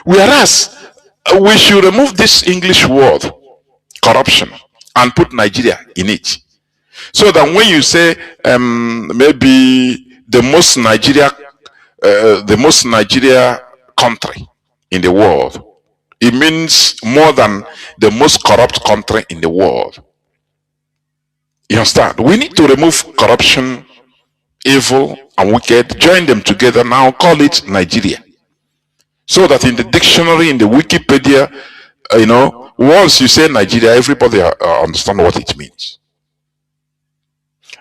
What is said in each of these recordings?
Whereas we should remove this English word, corruption, and put Nigeria in it. So that when you say maybe the most Nigeria country in the world, it means more than the most corrupt country in the world. You understand? We need to remove corruption, evil, and wicked, join them together now, call it Nigeria. So that in the dictionary, in the Wikipedia, once you say Nigeria, everybody understand what it means.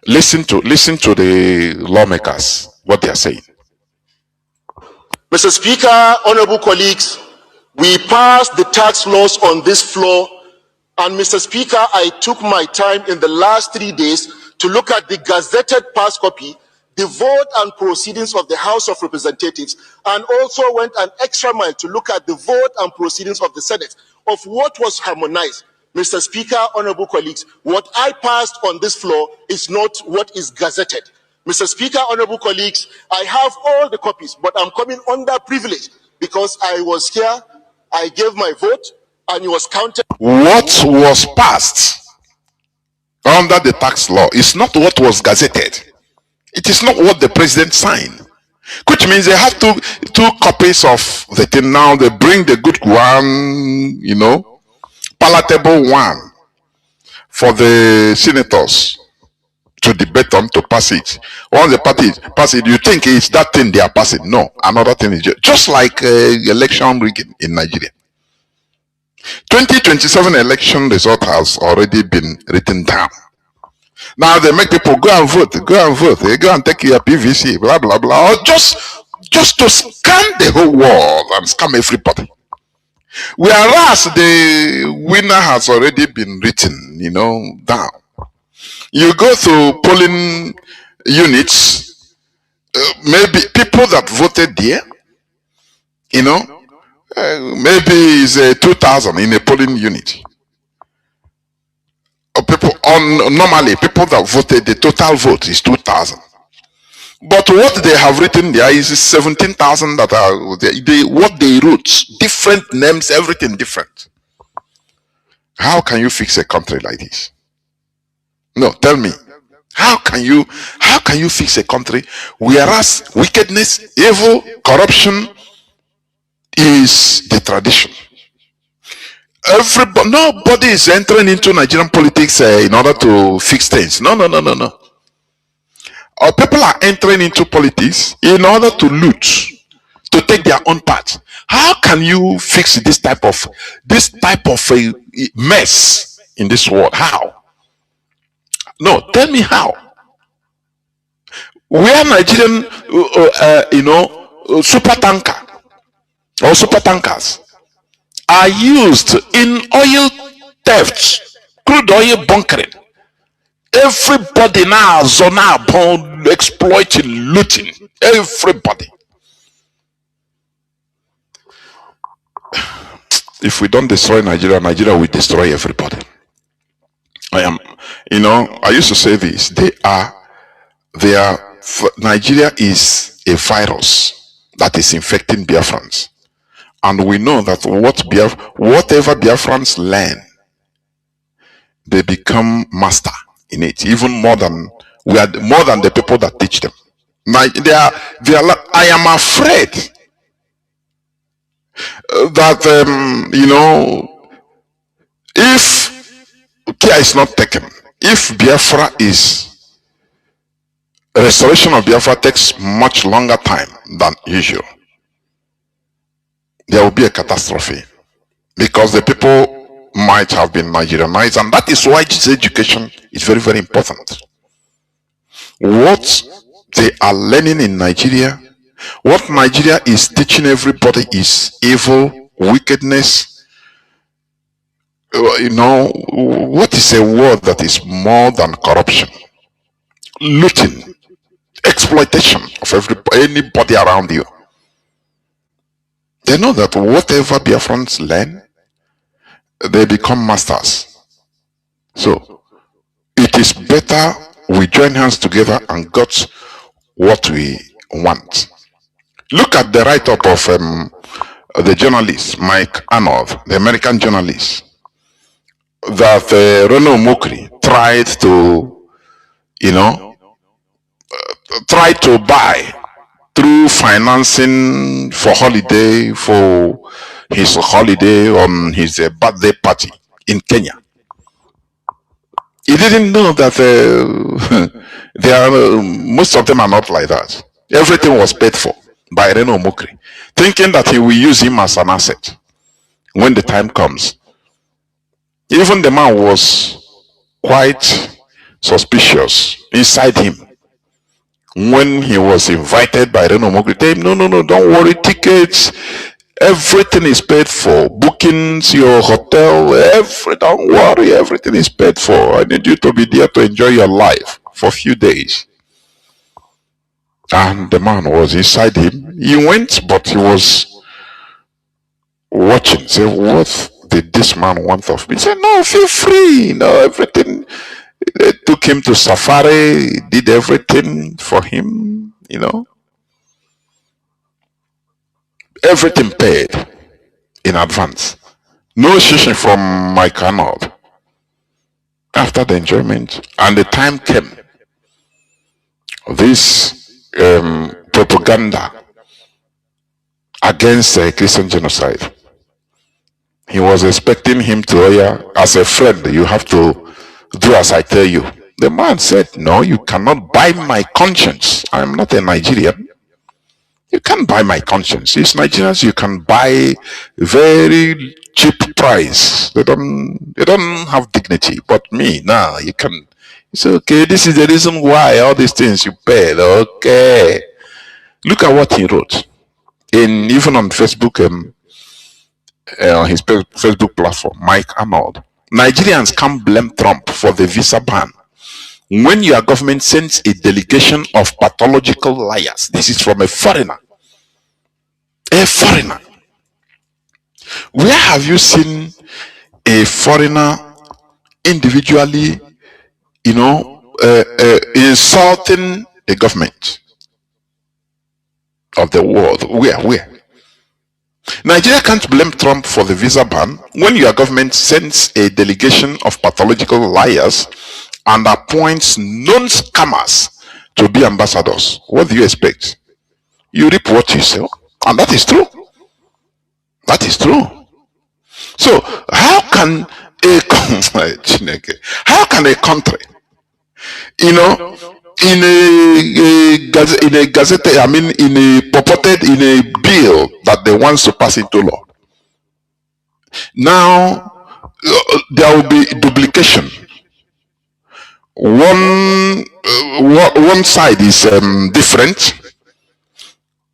Listen to the lawmakers, what they are saying. Mr. Speaker, honorable colleagues, we passed the tax laws on this floor, and Mr. Speaker, I took my time in the last 3 days to look at the gazetted pass copy, the vote and proceedings of the House of Representatives, and also went an extra mile to look at the vote and proceedings of the Senate, of what was harmonized. Mr. Speaker, honorable colleagues, what I passed on this floor is not what is gazetted. Mr. Speaker, honorable colleagues, I have all the copies, but I'm coming under privilege because I was here, I gave my vote, and it was counted. What was passed under the tax law is not what was gazetted. It is not what the president signed. Which means they have two copies of the thing now. They bring the good one, palatable one for the senators to debate on, to pass it. Once they pass it, you think it's that thing they are passing. No, another thing is just like election rigging in Nigeria. 2027 election result has already been written down. Now they make people go and vote, they go and take your PVC, blah blah blah, or just to scam the whole world and scam everybody. Whereas the winner has already been written, down. You go to polling units, maybe people that voted there, maybe it's 2,000 in a polling unit. Or normally people that voted, the total vote is 2,000. But what they have written there is 17,000 that are what they wrote, different names, everything different. How can you fix a country like this? No, tell me. How can you fix a country whereas wickedness, evil, corruption is the tradition? Nobody is entering into Nigerian politics in order to fix things. No. Our people are entering into politics in order to loot, to take their own part. How can you fix this type of a mess in this world? How? No, tell me how. Where Nigerian, super tanker or super tankers are used in oil theft, crude oil bunkering. Everybody now zona upon exploiting, looting. Everybody. If we don't destroy Nigeria, Nigeria will destroy everybody. I used to say this. Nigeria is a virus that is infecting Biafrans. And we know that whatever Biafrans learn, they become master in it, even more than the people that teach them. I am afraid that if care is not taken, if Biafra restoration of Biafra takes much longer time than usual, there will be a catastrophe because the people might have been Nigerianized, and that is why this education is very, very important. What they are learning in Nigeria, what Nigeria is teaching everybody is evil, wickedness. What is a word that is more than corruption? Looting, exploitation of anybody around you. They know that whatever Biafrans learn, they become masters. So it is better we join hands together and got what we want. Look at the write-up of the journalist, Mike Arnold, the American journalist, that Reno Mukri tried to, you know, tried to buy through financing for holiday, for his holiday on his birthday party in Kenya. He didn't know that they are, most of them are not like that. Everything was paid for by Reno Mukri, thinking that he will use him as an asset when the time comes. Even the man was quite suspicious inside him when he was invited by Reno Mukri. Tell him, no, don't worry, tickets, everything is paid for. Bookings, your hotel, don't worry, everything is paid for. I need you to be there to enjoy your life for a few days. And the man was inside him. He went, but he was watching. Say, what did this man want of me? He said, no, feel free. No, everything. They took him to safari, did everything for him, Everything paid in advance. No shishing from Mike Arnold. After the enjoyment, and the time came, this propaganda against Christian genocide. He was expecting him to, oh yeah, as a friend, you have to do as I tell you. The man said, no, you cannot buy my conscience. I am not a Nigerian. You can't buy my conscience. It's Nigerians you can buy very cheap price. They don't have dignity. But me, nah, you can. It's okay. This is the reason why all these things you paid. Okay. Look at what he wrote. Even on Facebook, on his Facebook platform, Mike Arnold. Nigerians can't blame Trump for the visa ban when your government sends a delegation of pathological liars. This is from a foreigner. A foreigner. Where have you seen a foreigner individually, insulting the government of the world? Where? Nigeria can't blame Trump for the visa ban when your government sends a delegation of pathological liars and appoints known scammers to be ambassadors. What do you expect? You reap what you sow, and that is true. That is true. So how can a country, in a gazette, in a purported in a bill that they want to pass into law, now there will be duplication. One side is different,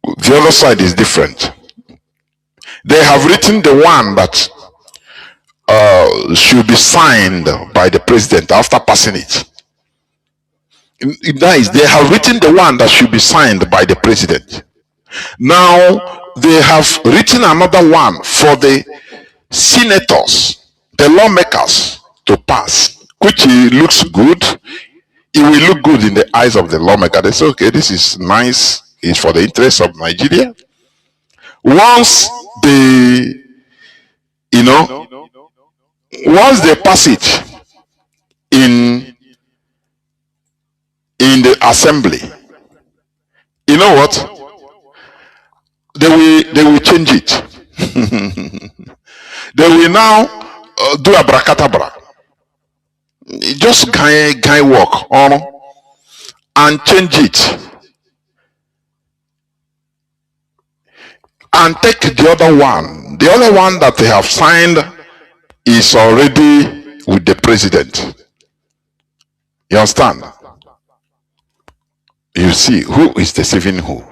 the other side is different. They have written the one that should be signed by the president after passing it. They have written the one that should be signed by the president. Now they have written another one for the senators, the lawmakers, to pass, which looks good. It will look good in the eyes of the lawmaker. They say, okay, this is nice. It's for the interest of Nigeria. Once they, once they pass it in the assembly, you know what? They will change it. They will now do a bracadabra. Just guy work on and change it. And take the other one. The other one that they have signed is already with the president. You understand? You see, who is deceiving who?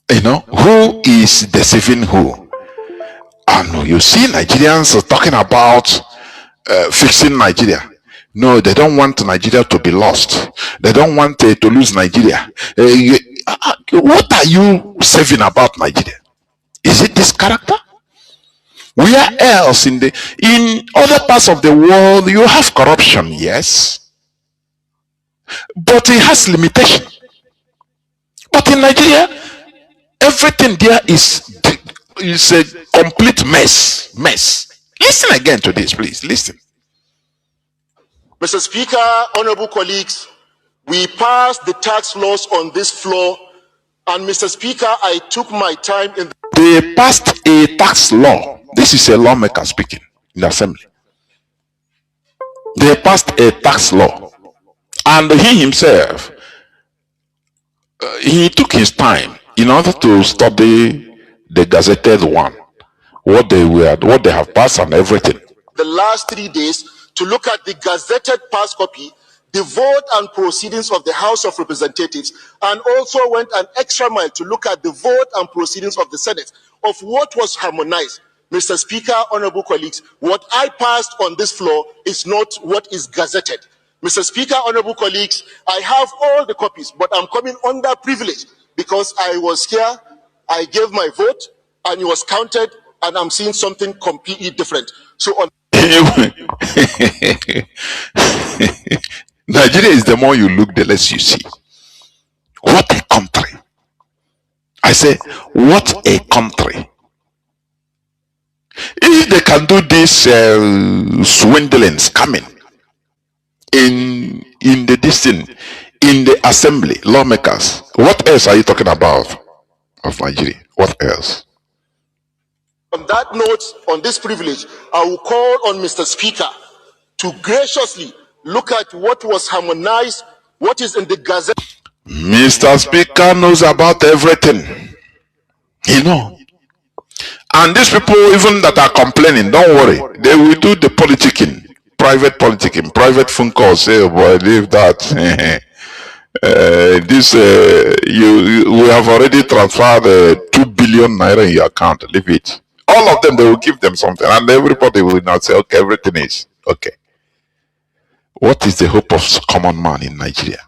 Who is deceiving who? And you see Nigerians talking about fixing Nigeria. No, they don't want Nigeria to be lost. They don't want to lose Nigeria. What are you saying about Nigeria? Is it this character? Where else in other parts of the world you have corruption, yes, but it has limitation. But in Nigeria, everything there is It's a complete mess. Listen again to this, please. Listen. Mr. Speaker, honorable colleagues, we passed the tax laws on this floor, and Mr. Speaker, I took my time in They passed a tax law. This is a lawmaker speaking in the assembly. They passed a tax law, and he himself, he took his time in order to study the gazetted one, what they have passed and everything. the last 3 days to look at the gazetted pass copy, the vote and proceedings of the House of Representatives, and also went an extra mile to look at the vote and proceedings of the Senate of what was harmonized. Mr. Speaker, honorable colleagues, what I passed on this floor is not what is gazetted. Mr. Speaker, honorable colleagues, I have all the copies, but I'm coming under privilege because I was here, I gave my vote, and it was counted, and I'm seeing something completely different. So on Nigeria is the more you look, the less you see. What a country. I say, what a country. If they can do this swindling, scamming in the distance, in the assembly, lawmakers, what else are you talking about of Nigeria? What else? On that note, on this privilege, I will call on Mr. Speaker to graciously look at what was harmonized, what is in the Gazette. Mr. Speaker knows about everything. You know. And these people, even that are complaining, don't worry. They will do the politicking, private phone calls. Say, oh boy, leave that. We have already transferred 2 billion naira in your account. Leave it. All of them, they will give them something, and everybody will now say, okay, everything is okay. What is the hope of common man in Nigeria?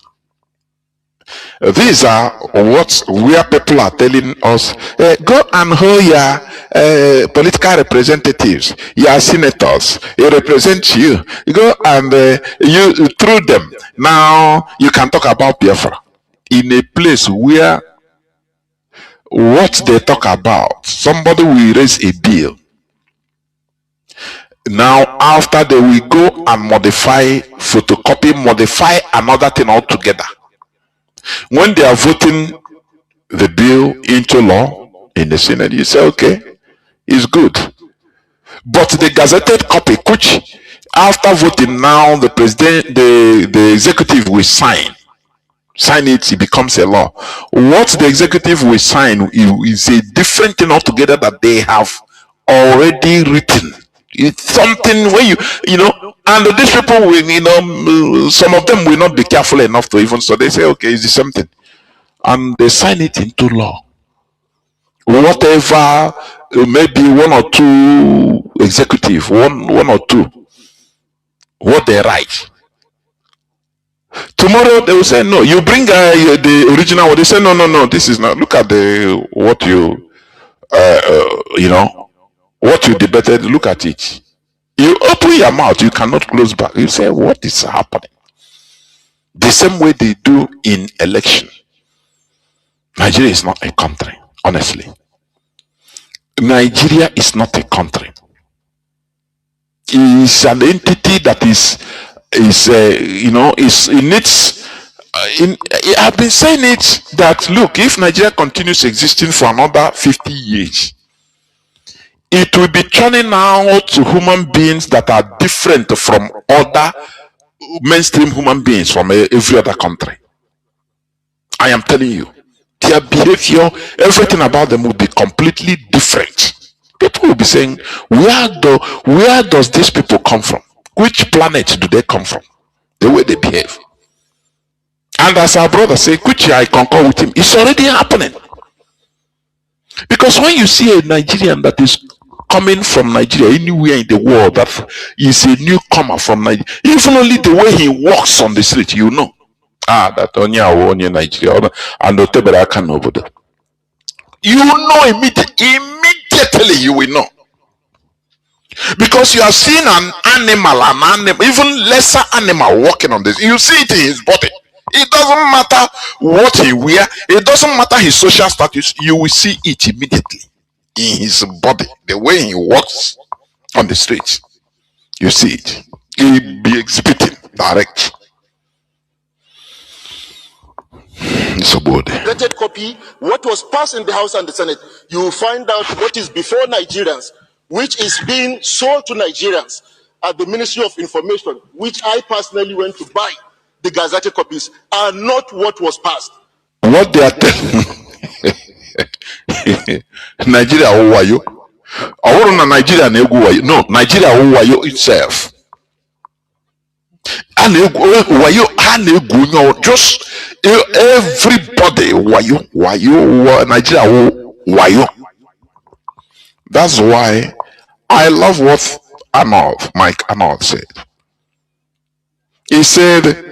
These are where people are telling us, go and hold your political representatives, your senators, they represent you. Go and you through them. Now you can talk about Biafra in a place where what they talk about, somebody will raise a bill. Now after they will go and modify, modify another thing altogether. When they are voting the bill into law in the Senate, you say, okay, it's good. But the gazetted copy, which after voting now, the president, the executive will sign it, it becomes a law. What the executive will sign is a different thing altogether that they have already written. It's something where you know, and these people will, some of them will not be careful enough to even, so they say, okay, it's the same thing, and they sign it into law. Whatever, maybe one or two executive, one or two, what they write. Tomorrow they will say, no, you bring the original. They say, no, this is not. Look at what you, what you debated. Look at it. You open your mouth, you cannot close back. You say, what is happening? The same way they do in election. Nigeria is not a country, honestly. Nigeria is not a country. It's an entity that is in its. I've been saying it that look, if Nigeria continues existing for another 50 years, it will be turning out to human beings that are different from other mainstream human beings from every other country. I am telling you, their behavior, everything about them will be completely different. People will be saying, where does these people come from? Which planet do they come from? The way they behave. And as our brother said, which I concur with him, it's already happening. Because when you see a Nigerian that is coming from Nigeria, anywhere in the world, that is a newcomer from Nigeria, even only the way he walks on the street, you know. That only Nigeria and Otebera Kanu over there. You know immediately you will know. Because you have seen an animal, even lesser animal walking on this. You see it in his body. It doesn't matter what he wear. It doesn't matter his social status. You will see it immediately. in his body, the way he walks on the streets. You see it. He'll be exhibiting direct. So good. Copy what was passed in the House and the Senate. You will find out what is before Nigerians, which is being sold to Nigerians at the Ministry of Information, which I personally went to buy the gazetted copies, are not what was passed. What they are telling Nigeria wayo. Or na Nigeria na egwu wayo. No, Nigeria wayo itself. And wayo just everybody wayo Nigeria wayo. That's why I love what Mike Arnold said. He said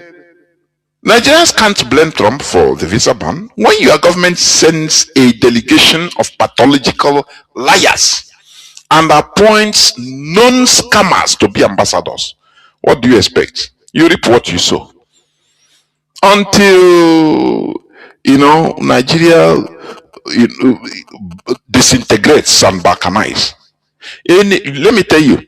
Nigerians can't blame Trump for the visa ban when your government sends a delegation of pathological liars and appoints known scammers to be ambassadors. What do you expect? You reap what you sow. Until Nigeria disintegrates and balkanize. Let me tell you,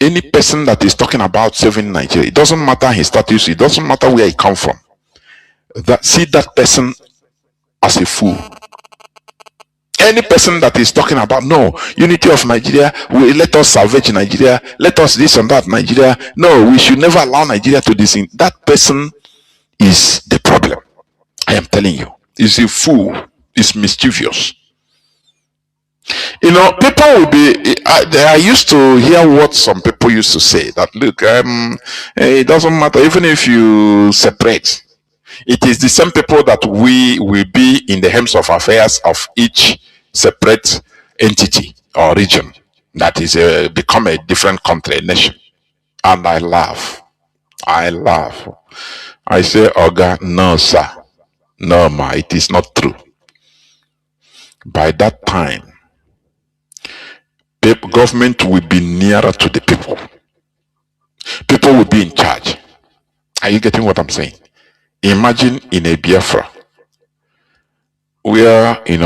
any person that is talking about saving Nigeria, it doesn't matter his status, it doesn't matter where he comes from. See that person as a fool. Any person that is talking about unity of Nigeria, let us salvage Nigeria, let us this and that Nigeria. No, we should never allow Nigeria to this. That person is the problem. I am telling you, is a fool, is mischievous. People will be. I used to hear what some people used to say that look, it doesn't matter even if you separate. It is the same people that we will be in the helms of affairs of each separate entity or region that is become a different country, a nation. And I laugh. I say, Oga, no, sir. No, ma, it is not true. By that time, the government will be nearer to the people. People will be in charge. Are you getting what I'm saying? Imagine in a Biafra where you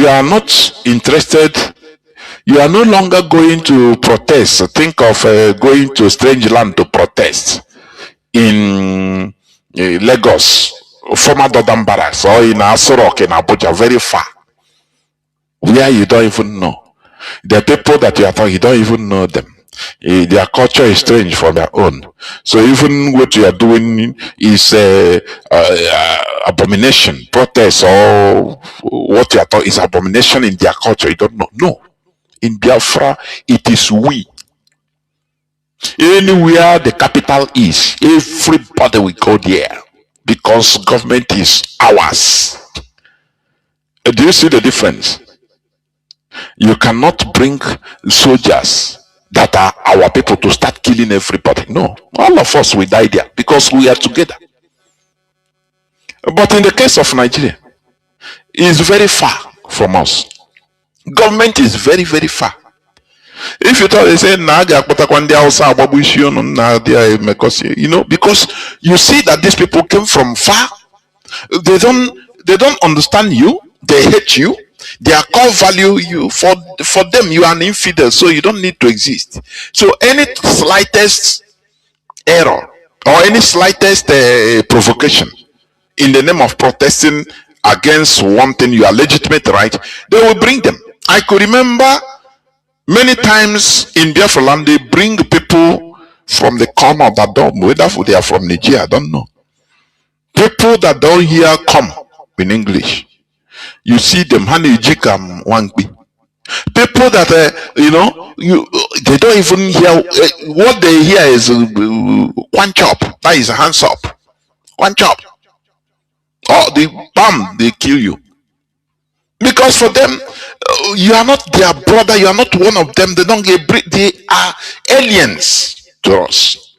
are not interested. You are no longer going to protest. Think of going to a strange land to protest in Lagos, former Dodam Barracks, or in Asorok in Abuja, very far, where you don't even know. The people that you are talking, you don't even know them. Their culture is strange from their own. So even what you are doing is abomination, protest, or what you are talking is abomination in their culture. You don't know. No. In Biafra, it is we. Anywhere the capital is, everybody will go there because government is ours. Do you see the difference? You cannot bring soldiers that are our people to start killing everybody. No, all of us will die there because we are together. But in the case of Nigeria, it's very far from us. Government is very, very far. If you tell they say because you see that these people came from far, they don't understand you, they hate you, their core value you for them you are an infidel, so you don't need to exist. So any slightest error or any slightest provocation in the name of protesting against one thing, you are legitimate right, they will bring them. I could remember many times in Biafra land, they bring people from the corner of that dome, whether they are from Nigeria, I don't know. People that don't hear come in English. You see them, Hanijikam Wangbi. People that they don't even hear. What they hear is one chop. That is a hands up. One chop. Or the bam, they kill you. Because for them, you are not their brother, you are not one of them, they are aliens to us.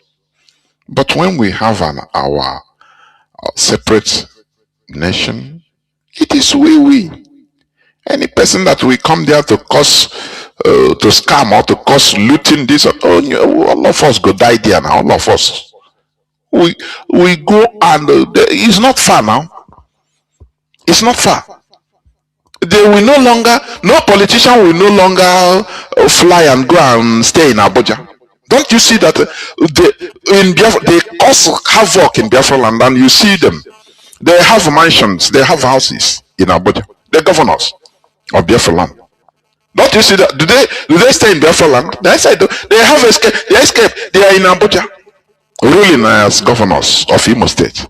But when we have our separate nation, it is we. Any person that will come there to cause, to scam or to cause looting this, all of us go die there now, all of us. We go and it's not far now. It's not far. They will no longer, no politician will no longer fly and go and stay in Abuja. Don't you see that in Biafra, they cause havoc in Biafra land, and you see them. They have mansions, they have houses in Abuja. The governors of Biafra land. Don't you see that? Do they stay in Biafra land? They say they have escape. They escape. They are in Abuja, ruling as governors of Imo State.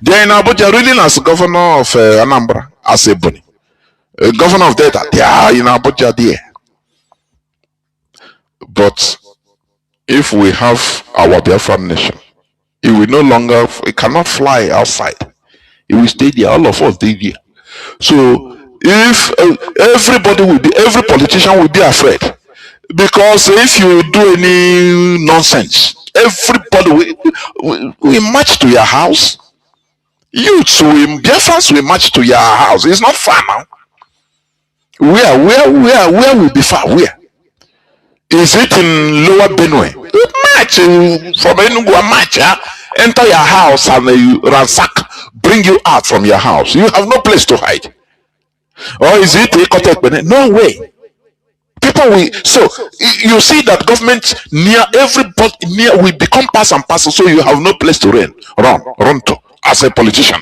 They are in Abuja, ruling as governor of Anambra, as a bunny. Governor of Delta, they are in Abuja there. But if we have our Biafran nation, it will no longer, it cannot fly outside. It will stay there. All of us stay there. So if everybody will be, every politician will be afraid, because if you do any nonsense, everybody will march to your house. Youths will, Biafrans will march to your house. It's not far now. Where will be far? Where? Is it in Lower Benue? March from Enugu, march, enter your house and you ransack, bring you out from your house. You have no place to hide. Or is it no way? People will, so you see that government near everybody near will become pass and parcel, so you have no place to run to as a politician.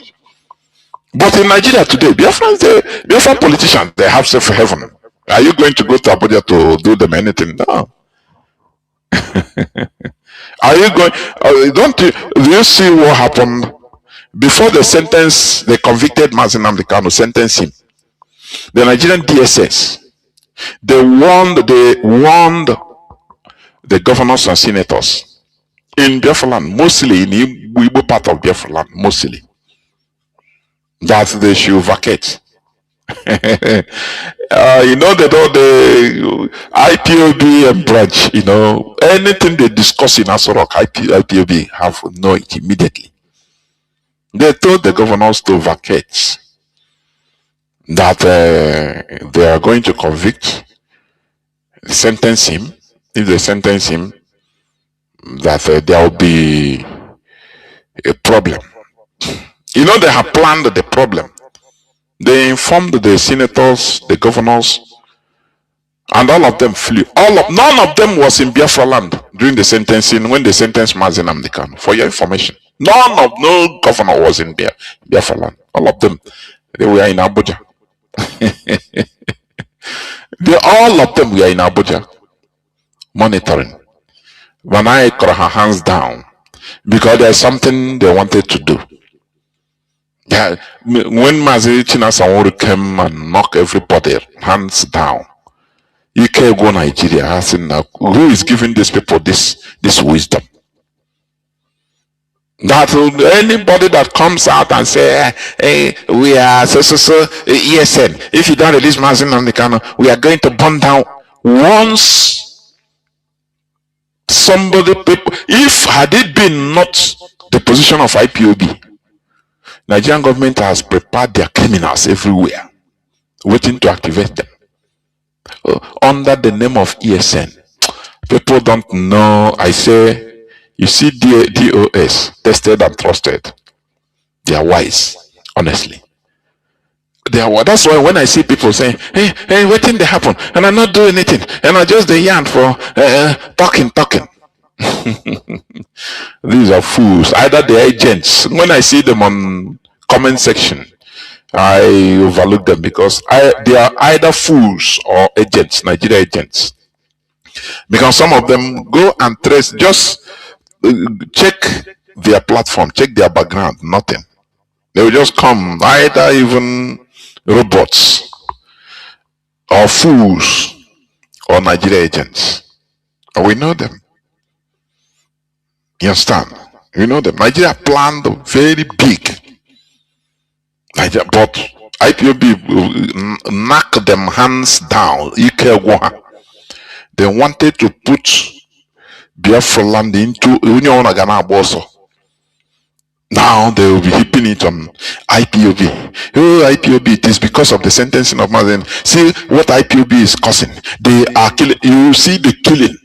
But in Nigeria today, Biafran politicians, they have safe heaven. Are you going to go to Abuja to do them anything? No. Are you going? Do you see what happened before the sentence? They convicted Mazi Nnamdi Kanu, sentenced him. The Nigerian DSS, they warned the governors and senators in Biafra land, mostly in the Igbo part of Biafra land, mostly, that they should vacate. You know that all the IPOB and branch, you know, anything they discuss in Asorok, IPOB have know it immediately. They told the governors to vacate, that they are going to convict, sentence him. If they sentence him, that there will be a problem. You know, they have planned the problem. They informed the senators, the governors, and all of them flew. None of them was in Biafra land during the sentencing when they sentenced Mazi Nnamdi Kanu. For your information, no governor was in Biafra land. All of them, they were in Abuja. All of them were in Abuja, monitoring. When I cut her hands down, because there's something they wanted to do. Yeah, when Mazi Chinasanwori came and knocked everybody hands down, you can't go Nigeria asking who is giving these people this wisdom? That anybody that comes out and say, hey, we are so ESN, if you don't release Mazi Nnamdi Kanu, we are going to burn down. Once somebody, if had it been not the position of IPOB, Nigerian government has prepared their criminals everywhere, waiting to activate them under the name of ESN. People don't know. I say, you see, DOS, tested and trusted. They are wise, honestly. They are. That's why when I see people saying, hey, waiting they happen, and I'm not doing anything, and I just the yarn for talking. These are fools. Either the agents. When I see them on comment section, I overlook them, because they are either fools or agents, Nigeria agents. Because some of them go and trace, just check their platform, check their background, nothing. They will just come, either even robots or fools or Nigeria agents. And we know them. You understand? You know them. Nigeria planned very big. Nigeria, but IPOB knocked them hands down. They wanted to put Biafra land into Union also. Now they will be heaping it on IPOB. Oh, IPOB, it is because of the sentencing of Mazi. See what IPOB is causing. They are killing. You see the killing,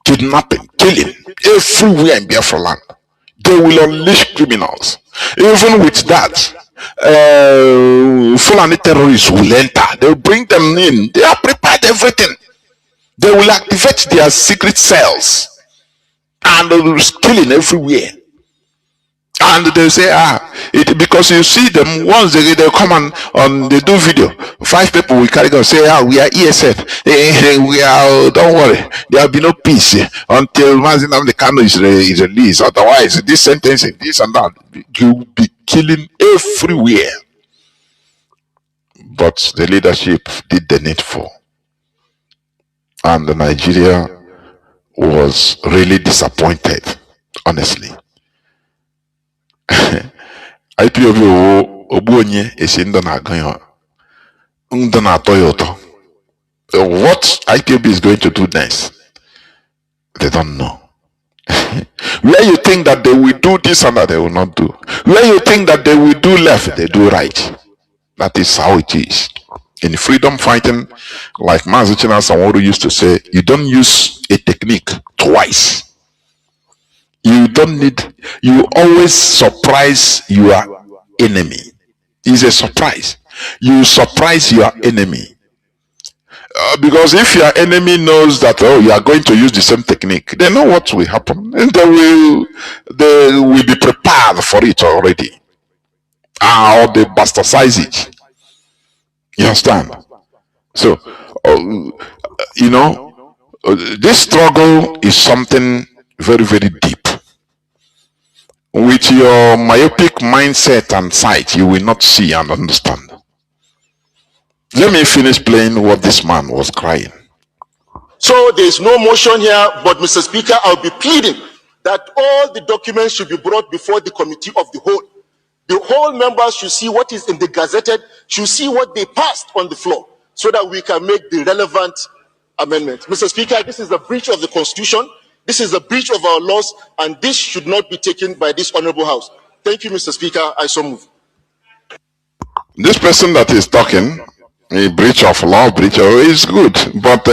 kidnapping, killing everywhere in Biafra land. They will unleash criminals. Even with that, Fulani terrorists will enter. They'll bring them in. They are prepared everything. They will activate their secret cells and they will killing everywhere. And they say, because you see them once they come on they do video. 5 people will carry on say, we are ESF. We are, don't worry, there will be no peace until Mazi Nnamdi Kanu is released. Otherwise, this sentence, this and that, you will be killing everywhere. But the leadership did the needful, and Nigeria was really disappointed, honestly. IPOB Obuonye esi ndo na aganyo ndo na Toyota. What IPOB is going to do next, they don't know. Where you think that they will do this and that, they will not do. Where you think that they will do left, they do right. That is how it is. In freedom fighting, like Mazi Sanwo-Olu used to say, you don't use a technique twice. You don't need, you always surprise your enemy. It's a surprise. You surprise your enemy. Because if your enemy knows that, you are going to use the same technique, they know what will happen. And they will be prepared for it already. Or they bastardize it. You understand? So, this struggle is something very, very deep. With your myopic mindset and sight, you will not see and understand. Let me finish playing what this man was crying. So there is no motion here, but Mr. Speaker, I'll be pleading that all the documents should be brought before the committee of the whole. The whole members should see what is in the gazetted, should see what they passed on the floor, so that we can make the relevant amendment. Mr. Speaker, this is a breach of the Constitution. This is a breach of our laws, and this should not be taken by this honorable House. Thank you, Mr. Speaker. I so move. This person that is talking, a breach of law, is good, but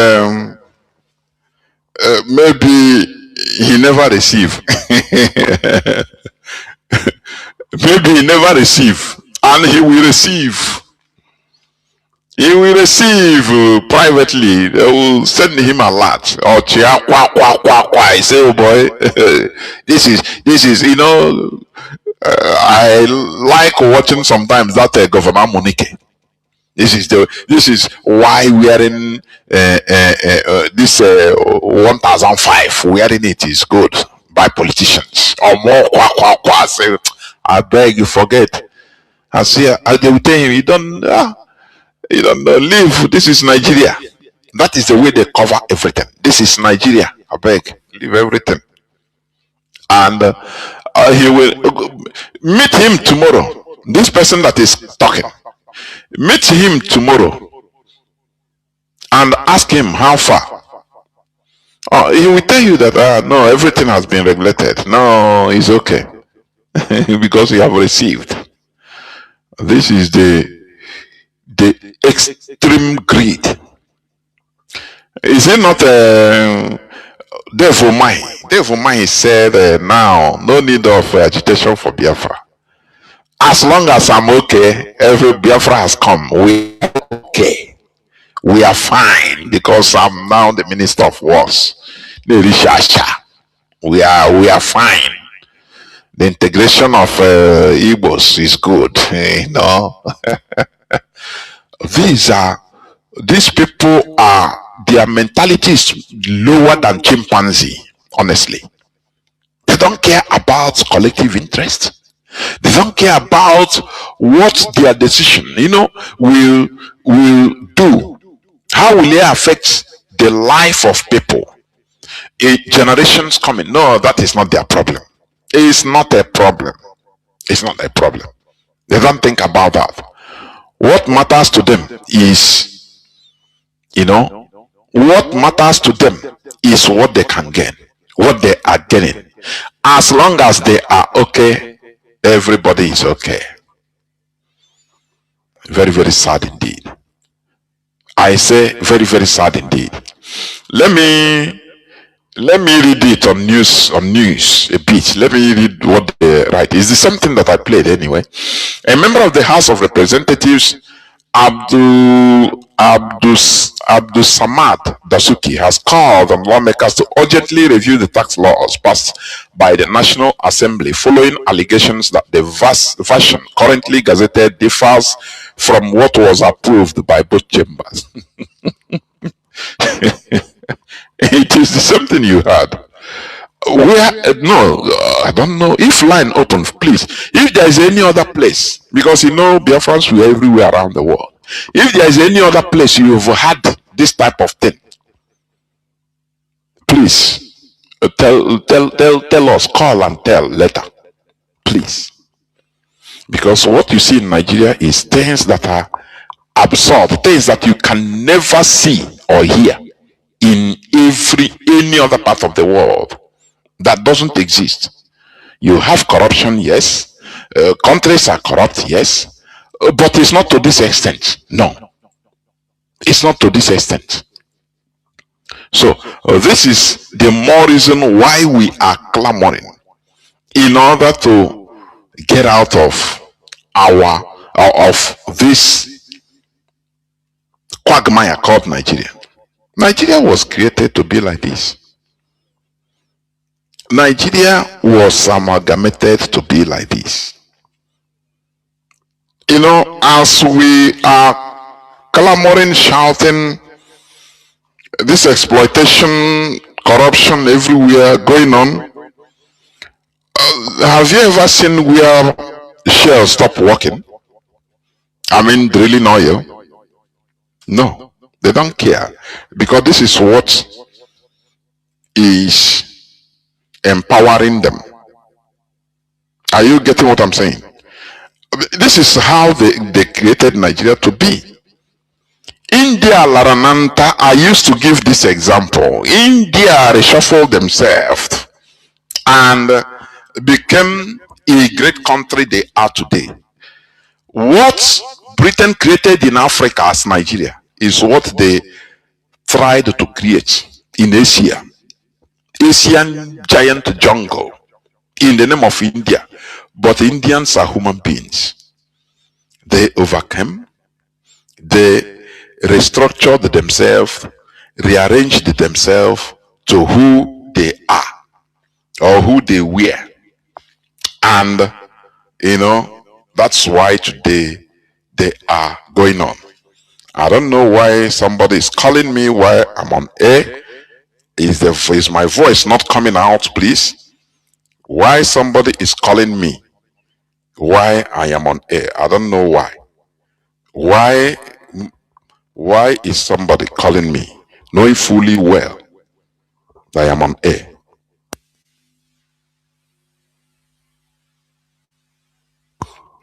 maybe he never received. Maybe he never received, and he will receive. He will receive privately. They will send him a lot. Or I say, oh boy, this is, I like watching sometimes that Governor Monique. This is why wearing this 1005. Wearing it is good by politicians. Or more say, I beg you forget. I see. They will tell him, you don't leave. This is Nigeria. That is the way they cover everything. This is Nigeria. I beg, leave everything. And he will meet him tomorrow. This person that is talking, meet him tomorrow and ask him how far. He will tell you that no, everything has been regulated. No, it's okay because you have received. This is the extreme greed. Is it not therefore mine? Therefore mine said now no need of agitation for Biafra. As long as I'm okay, every Biafra has come. We are okay. We are fine because I'm now the Minister of Wars. We are fine. The integration of Igbos is good, These people are, their mentality is lower than chimpanzee, honestly. They don't care about collective interest. They don't care about what their decision, will do. How will it affect the life of people? Generations coming. No, that is not their problem. It's not a problem. It's not a problem. They don't think about that. What matters to them is, what matters to them is what they can gain, what they are getting. As long as they are okay, everybody is okay. Very, very sad indeed. I say very, very sad indeed. Let me Let me read it on news a bit. Let me read what they write. It's the same thing that I played anyway. A member of the House of Representatives, Abdul Samad Dasuki, has called on lawmakers to urgently review the tax laws passed by the National Assembly following allegations that the version currently gazetted differs from what was approved by both chambers. It is the same thing you had. Where no, I don't know if line open, please. If there is any other place, because you know Biafrans were everywhere around the world. If there is any other place you've had this type of thing, please tell us, call and tell later, please. Because what you see in Nigeria is things that are absurd, things that you can never see or hear in any other part of the world. That doesn't exist. You have corruption, yes. Countries are corrupt, yes. But it's not to this extent. No. It's not to this extent. So, this is the more reason why we are clamoring in order to get out of this quagmire called Nigeria. Nigeria was created to be like this. Nigeria was amalgamated to be like this. You know, as we are clamoring, shouting, this exploitation, corruption everywhere going on, have you ever seen where Shell stop working? I mean, drilling oil? No, they don't care, because this is what is empowering them. Are you getting what I'm saying? This is how they created Nigeria to be. India Larananta, I used to give this example. India reshuffled themselves and became a great country they are today. What Britain created in Africa as Nigeria is what they tried to create in Asia. Asian giant jungle in the name of India. But Indians are human beings. They overcame, they restructured themselves, rearranged themselves to who they are or who they were. And, you know, that's why today they are going on. I don't know why somebody is calling me while I'm on air. Is my voice not coming out, please? Why somebody is calling me why I am on air? I don't know why. Why is somebody calling me knowing fully well that I am on air?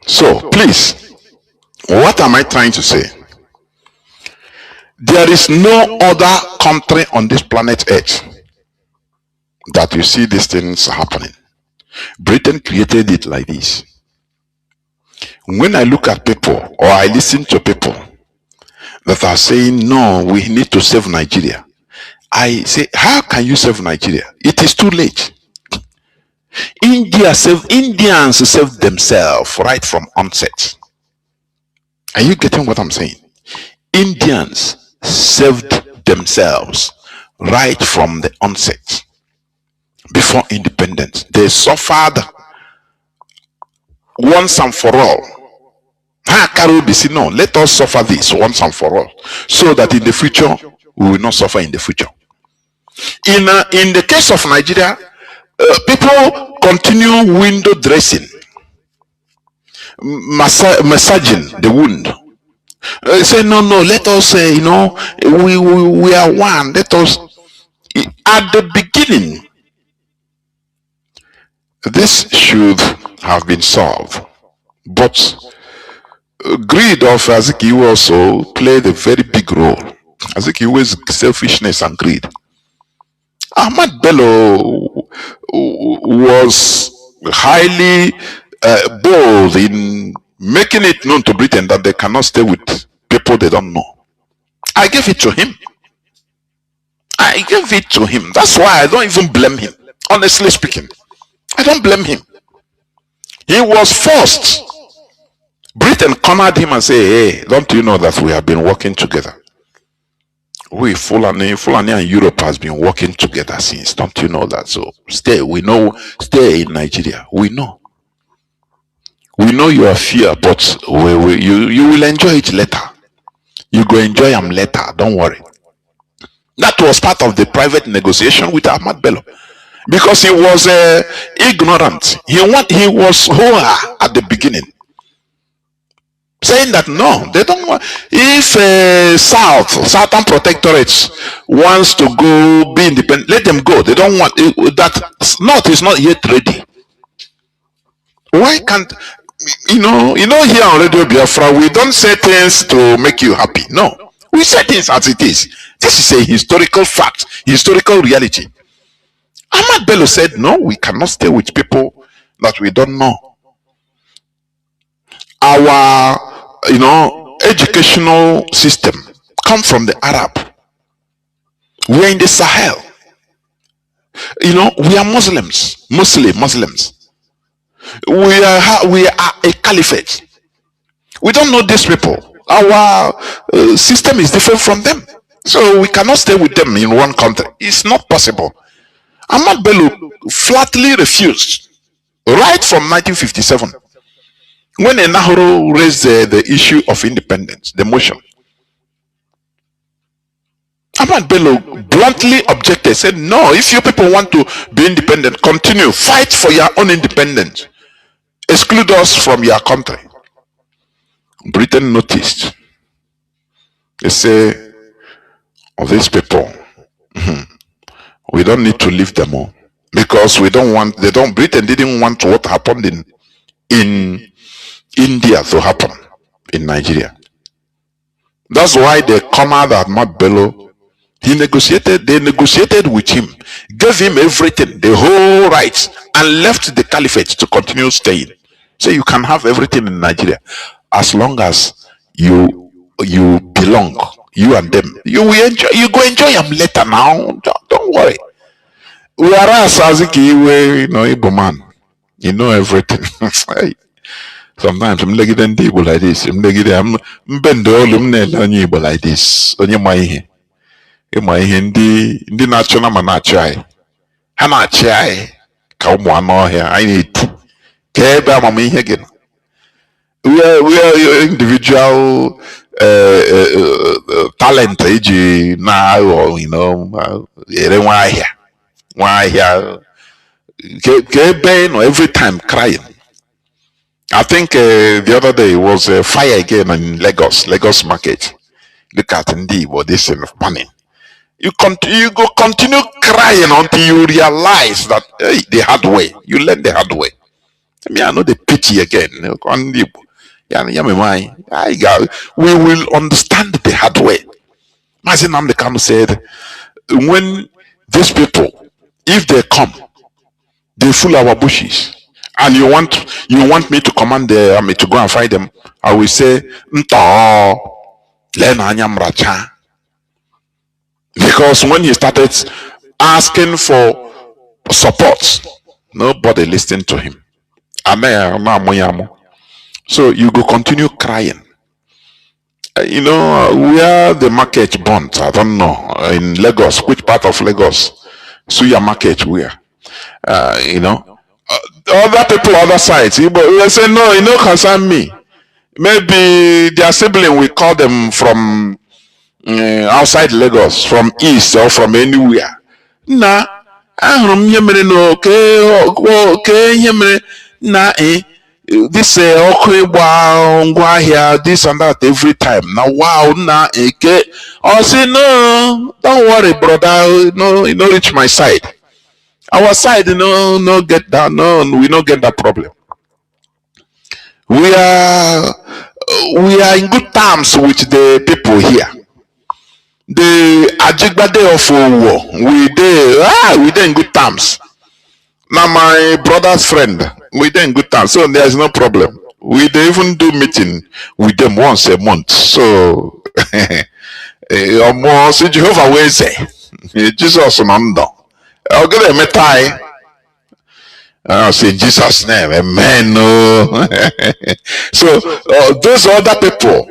So please, what am I trying to say? There is no other country on this planet Earth that you see these things happening. Britain created it like this. When I look at people or I listen to people that are saying, no, we need to save Nigeria, I say, how can you save Nigeria? It is too late. Indians saved themselves right from onset. Are you getting what I'm saying? Indians saved themselves right from the onset. Before independence, they suffered once and for all. No, let us suffer this once and for all, so that in the future we will not suffer in the future. In the case of Nigeria, people continue window dressing, massaging the wound. Say no, let us you know, we are one. Let us. At the beginning, this should have been solved, but greed of Azikiwe also played a very big role. Azikiwe's selfishness and greed. Ahmad Bello was highly bold in making it known to Britain that they cannot stay with people they don't know. I gave it to him. I gave it to him. That's why I don't even blame him. Honestly speaking, I don't blame him. He was forced. Britain cornered him and said, hey, don't you know that we have been working together? We, Fulani and Europe has been working together since. Don't you know that? So stay, we know, stay in Nigeria. We know. We know your fear, but you will enjoy it later. You go enjoy them later, don't worry. That was part of the private negotiation with Ahmad Bello. Because he was ignorant. He was hoa at the beginning. Saying that no, they don't want. If Southern Protectorates wants to go be independent, let them go. They don't want that. North is not yet ready. Why can't here on Radio Biafra we don't say things to make you happy? No, we say things as it is. This is a historical fact, historical reality. Ahmad Bello said, no, we cannot stay with people that we don't know. Our educational system come from the Arab. We're in the Sahel. We are Muslims. We are a caliphate. We don't know these people. Our system is different from them. So we cannot stay with them in one country. It's not possible. Ahmad Bello flatly refused right from 1957. When Nahru raised the issue of independence, the motion, Ahmad Bello bluntly objected, said, no, if you people want to be independent, continue, fight for your own independence. Exclude us from your country. Britain noticed. They say, of these people, we don't need to leave them all. Because Britain didn't want what happened in India to happen in Nigeria. That's why they cornered Ahmad Bello. They negotiated with him, gave him everything, the whole rights, and left the caliphate to continue staying. So you can have everything in Nigeria as long as you belong, you and them. You will enjoy. You go enjoy them later now. Don't worry. Whereas Igbo man, you know everything. Sometimes I'm like Igbo like this. I'm bend all Igbo like this. Onye ma ihe. Ịma ihe ndị na-achọ na ma na-achọ anyị. Ha na-achị anyị ka ụmụ anụ ọhịa. Anyị na-eti. Ka ebe amamihe gị. We are individual talent iji na ere nwa ahịa. Ka ebe every time crying. I think the other day was a fire again in Lagos market. Look at Nnamdi, this in money. You go continue crying until you realize that the hard way. You learn the hard way. I know the pity again. We will understand the hard way. Mazi Nnamdi said, when these people, if they come, they fool our bushes. And you want me to command the army to go and fight them, I will say, because when he started asking for support, nobody listened to him. So you go continue crying. Where the market burnt, I don't know, in Lagos, which part of Lagos? Suya market where? Other people, other sides, they say, no, it don't concern me. Maybe their sibling will call them from outside Lagos, from east or from anywhere. Nah, this this and that every time. Now wow, I say no, don't worry, brother. No, reach my side. Our side, no get that. No, we don't get that problem. We are in good terms with the people here. The Ajigbade of war, we in good terms. Now my brother's friend, we in good terms, so there is no problem. We even do meeting with them once a month. So, Jehovah will say. Jesus Nando. I'll get a tie. I'll say Jesus' name, amen. No. So those other people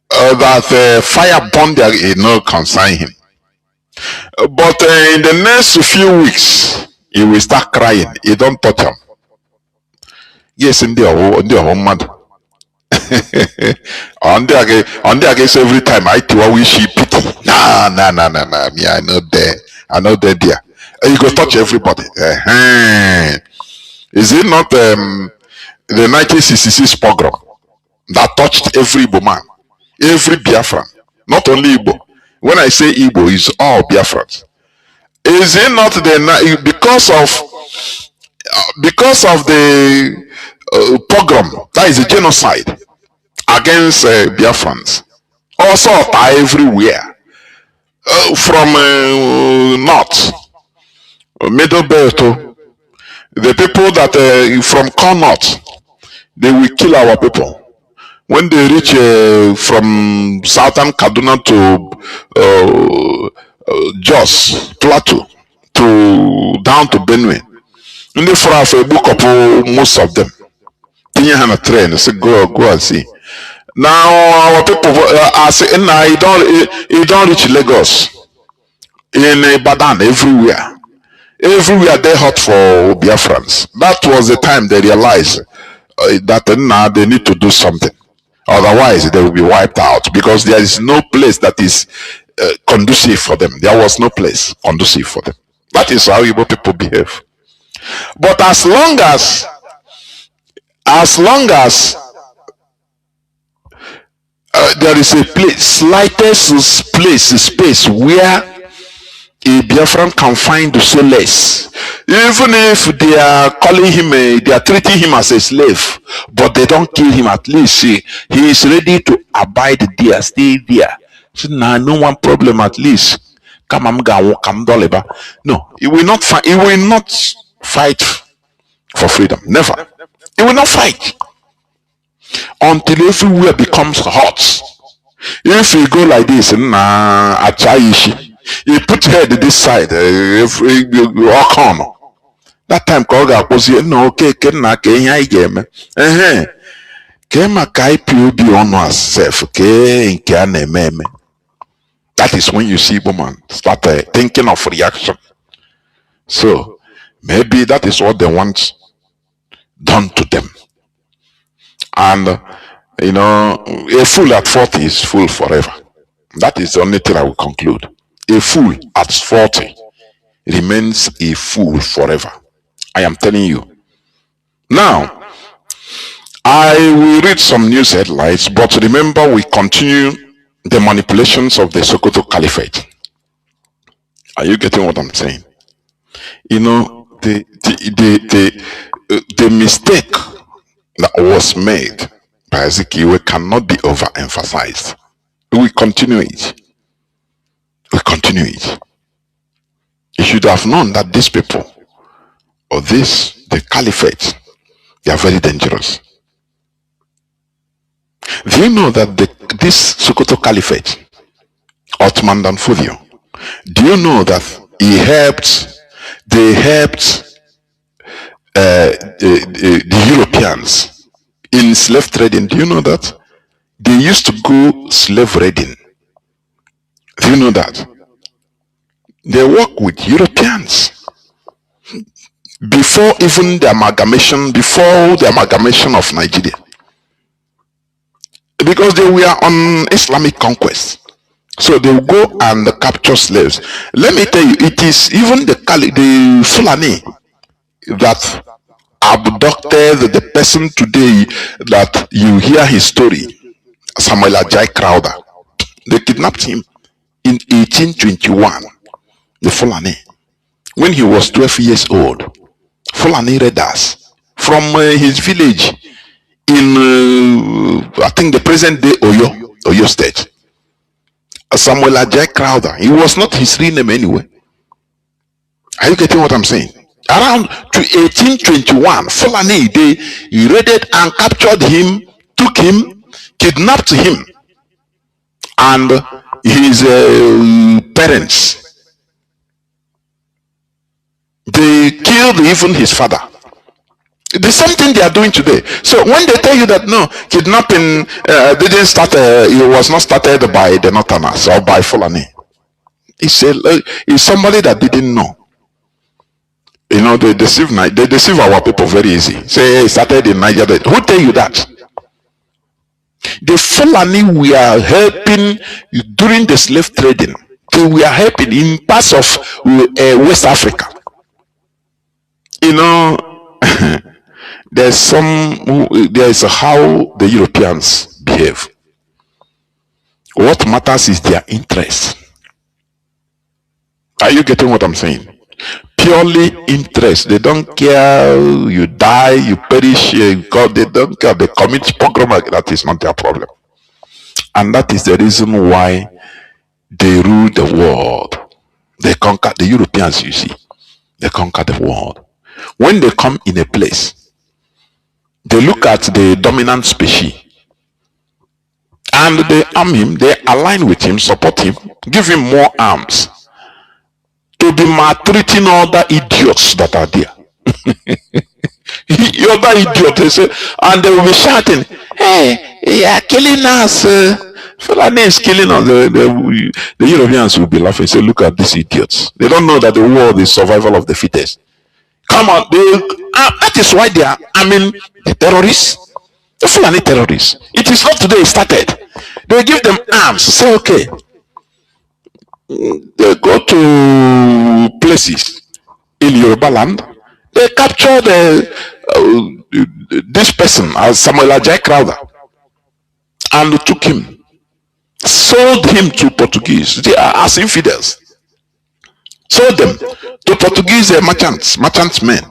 that fire burn their, concern him. But in the next few weeks, he will start crying. He don't touch him. Yes, in the home mad. On the against every time I do wish he pity. Nah. Me, I know there. I know there. You go touch everybody. Is it not the 1966 pogrom that touched every Igbo man, every Biafran, not only Igbo? When I say Igbo, it's all Biafrans. Is it not the because of the pogrom, that is a genocide against Biafrans, also everywhere, from north, middle belt, the people that from Connaught, they will kill our people. When they reach from southern Kaduna to Jos Plateau to down to Benue, in the far of a book of most of them. On a train, say go and see. Now our people are saying, "Nah, you don't reach Lagos, in Ibadan, everywhere." Everywhere they hot for Biafrans. That was the time they realized that now they need to do something. Otherwise, they will be wiped out because there is no place that is conducive for them. There was no place conducive for them. That is how Igbo people behave. But as long as there is a place, slightest space where a Biafran can find solace, even if they are calling him, they are treating him as a slave, but they don't kill him. At least he is ready to abide there, stay there. So now, no one problem. At least, no, he will not fight. He will not fight for freedom. Never. He will not fight until everywhere becomes hot. If you go like this, you put head this side, walk on. That time Koga was no okay, game. Came a KPUB on ourself, that is when you see woman start thinking of reaction. So maybe that is what they want done to them. And a fool at 40 is fool forever. That is the only thing I will conclude. A fool at 40 remains a fool forever. I am telling you. Now, I will read some news headlines, but remember we continue the manipulations of the Sokoto Caliphate. Are you getting what I'm saying? The mistake that was made by Ezekiel cannot be overemphasized. We continue it. You should have known that these people, or the caliphate, they are very dangerous. Do you know that this Sokoto Caliphate, Ottoman Danfodio, do you know that they helped the Europeans in slave trading? Do you know that? They used to go slave raiding. Do you know that? They work with Europeans. Before the amalgamation of Nigeria. Because they were on Islamic conquest. So they will go and capture slaves. Let me tell you, it is even the Fulani that abducted the person today that you hear his story, Samuel Ajay Crowder. They kidnapped him in 1821, the Fulani, when he was 12 years old. Fulani raiders from his village in, I think, the present day Oyo State. Samuel Ajay Crowder. He was not his real name anyway. Are you getting what I'm saying? Around to 1821, Fulani, they raided and captured him, took him, kidnapped him, and his parents They killed even his father. The same thing they are doing today. So when they tell you that no, kidnapping didn't start, it was not started by the Northerners or by Fulani. It's somebody that didn't know. You know, they deceive our people very easy. Say, hey, it started in Niger. Who tell you that? The Fulani we are helping during the slave trading. We are helping in parts of West Africa. You know, there's how the Europeans behave. What matters is their interest. Are you getting what I'm saying? Purely interest. They don't care you die, you perish, God, they don't care. They commit pogrom. That is not their problem. And that is the reason why they rule the world. They conquer the Europeans, you see. They conquer the world. When they come in a place, they look at the dominant species and they arm him, they align with him, support him, give him more arms to be maltreating other idiots that are there. Other idiot, they say, and they will be shouting, hey, you are killing us. Fulani is killing us. The Europeans will be laughing, say, look at these idiots. They don't know that the world is survival of the fittest. Come on, that is why they are arming the terrorists, the Fulani terrorists. It is not today it started. They give them arms, say, okay. They go to places in Yoruba land. They capture this person as Samuel Ajay Crowther and took him, sold him to Portuguese. They are as infidels. Sold them to Portuguese merchantmen.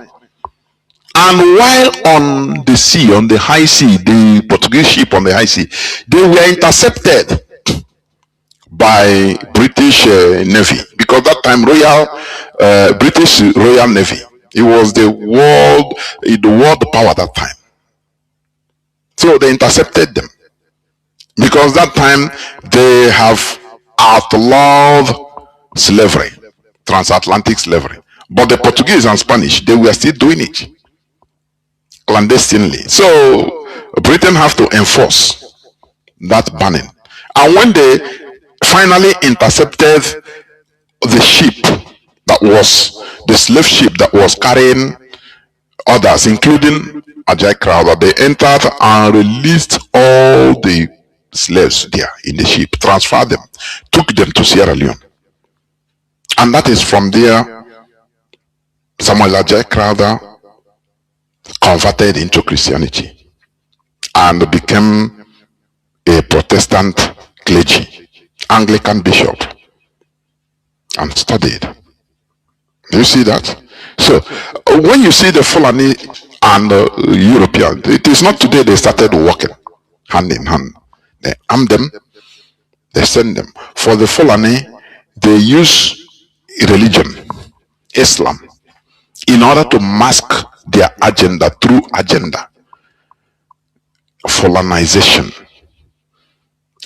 And while on the sea, on the high sea, the Portuguese ship on the high sea, they were intercepted by British Navy, because that time British Royal Navy, it was the world power that time. So they intercepted them, because that time they have outlawed slavery, transatlantic slavery. But the Portuguese and Spanish, they were still doing it clandestinely. So Britain have to enforce that banning. And when they finally intercepted the ship that was the slave ship that was carrying others, including Ajay Crowther, they entered and released all the slaves there in the ship, transferred them, took them to Sierra Leone. And that is from there Samuel Ajay Crowther converted into Christianity and became a Protestant clergy, Anglican bishop, and studied. Do you see that? So when you see the Fulani and European, it is not today they started working hand in hand. They arm them, they send them. For the Fulani, they use religion, Islam, in order to mask their agenda through agenda, Fulanization.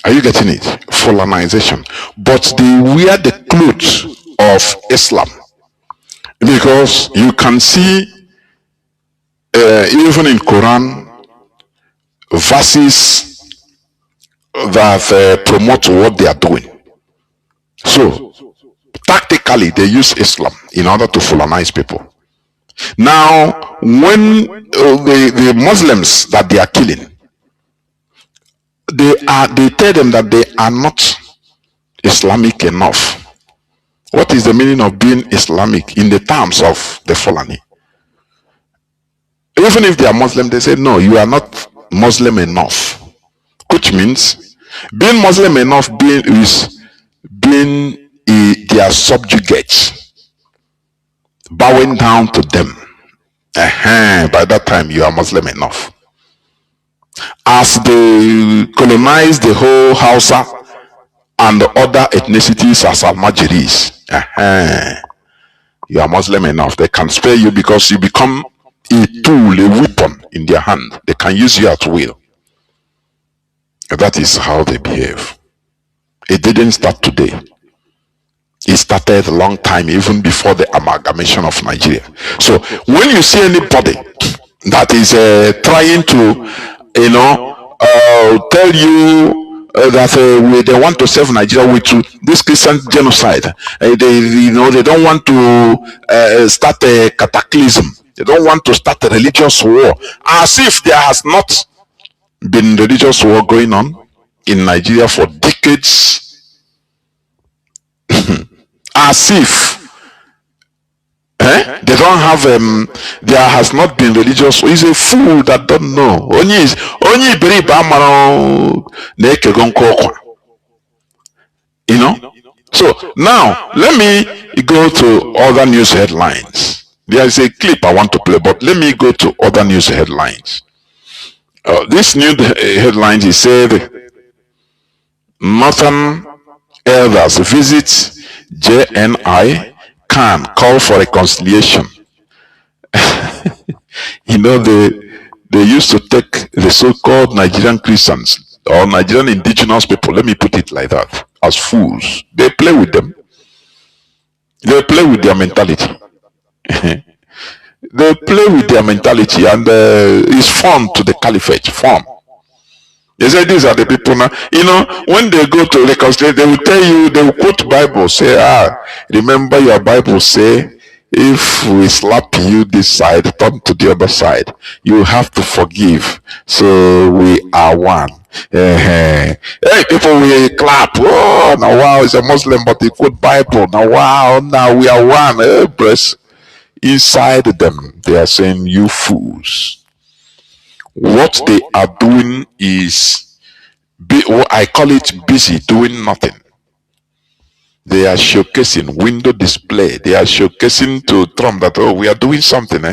Are you getting it? Fulanization. But they wear the clothes of Islam, because you can see even in Quran verses that promote what they are doing. So tactically they use Islam in order to Fulanize people. Now when the Muslims that they are killing, they tell them that they are not Islamic enough. What is the meaning of being Islamic in the terms of the Fulani? Even if they are Muslim, they say, no, you are not Muslim enough. Which means being Muslim enough is being their subjugates, bowing down to them. By that time, you are Muslim enough. As they colonize the whole Hausa and the other ethnicities as Almajiris, you are Muslim enough. They can spare you because you become a tool, a weapon in their hand. They can use you at will. That is how they behave. It didn't start today. It started a long time, even before the amalgamation of Nigeria. So when you see anybody that is trying to, tell you that they want to save Nigeria with this Christian genocide, they don't want to start a cataclysm. They don't want to start a religious war, as if there has not been religious war going on in Nigeria for decades. As if they don't have there has not been religious. He's a fool that don't know. So now let me go to other news headlines. There is a clip I want to play, but let me go to other news headlines. This new headlines, he said, Northern elders visit JNI, can call for reconciliation. They used to take the so-called Nigerian Christians or Nigerian indigenous people, let me put it like that, as fools. They play with them. They play with their mentality. They play with their mentality, and it's fun to the caliphate. Fun. They say these are the people now. When they go to reconcile, they will tell you, they will quote Bible, say, remember your Bible say, if we slap you this side, turn to the other side. You have to forgive. So we are one. Hey, people will clap. Oh, now wow, it's a Muslim, but they quote Bible. Now wow, now we are one. Hey, bless. Inside them, they are saying, you fools. What they are doing is, I call it busy doing nothing. They are showcasing window display. They are showcasing to Trump that, oh, we are doing something.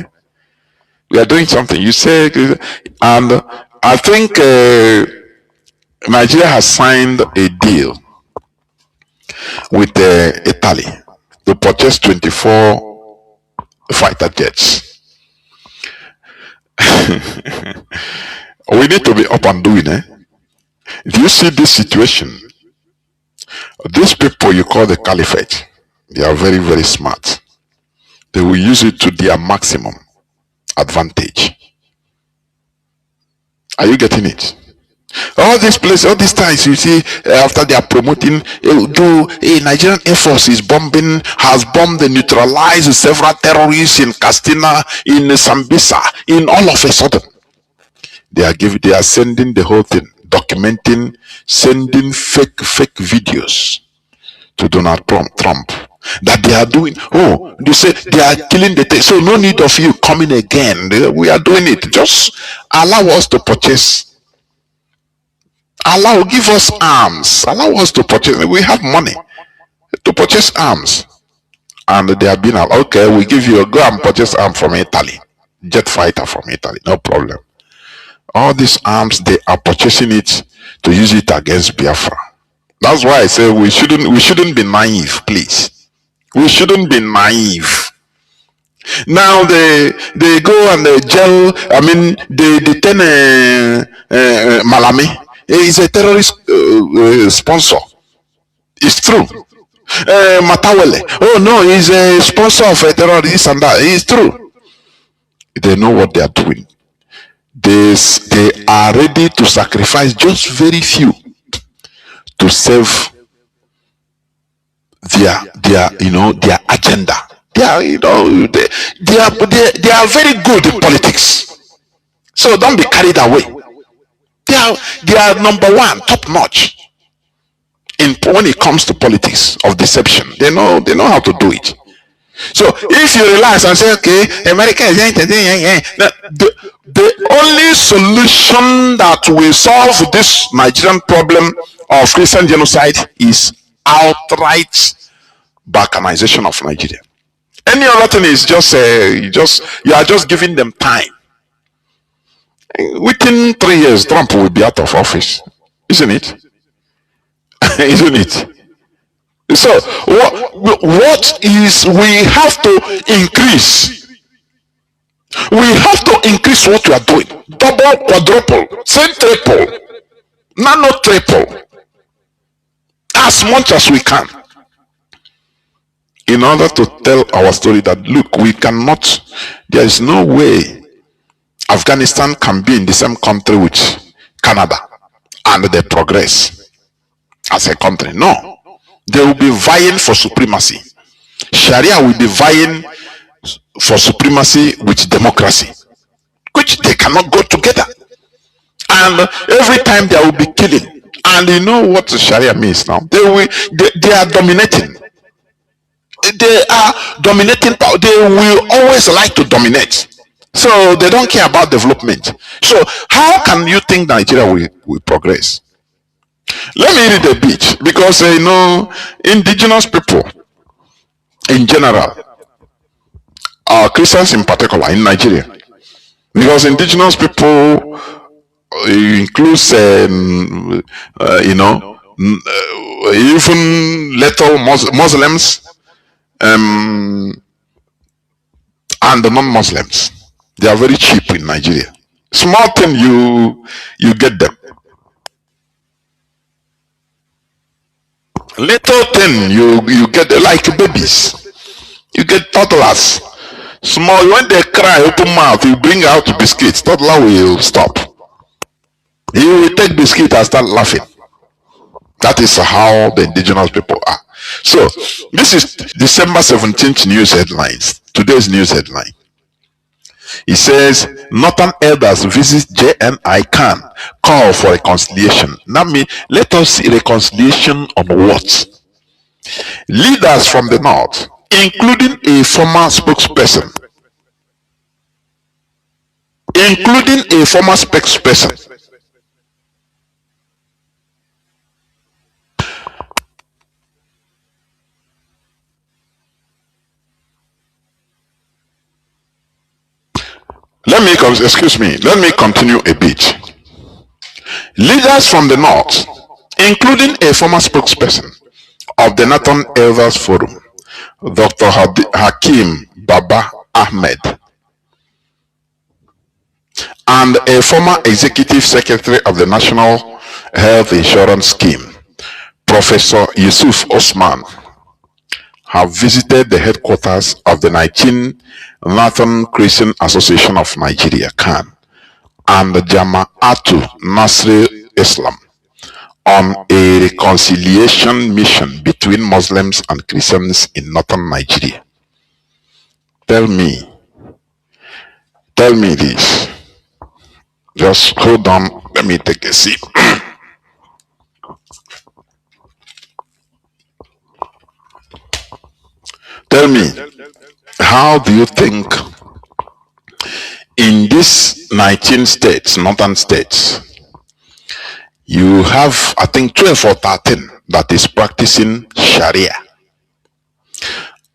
We are doing something. You say, and I think Nigeria has signed a deal with Italy to purchase 24 fighter jets. We need to be up and doing. If you see this situation, these people you call the caliphate, they are very, very smart. They will use it to their maximum advantage. Are you getting it? All these places, all these times you see, after they are promoting, Nigerian Air Force is bombing, has bombed and neutralized several terrorists in Castina, in Sambisa, in all of a sudden. They are sending the whole thing, documenting, sending fake videos to Donald Trump that they are doing. Oh, they say they are killing the thing. So no need of you coming again. We are doing it. Just allow us to purchase. Give us arms. Allow us to purchase. We have money to purchase arms. And they have been like, okay, we give you go and purchase arms from Italy. Jet fighter from Italy, no problem. All these arms, they are purchasing it to use it against Biafra. That's why I say we shouldn't be naive, please. We shouldn't be naive. Now they go and they jail. I mean, they detain Malami. He's a terrorist sponsor. It's true. Matawele. Oh no, he's a sponsor of a terrorist and that. It's true. They know what they are doing. They are ready to sacrifice just very few to save their agenda. They are very good in politics. So don't be carried away. They are number one, top notch when it comes to politics of deception. They know how to do it. So if you relax and say, okay, America is the only solution that will solve this Nigerian problem of Christian genocide is outright balkanization of Nigeria. Any other thing is just you are just giving them time. Within 3 years, Trump will be out of office, isn't it? Isn't it? So what is we have to increase? We have to increase what we are doing. Double, quadruple, triple, nano triple, as much as we can. in order to tell our story that, look, we cannot, there is no way Afghanistan can be in the same country with Canada and they progress as a country. No. They will be vying for supremacy. Sharia will be vying for supremacy with democracy, which they cannot go together. And every time there will be killing. And you know what Sharia means now? They are dominating. They are dominating power. They will always like to dominate. So they don't care about development. So how can you think Nigeria will progress? Let me read a bit, because indigenous people in general, Christians in particular in Nigeria, because indigenous people includes even little Muslims and the non-Muslims. They are very cheap in Nigeria. Small thing, you get them. Little thing, you get like babies. You get toddlers. Small, when they cry, open mouth, you bring out biscuits. Toddler will stop. He will take biscuit and start laughing. That is how the indigenous people are. So, this is December 17th news headlines. Today's news headline. It says, Northern elders visit JNI Khan, call for reconciliation. Now, let us see reconciliation on what? Leaders from the North, including a former spokesperson, let me continue a bit. Leaders from the North, including a former spokesperson of the Northern Elders Forum, Dr. Hakim Baba Ahmed, and a former executive secretary of the National Health Insurance Scheme, Professor Yusuf Osman, have visited the headquarters of the 19 Northern Christian Association of Nigeria, CAN, and the Jama'atu Nasri Islam on a reconciliation mission between Muslims and Christians in northern Nigeria. Tell me this. Just hold on, let me take a sip. Tell me, how do you think in these 19 states, northern states, you have, I think, 12 or 13 that is practicing Sharia,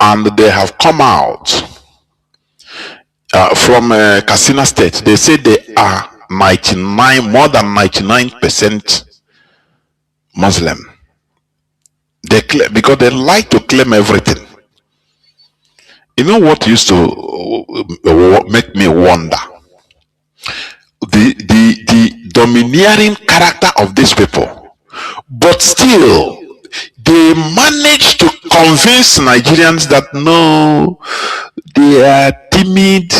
and they have come out from Katsina State. They say they are more than 99% Muslim. They claim, because they like to claim everything. You know what used to make me wonder? The domineering character of these people. But still, they manage to convince Nigerians that no, they are timid.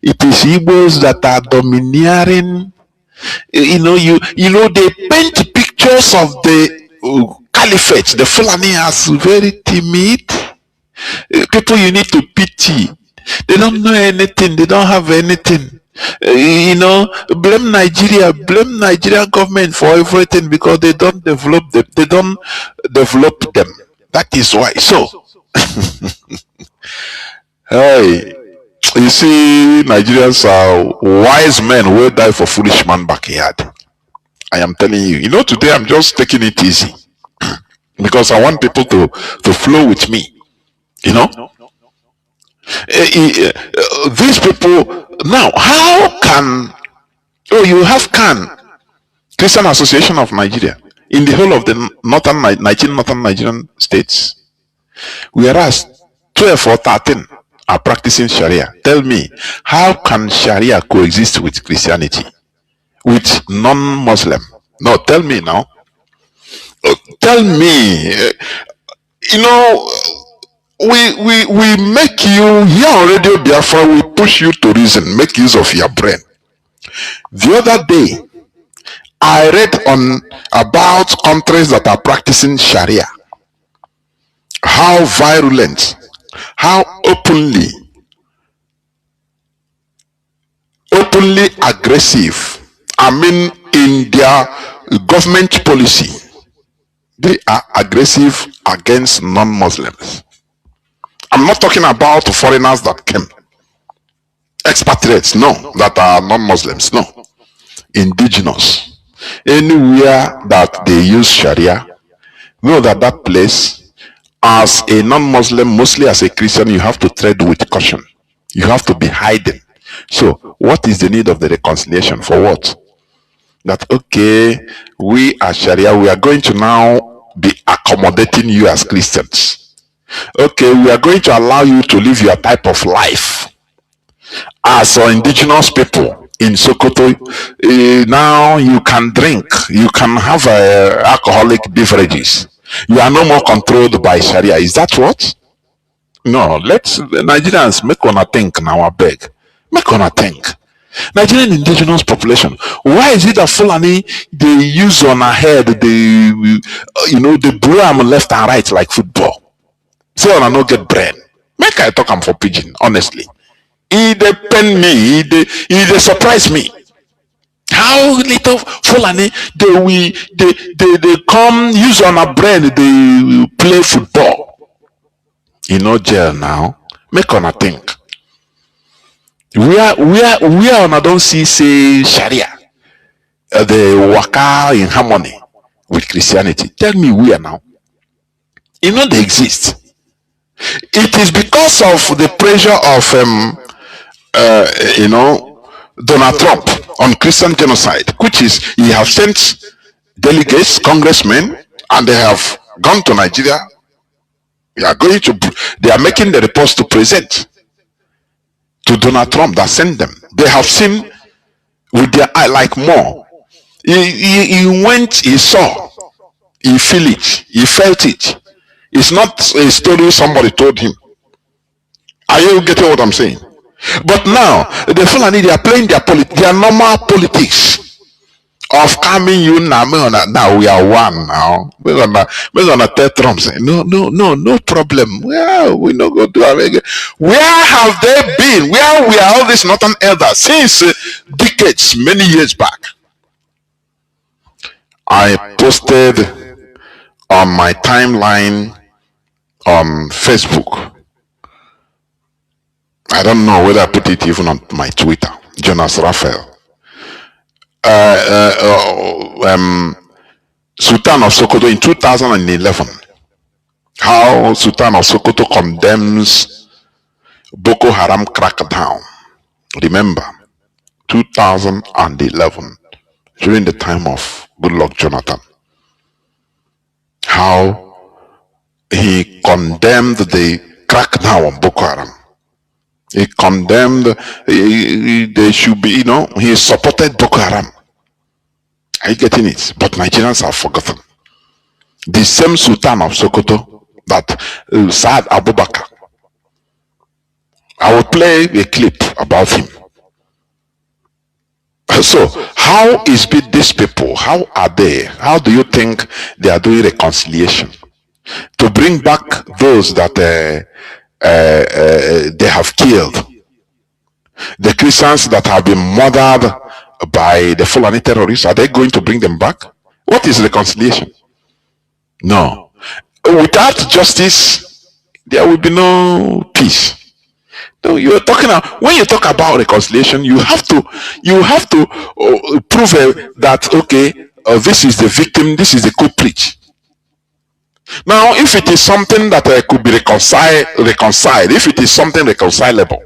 It is Igbos that are domineering. They paint pictures of the caliphate, the Fulani, as very timid. People you need to pity. They don't know anything. They don't have anything. Blame Nigeria government for everything, because they don't develop them. They don't develop them. That is why. So, hey, you see, Nigerians are wise men who will die for foolish man backyard. I am telling you. Today I'm just taking it easy because I want people to flow with me. These people now, how can you have CAN, Christian Association of Nigeria, in the whole of the 19 northern Nigerian states, whereas 12 or 13 are practicing Sharia? Tell me, how can Sharia coexist with Christianity, with non-Muslim? No, tell me now. Tell me. we make you here on Radio Biafra, we push you to reason, make use of your brain. The other day, I read on about countries that are practicing Sharia, how virulent, how openly aggressive, I mean, in their government policy, they are aggressive against non-Muslims. I'm not talking about foreigners that came, expatriates, no, that are non-Muslims, no. Indigenous. Anywhere that they use Sharia, know that that place, as a non-Muslim, mostly as a Christian, you have to tread with caution. You have to be hiding. So, what is the need of the reconciliation? For what? That, okay, we as Sharia, we are going to now be accommodating you as Christians. Okay, we are going to allow you to live your type of life as indigenous people in Sokoto. Now you can drink, you can have alcoholic beverages. You are no more controlled by Sharia. Is that what? No, let's Nigerians make one think now, I beg. Make one think. Nigerian indigenous population. Why is it that Fulani, they use on our head, they they blow left and right like football? Say on I no get brain. Make I talk am for pidgin, honestly. He dey pain me, he dey surprise me. How little Fulani they come use on a brain, they play football. Jail now. Make on a think. Where on I don't see say Sharia, the waka in harmony with Christianity. Tell me where now. They exist. It is because of the pressure of Donald Trump on Christian genocide, which is he have sent delegates, congressmen, and they have gone to Nigeria. They are making the reports to present to Donald Trump that sent them. They have seen with their eye like more. He went, he saw, he feel it, he felt it. It's not a story somebody told him. Are you getting what I'm saying? But now the Fulani, they are playing their normal politics of coming you now. Now we are one now. We're gonna tell Trump say no problem. Well, we no go do it. Where have they been? Where we are all these northern elders since decades, many years back? I posted on my timeline on Facebook. I don't know whether I put it even on my Twitter. Jonas Raphael. Sultan of Sokoto in 2011. How Sultan of Sokoto condemns Boko Haram crackdown. Remember, 2011, during the time of Goodluck Jonathan. How he condemned the crackdown on Boko Haram. He condemned, they should be, he supported Boko Haram. Are you getting it? But Nigerians have forgotten. The same Sultan of Sokoto that Saad Abubakar. I will play a clip about him. So, how is these people, how are they? How do you think they are doing reconciliation? To bring back those that they have killed, the Christians that have been murdered by the Fulani terrorists, are they going to bring them back? What is reconciliation? No. Without justice, there will be no peace. No, you are talking when you talk about reconciliation, you have to prove that okay, this is the victim, this is the culprit. Now, if it is something that could be reconciled, if it is something reconcilable,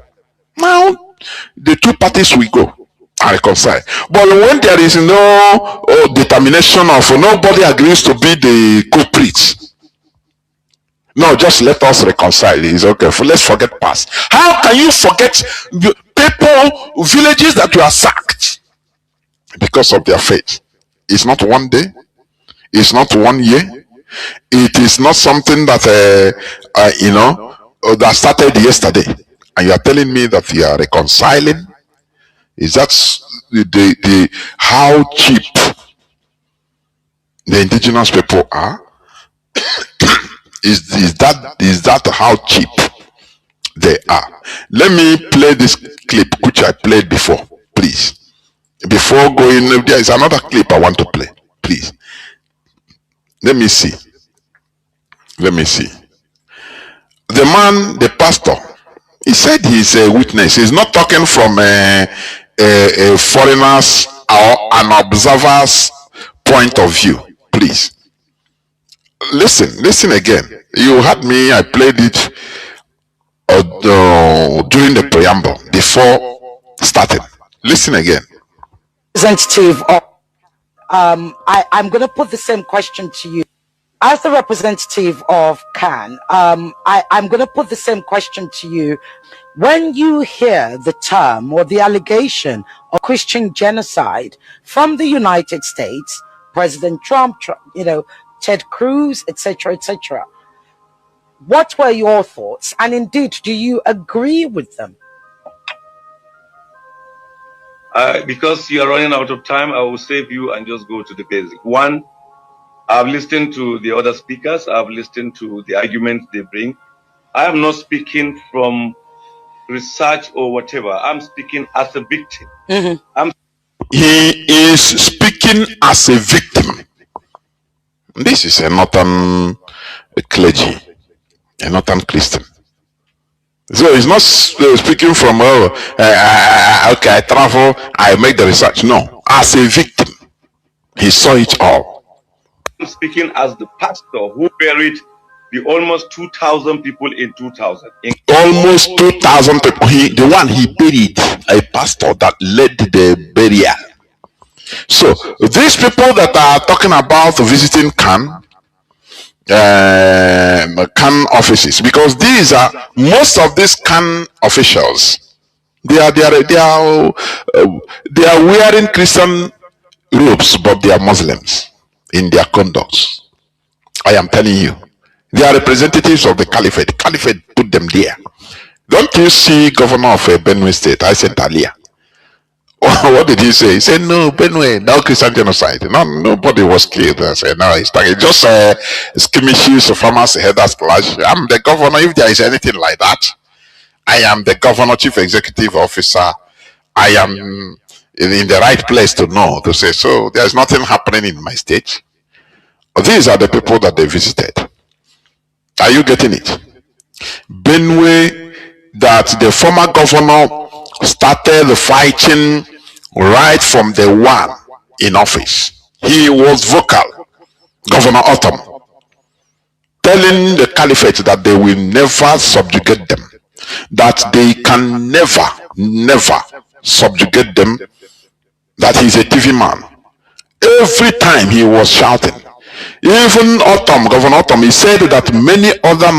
now the two parties will go and reconcile. But when there is no determination of nobody agrees to be the culprit, no, just let us reconcile. It's okay. Let's forget past. How can you forget people, villages that were sacked because of their faith? It's not one day. It's not 1 year. It is not something that that started yesterday, and you are telling me that you are reconciling? Is that the how cheap the indigenous people are? Is that how cheap they are? Let me play this clip which I played before, please. Before going, there is another clip I want to play, please. Let me see. Let me see. The man, the pastor, he said he's a witness. He's not talking from a foreigner's or an observer's point of view. Please listen again. You heard me. I played it during the preamble before starting. Listen again. Representative of, I'm going to put the same question to you. As the representative of Kanu, I'm going to put the same question to you. When you hear the term or the allegation of Christian genocide from the United States, President Trump, Ted Cruz, etc., what were your thoughts? And indeed, do you agree with them? Because you are running out of time, I will save you and just go to the basic. One, I've listened to the other speakers. I've listened to the arguments they bring. I am not speaking from research or whatever. I'm speaking as a victim. He is speaking as a victim. This is a northern clergy, a northern Christian. So he's not speaking from, okay, I travel, I make the research. No, as a victim, he saw it all. I'm speaking as the pastor who buried the almost 2,000 people in 2000. Almost 2,000 people. The one he buried, a pastor that led the burial. So these people that are talking about visiting Kanu offices, because these are most of these Kanu officials, they are wearing Christian robes, but they are Muslims in their conduct. I am telling you, they are representatives of the Caliphate. Caliphate put them there. Don't you see governor of Benue State? I said earlier. What did he say? He said, no, Benue, no Christian genocide. No, nobody was killed. I said, no, it's just skirmishes, farmers, headers clash. I'm the governor. If there is anything like that, I am the governor, chief executive officer. I am in the right place to know, to say, so there's nothing happening in my state. These are the people that they visited. Are you getting it? Benue, that the former governor started fighting right from the one in office. He was vocal, Governor Autumn, telling the Caliphate that they will never subjugate them, that they can never subjugate them, that he's a TV man. Every time he was shouting. Even Autumn, Governor Autumn, he said that many other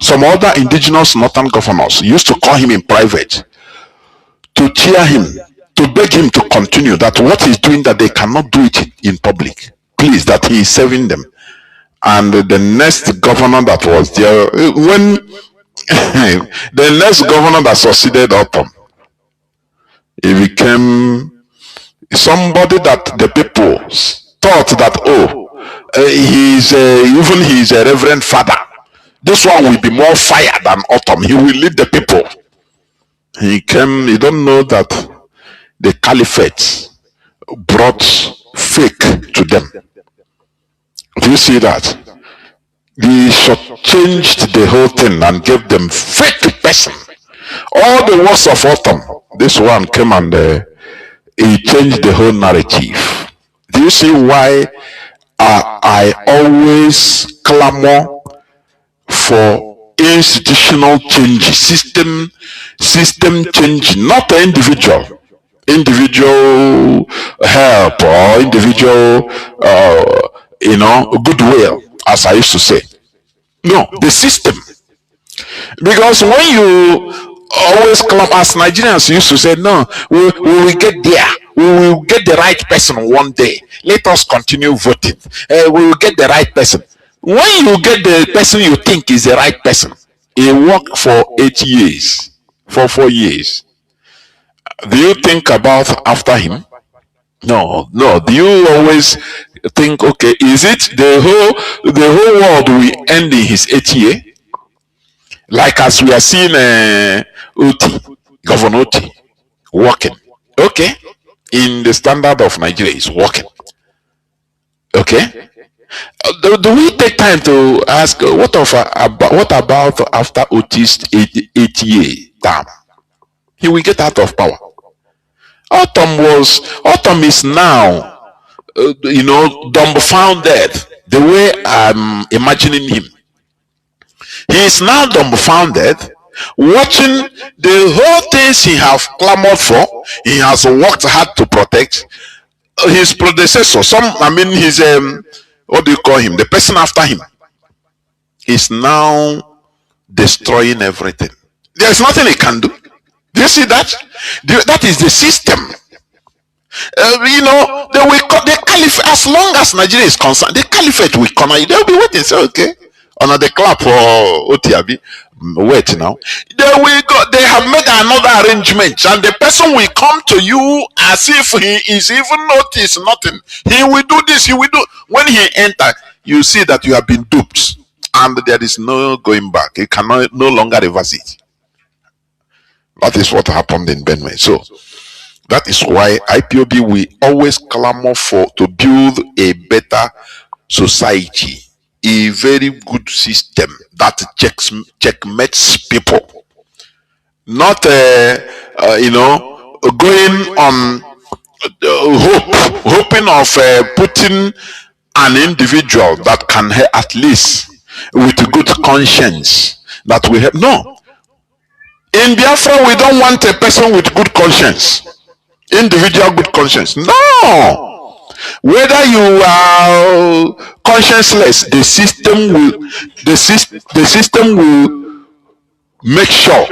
some other indigenous northern governors used to call him in private to cheer him, to beg him to continue, that what he's doing, that they cannot do it in public. Please, that he is serving them. And the next governor that was there, when the next governor that succeeded Autumn, he became somebody that the people thought that, he's a reverend father. This one will be more fire than Autumn. He will lead the people. He came, you don't know that the Caliphate brought fake to them. Do you see that? They changed the whole thing and gave them fake person. All the words of Autumn, this one came and he changed the whole narrative. Do you see why I always clamor for institutional change, system change, not individual help or individual goodwill, as I used to say. No, the system. Because when you always clap, as Nigerians used to say, no, we will get there. We will get the right person one day. Let us continue voting. We will get the right person. When you get the person you think is the right person, He worked for 8 years, for 4 years. Do you think about after him? No, no. Do you always think, okay, is it the whole world will end in his 8th year? Like as we are seeing Oti, Governor Oti, working. Okay. In the standard of Nigeria, is working. Okay. Do we take time to ask what about after Oti's 8 year term? He will get out of power. Autumn is now, dumbfounded. The way I'm imagining him, he is now dumbfounded, watching the whole things he have clamored for. He has worked hard to protect his predecessor. His what do you call him? The person after him is now destroying everything. There's nothing he can do. Do you see that? That is the system. The caliphate, as long as Nigeria is concerned, the caliphate will come. They'll be waiting. Say, okay, another clap for Otiabi. Wait now. They will go. They have made another arrangement, and the person will come to you as if he is even noticed nothing. He will do this. He will do. When he enter, you see that you have been duped, and there is no going back. He cannot no longer reverse it. That is what happened in Benue. So that is why IPOB will always clamor to build a better society, a very good system that checkmates people, not going on hoping of putting an individual that can at least with a good conscience that we have. No, in Biafra we don't want a person with good conscience. Individual good conscience. No. Whether you are conscienceless, the system will make sure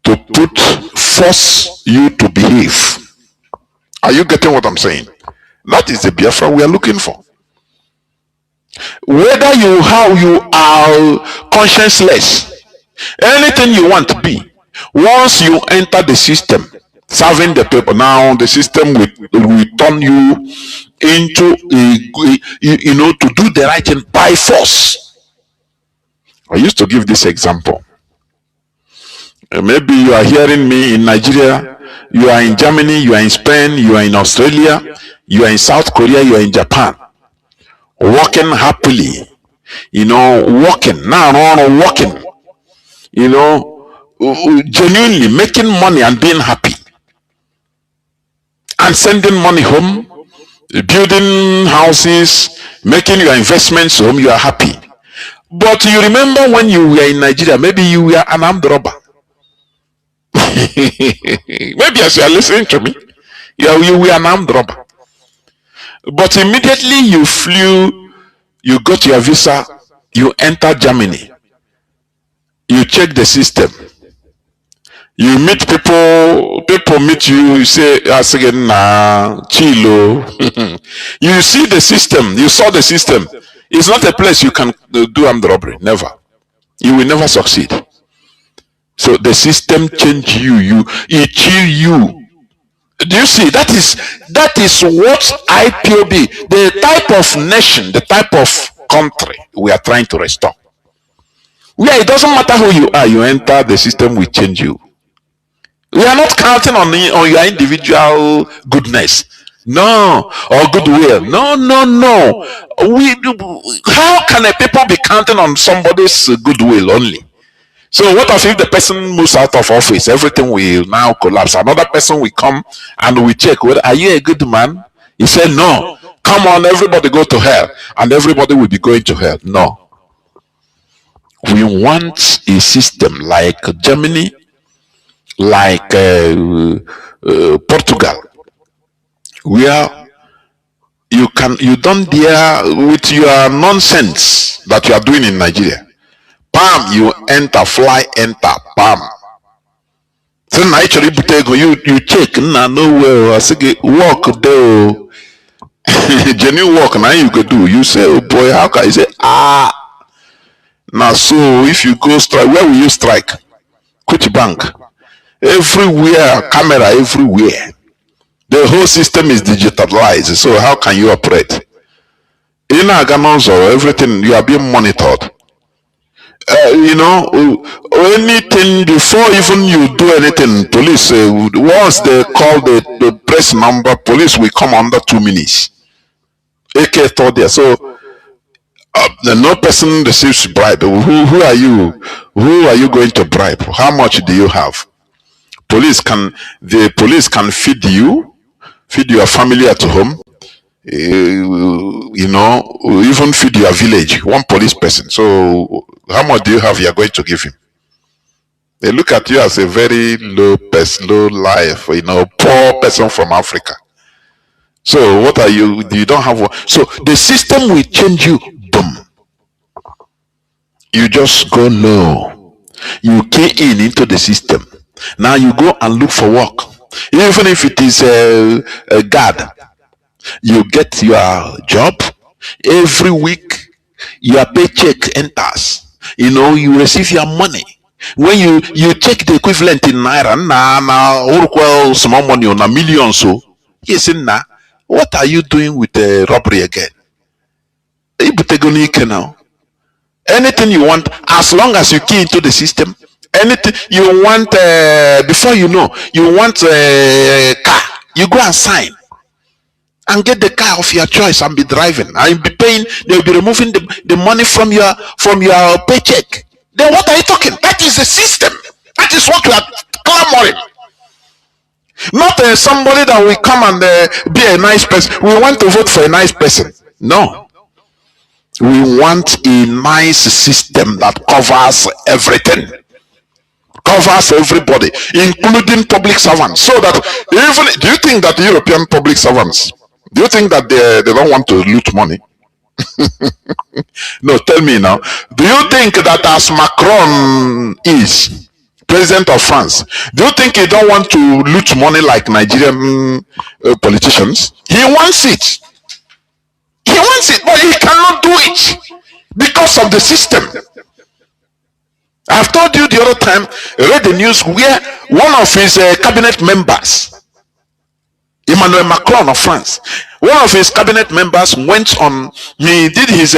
to force you to behave. Are you getting what I'm saying? That is the Biafra we are looking for. Whether you are conscienceless, anything you want to be, once you enter the system, serving the people, now the system will turn you into to do the right thing by force. I used to give this example. Maybe you are hearing me in Nigeria, you are in Germany, you are in Spain, you are in Australia, you are in South Korea, you are in Japan, working happily, working genuinely making money and being happy, and sending money home, building houses, making your investments home, you are happy. But you remember when you were in Nigeria, maybe you were an armed robber. Maybe as you are listening to me, you were an armed robber. But immediately you flew, you got your visa, you enter Germany, you check the system. You meet people meet you, you say, again, nah, chilo. You see the system, you saw the system. It's not a place you can do armed robbery, never. You will never succeed. So the system change you, it chill you. Do you see? That is what IPOB, the type of nation, the type of country we are trying to restore. Where it doesn't matter who you are, you enter, the system will change you. We are not counting on your individual goodness, no, or goodwill. No. How can a people be counting on somebody's goodwill only? So what if the person moves out of office? Everything will now collapse. Another person will come and we check, well, are you a good man? He said, no. Come on, everybody go to hell. And everybody will be going to hell. No. We want a system like Germany, like Portugal, where you don't dare with your nonsense that you are doing in Nigeria. Bam, you enter, fly, enter, bam. So naturally, you check, nowhere, walk there. Genuine work, now you go do. You say, oh boy, how can you say, Now, so if you go strike, where will you strike? Which bank? Everywhere, camera everywhere. The whole system is digitalized. So how can you operate? In Aganozo, everything, you are being monitored. Anything before even you do anything, police, once they call the press number, police will come under 2 minutes. AK thought there. So no person receives bribe. Who are you? Who are you going to bribe? How much do you have? The police can feed you, feed your family at home, even feed your village, one police person. So how much do you have you are going to give him? They look at you as a very low person, low life, poor person from Africa. So what are you? You don't have one. So the system will change you. Boom. You just go low. You key into the system. Now you go and look for work. Even if it is a guard, you get your job every week. Your paycheck enters. You receive your money. When you check the equivalent in naira, or small money on a million, so yes, what are you doing with the robbery again? Now, anything you want, as long as you key into the system, anything you want, before you want a car, you go and sign and get the car of your choice and be driving and be paying. They'll be removing the money from your paycheck. Then what are you talking? That is the system. That is what we are clamoring. Not somebody that will come and be a nice person. We want to vote for a nice person. No. We want a nice system that covers everything. Covers everybody, including public servants. So that even, do you think that the European public servants, do you think that they don't want to loot money? No, tell me now. Do you think that as Macron is president of France, do you think he don't want to loot money like Nigerian politicians? He wants it. He wants it, but he cannot do it because of the system. I've told you the other time, I read the news where one of his cabinet members, Emmanuel Macron of France, one of his cabinet members went on, he did his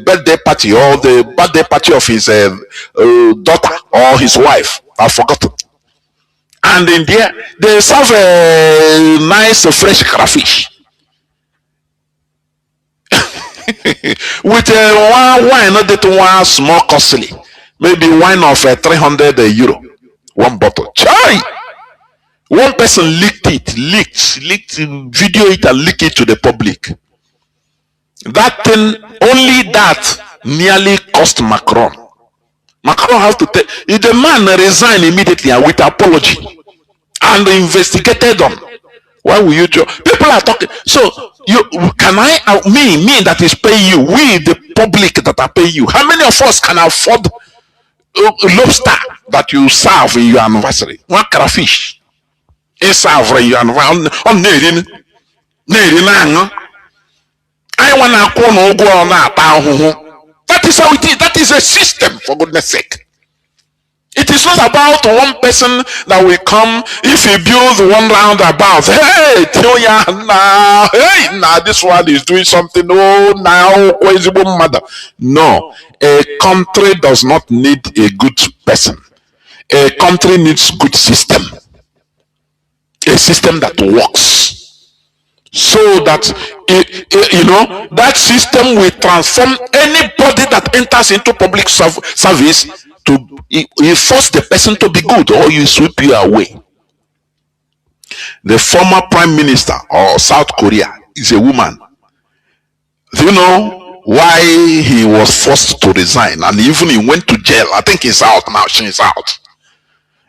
birthday party or the birthday party of his daughter or his wife, I've forgotten. And in there, they serve a nice fresh crayfish. With wine, not that one small costly, maybe wine of 300 euro, one bottle. Chai! One person leaked, video it and leak it to the public. That thing, only that nearly cost Macron. Macron has to tell, if the man resigned immediately and with apology and investigated on. Why will you join? People are talking. So you can me that is paying you, we the public that are paying you. How many of us can afford lobster that you serve in your anniversary? One crayfish. Serve in your anniversary. I want to go on that is how it is. That is a system, for goodness sake. It is not about one person that will come. If he builds one roundabout, hey, now this one is doing something. Oh, now crazy mother. No, a country does not need a good person. A country needs good system. A system that works. So that that system will transform anybody that enters into public service to you force the person to be good or you sweep you away. The former prime minister of South Korea is a woman. Do you know why he was forced to resign and even he went to jail? I think he's out now. She's out.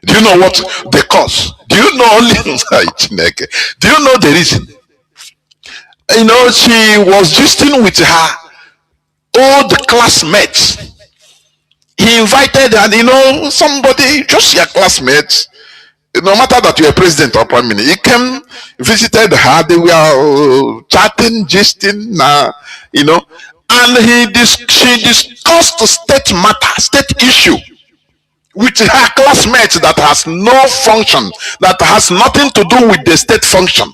Do you know what the cause? Do you know only? Do you know the reason? She was gisting with her old classmates. He invited, and somebody, just your classmates, no matter that you're president or prime minister, he came, visited her, they were chatting, gisting, and she discussed discussed state matter, state issue with her classmates that has no function, that has nothing to do with the state function.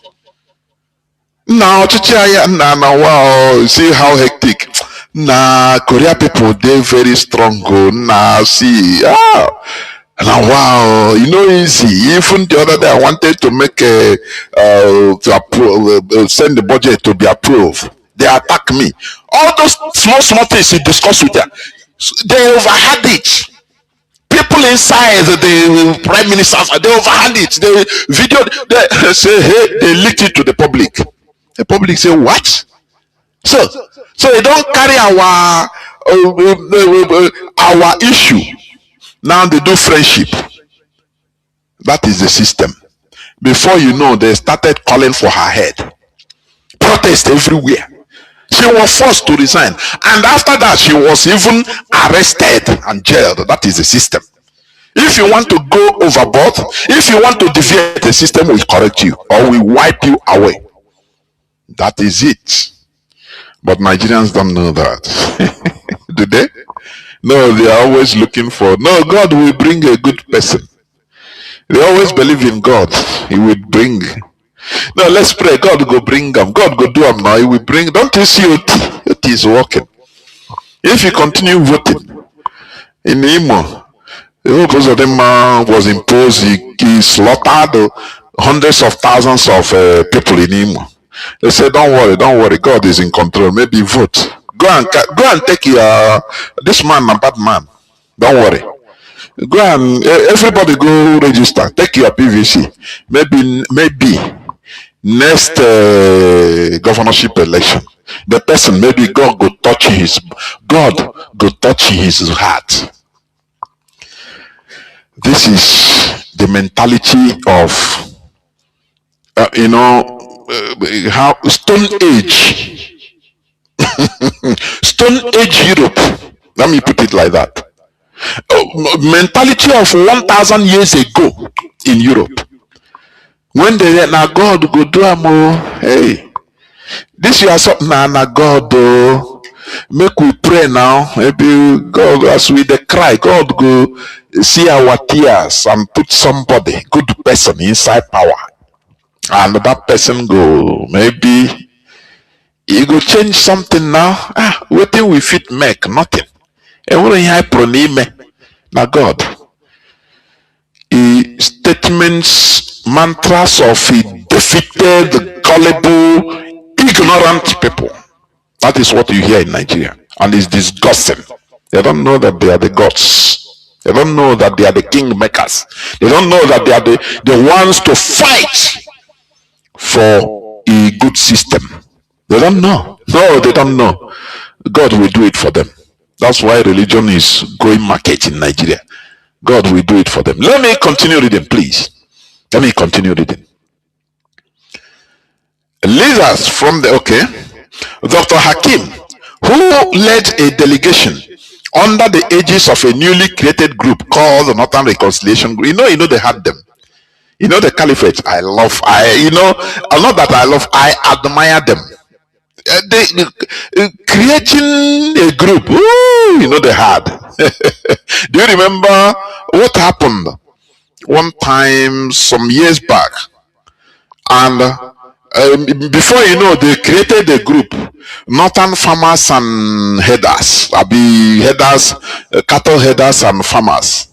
Now, wow, see how hectic. Nah, Korea people, they very strong. Nah, see, now wow, you know, easy. Even the other day, I wanted to make send the budget to be approved. They attack me. All those small things you discuss with them, they overheard it. People inside the prime ministers, they overheard it. They video, they say, hey, they leaked it to the public. The public say, what? So they don't carry our issue. Now they do friendship. That is the system. Before you know, they started calling for her head. Protest everywhere. She was forced to resign. And after that, she was even arrested and jailed. That is the system. If you want to go overboard, if you want to deviate, the system will correct you or will wipe you away. That is it. But Nigerians don't know that. Do they? No, they are always looking for, no, God will bring a good person. They always believe in God. He will bring. No, let's pray. God will bring them. God will do them now. He will bring. Don't you see it is working? If you continue voting in Imo, the whole process of them was imposed. He slaughtered hundreds of thousands of people in Imo. They said, don't worry, God is in control. Maybe vote. Go and take your, this man a bad man. Don't worry. Go and, everybody go register. Take your PVC. Maybe next governorship election, the person, maybe God go touch his heart. This is the mentality of, how Stone Age, Stone Age Europe. Let me put it like that. Mentality of 1,000 years ago in Europe. When they said, now God go do hey, this year something now God make we pray now. Maybe God, as we dey cry, God go see our tears and put somebody, good person inside power. And that person go, maybe he go change something now. What thing we fit make? Nothing. Now God, statements, mantras of defeated, gullible, ignorant people. That is what you hear in Nigeria, and it's disgusting. They don't know that they are the gods. They don't know that they are the king makers. They don't know that they are the ones to fight for a good system. They don't know. No, they don't know. God will do it for them. That's why religion is going market in Nigeria. God will do it for them. Let me continue reading, please. Let me continue reading. Leaders from the, Dr. Hakim, who led a delegation under the aegis of a newly created group called the Northern Reconciliation Group. You know they had them. You know the caliphate. Not that I love, I admire them. They creating a group. They had. Do you remember what happened one time some years back? And before you know, they created a group, Northern Farmers and Headers, cattle headers and farmers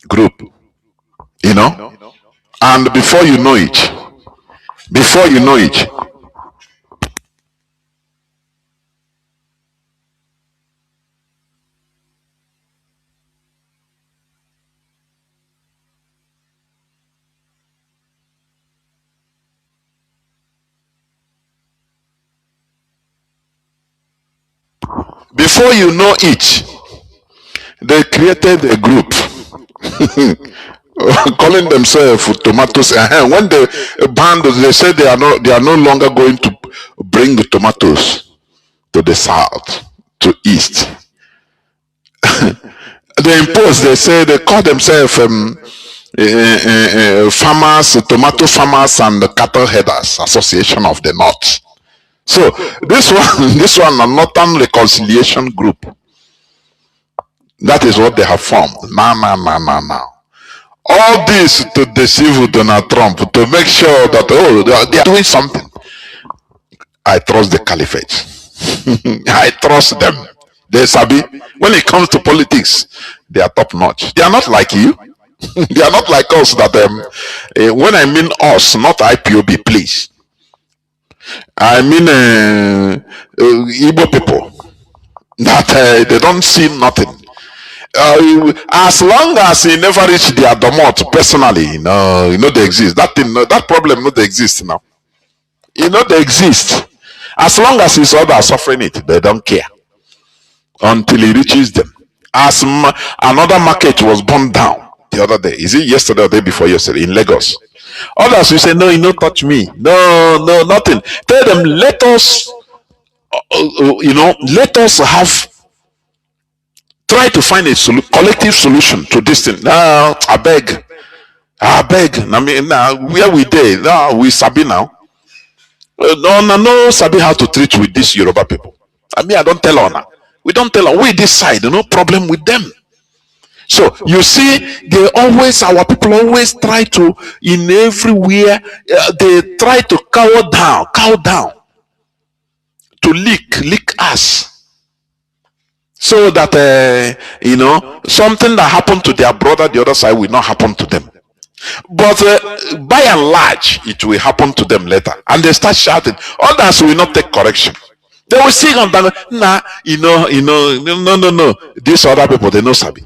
group. And before you know it, they created a group calling themselves tomatoes. When they banned, they said they are no longer going to bring the tomatoes to the south, to east. They imposed. They call themselves farmers, tomato farmers and the cattle headers association of the north. So this one, a Northern Reconciliation Group. That is what they have formed. Now. All this to deceive Donald Trump, to make sure that, oh, they are doing something. I trust the caliphate. I trust them. They sabi. When it comes to politics, they are top notch. They are not like you. They are not like us that, when I mean us, not IPOB, please. I mean Igbo people. That they don't see nothing. As long as he never reach their domot personally, they exist. That thing, that problem, they exist now. They exist. As long as his others are suffering it, they don't care until he reaches them. As another market was burned down the other day. Is it yesterday or the day before yesterday in Lagos? Others will say, no, you don't touch me. No, nothing. Tell them, let us, let us try to find a collective solution to this thing. Now, I beg. I mean, now, where we there? Now, we sabi now. No, sabi how to treat with these Yoruba people. I mean, I don't tell her. We don't tell her. We decide, no problem with them. So, you see, our people always try to, in everywhere, they try to cow down, to lick us. So that, something that happened to their brother, the other side, will not happen to them. But by and large, it will happen to them later. And they start shouting. Others will not take correction. They will sing on that. No. These other people, they know sabi.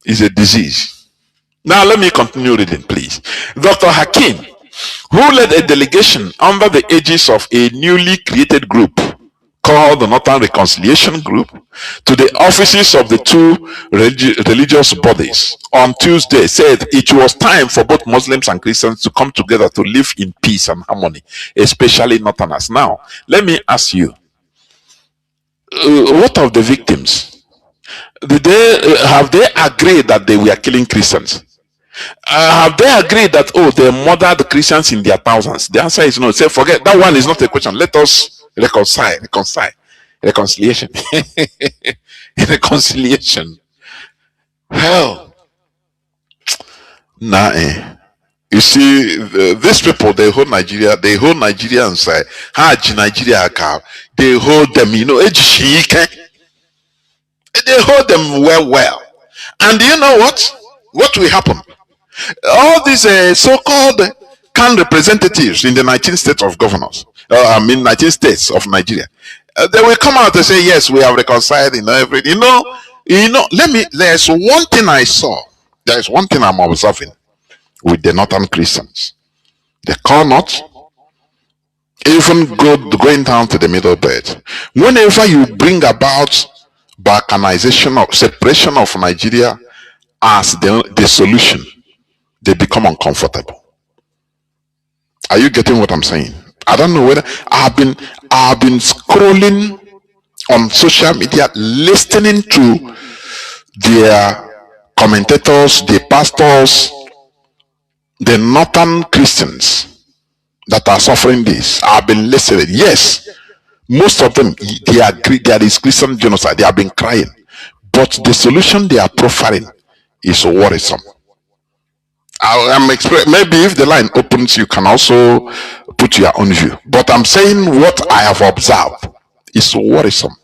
It's a disease. Now let me continue reading, please. Dr. Hakim, who led a delegation under the aegis of a newly created group called the Northern Reconciliation Group to the offices of the two religious bodies on Tuesday, said it was time for both Muslims and Christians to come together to live in peace and harmony, especially Northerners. Now, let me ask you, what of the victims? Have they agreed that they were killing Christians? Have they agreed that, they murdered the Christians in their thousands? The answer is no. Say, forget that one is not a question. Let us reconciliation. Reconciliation. Hell. You see, these people, they hold Nigeria, and say, Nigeria, they hold them, they hold them well. And you know what? What will happen? All these so-called Kanu representatives in the 19 states of governors, 19 states of Nigeria, they will come out and say, yes, we have reconciled, everything. There's one thing I saw. There's one thing I'm observing with the Northern Christians. They call not, even going down to the Middle Belt. Whenever you bring about balkanization or separation of Nigeria as the solution, they become uncomfortable. Are you getting what I'm saying? I don't know whether I've been scrolling on social media, listening to their commentators, the pastors, the Northern Christians that are suffering this. I've been listening. Yes, most of them, they agree there is Christian genocide. They have been crying, but the solution they are profiling is worrisome. Maybe if the line opens, you can also put your own view. But I'm saying what I have observed is worrisome.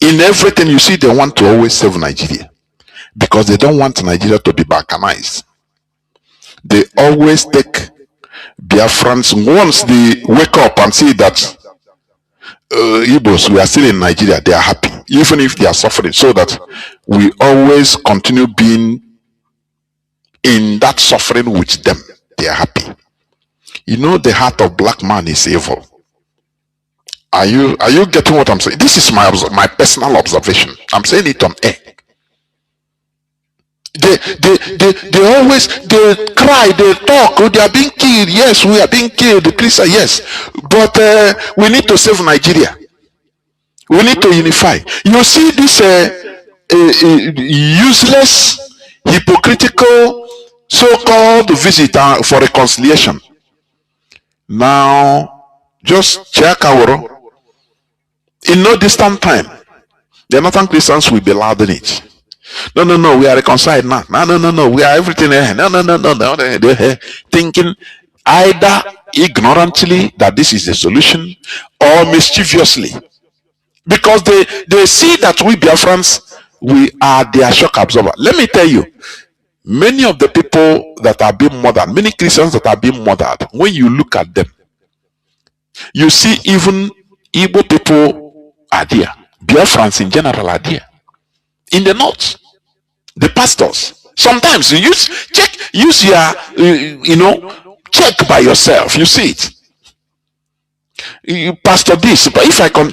In everything you see, they want to always save Nigeria because they don't want Nigeria to be balkanized. They always take Biafrans. Once they wake up and see that Igbos, we are still in Nigeria, they are happy, even if they are suffering, so that we always continue being in that suffering with them. They are happy. The heart of black man is evil. Are you getting what I'm saying? This is my personal observation. I'm saying it on air. They always cry, they talk, they are being killed. Yes, we are being killed, the Christians, yes. But we need to save Nigeria. We need to unify. You see this useless, hypocritical so-called visit for reconciliation. Now, just check our in no distant time. The northern Christians will be loud in it. No, no, no, we are reconciled now. No, no, no, no, we are everything. No, no, no, no, no. They're thinking either ignorantly that this is the solution or mischievously. Because they see that we Biafrans, we are their shock absorber. Let me tell you, many of the people that are being murdered, many Christians that are being murdered, when you look at them, you see even Igbo people are there. Biafrans in general are there. In the north, the pastors. Sometimes you use your, check by yourself. You see it. You pastor this, but if I can,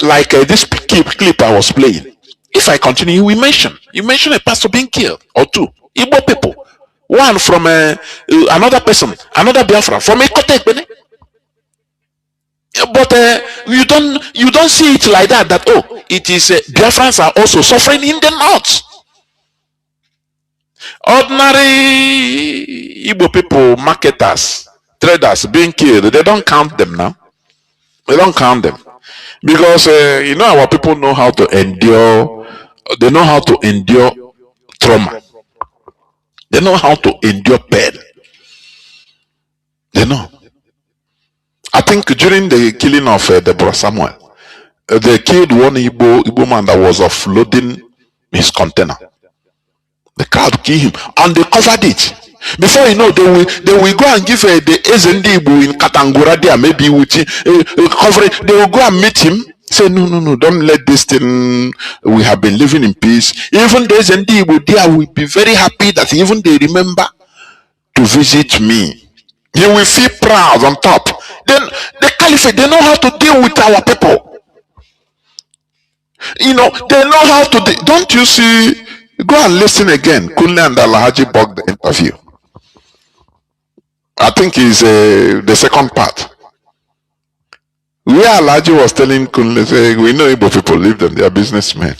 like this clip I was playing. If I continue, you mention a pastor being killed or two Igbo people, one from another person, another Biafra from Ekotek. But you don't see it like that. That it is Biafrans are also suffering in the north. Ordinary Igbo people, marketers, traders being killed, they don't count them now. They don't count them because our people know how to endure. They know how to endure trauma. They know how to endure pain. They know. I think during the killing of Deborah Samuel, they killed one Igbo man that was offloading his container. The crowd killed him and they covered it. Before you know, they will go and give the Ezendi Igbo in Katangura there, maybe with covering. They will go and meet him. Say no, don't let this thing. We have been living in peace. Even the Ezendi Igbo there will be very happy that even they remember to visit me. You will feel proud on top. Then the caliphate, they know how to deal with our people. They know how to. Don't you see? Go and listen again. Kunle and Alhaji Bog the interview. I think is the second part. Where Alhaji was telling Kunle, say, we know Igbo people live them, they are businessmen.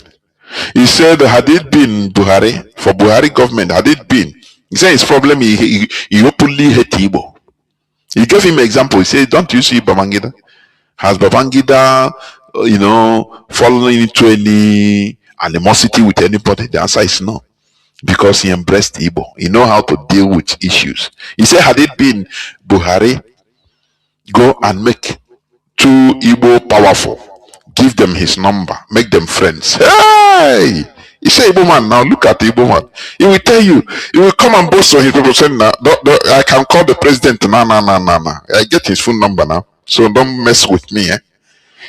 He said, had it been Buhari, for Buhari government, had it been, he said his problem, he openly hate Igbo. He gave him an example. He said, don't you see Babangida? Has Babangida, fallen into any animosity with anybody? The answer is no. Because he embraced Igbo. He know how to deal with issues. He said, had it been Buhari, go and make two Igbo powerful. Give them his number. Make them friends. Hey! He said, Igbo man, now look at the Igbo man. He will tell you, he will come and boast on his people saying, I can call the president. No. I get his phone number now. So don't mess with me.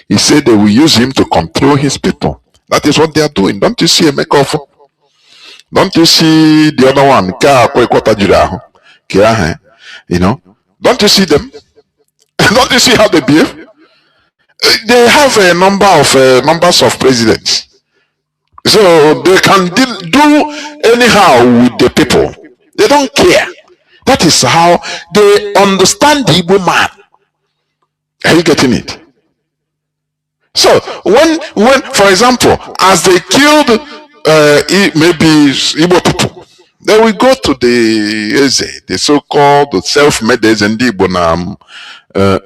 He said they will use him to control his people. That is what they are doing. Don't you see a make-off? Don't you see the other one? Don't you see them? Don't you see how they behave? They have a numbers of presidents. So they can do anyhow with the people. They don't care. That is how they understand the Igbo man. Are you getting it? So when for example, as they killed maybe Igbo people, then we go to the Eze, the so-called self-made Ezendi Igbo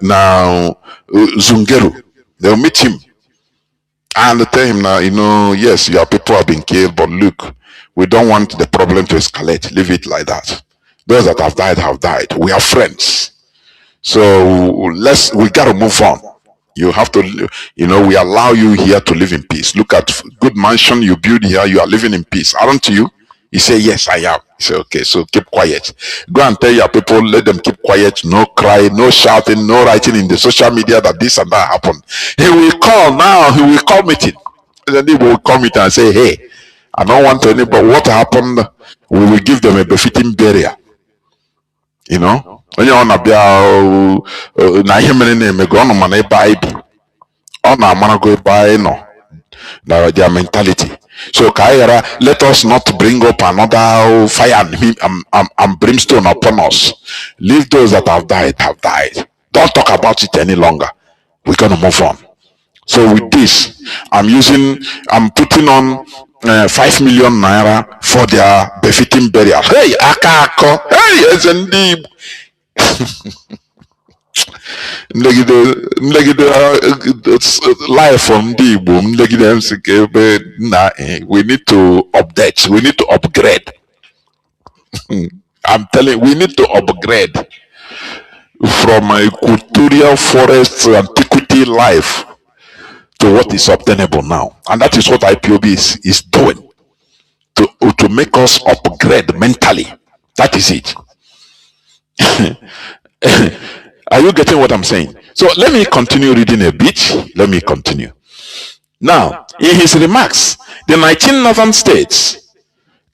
now Zungeru. They'll meet him and tell him now, yes, your people have been killed, but look, we don't want the problem to escalate. Leave it like that. Those that have died. We are friends. So we gotta move on. You have to, we allow you here to live in peace. Look at good mansion you build here. You are living in peace, aren't you? You say, yes, I am. You say, okay, so keep quiet. Go and tell your people, let them keep quiet. No cry, no shouting, no writing in the social media that this and that happened. He will call meeting. Then he will call meeting and say, hey, I don't want anybody. What happened? We will give them a befitting burial. Onye ọ na-abịa na ihe mere na-emego ọ nọ mana ebe anyị bi ọ na-amarago ebe anyị nọ na their mentality. So let us not bring up another fire and brimstone upon us. Leave those that have died. Don't talk about it any longer. We're gonna move on. So with this, I'm putting on 5 million naira for their befitting burial. Hey, Akako. Hey, Ezendi. life from the boom. We need to update. We need to upgrade. I'm telling you, we need to upgrade from a cultural forest antiquity life to what is obtainable now. And that is what IPOB is doing to make us upgrade mentally. That is it. Are you getting what I'm saying? So let me continue reading a bit. Let me continue. Now, in his remarks, the 19 northern states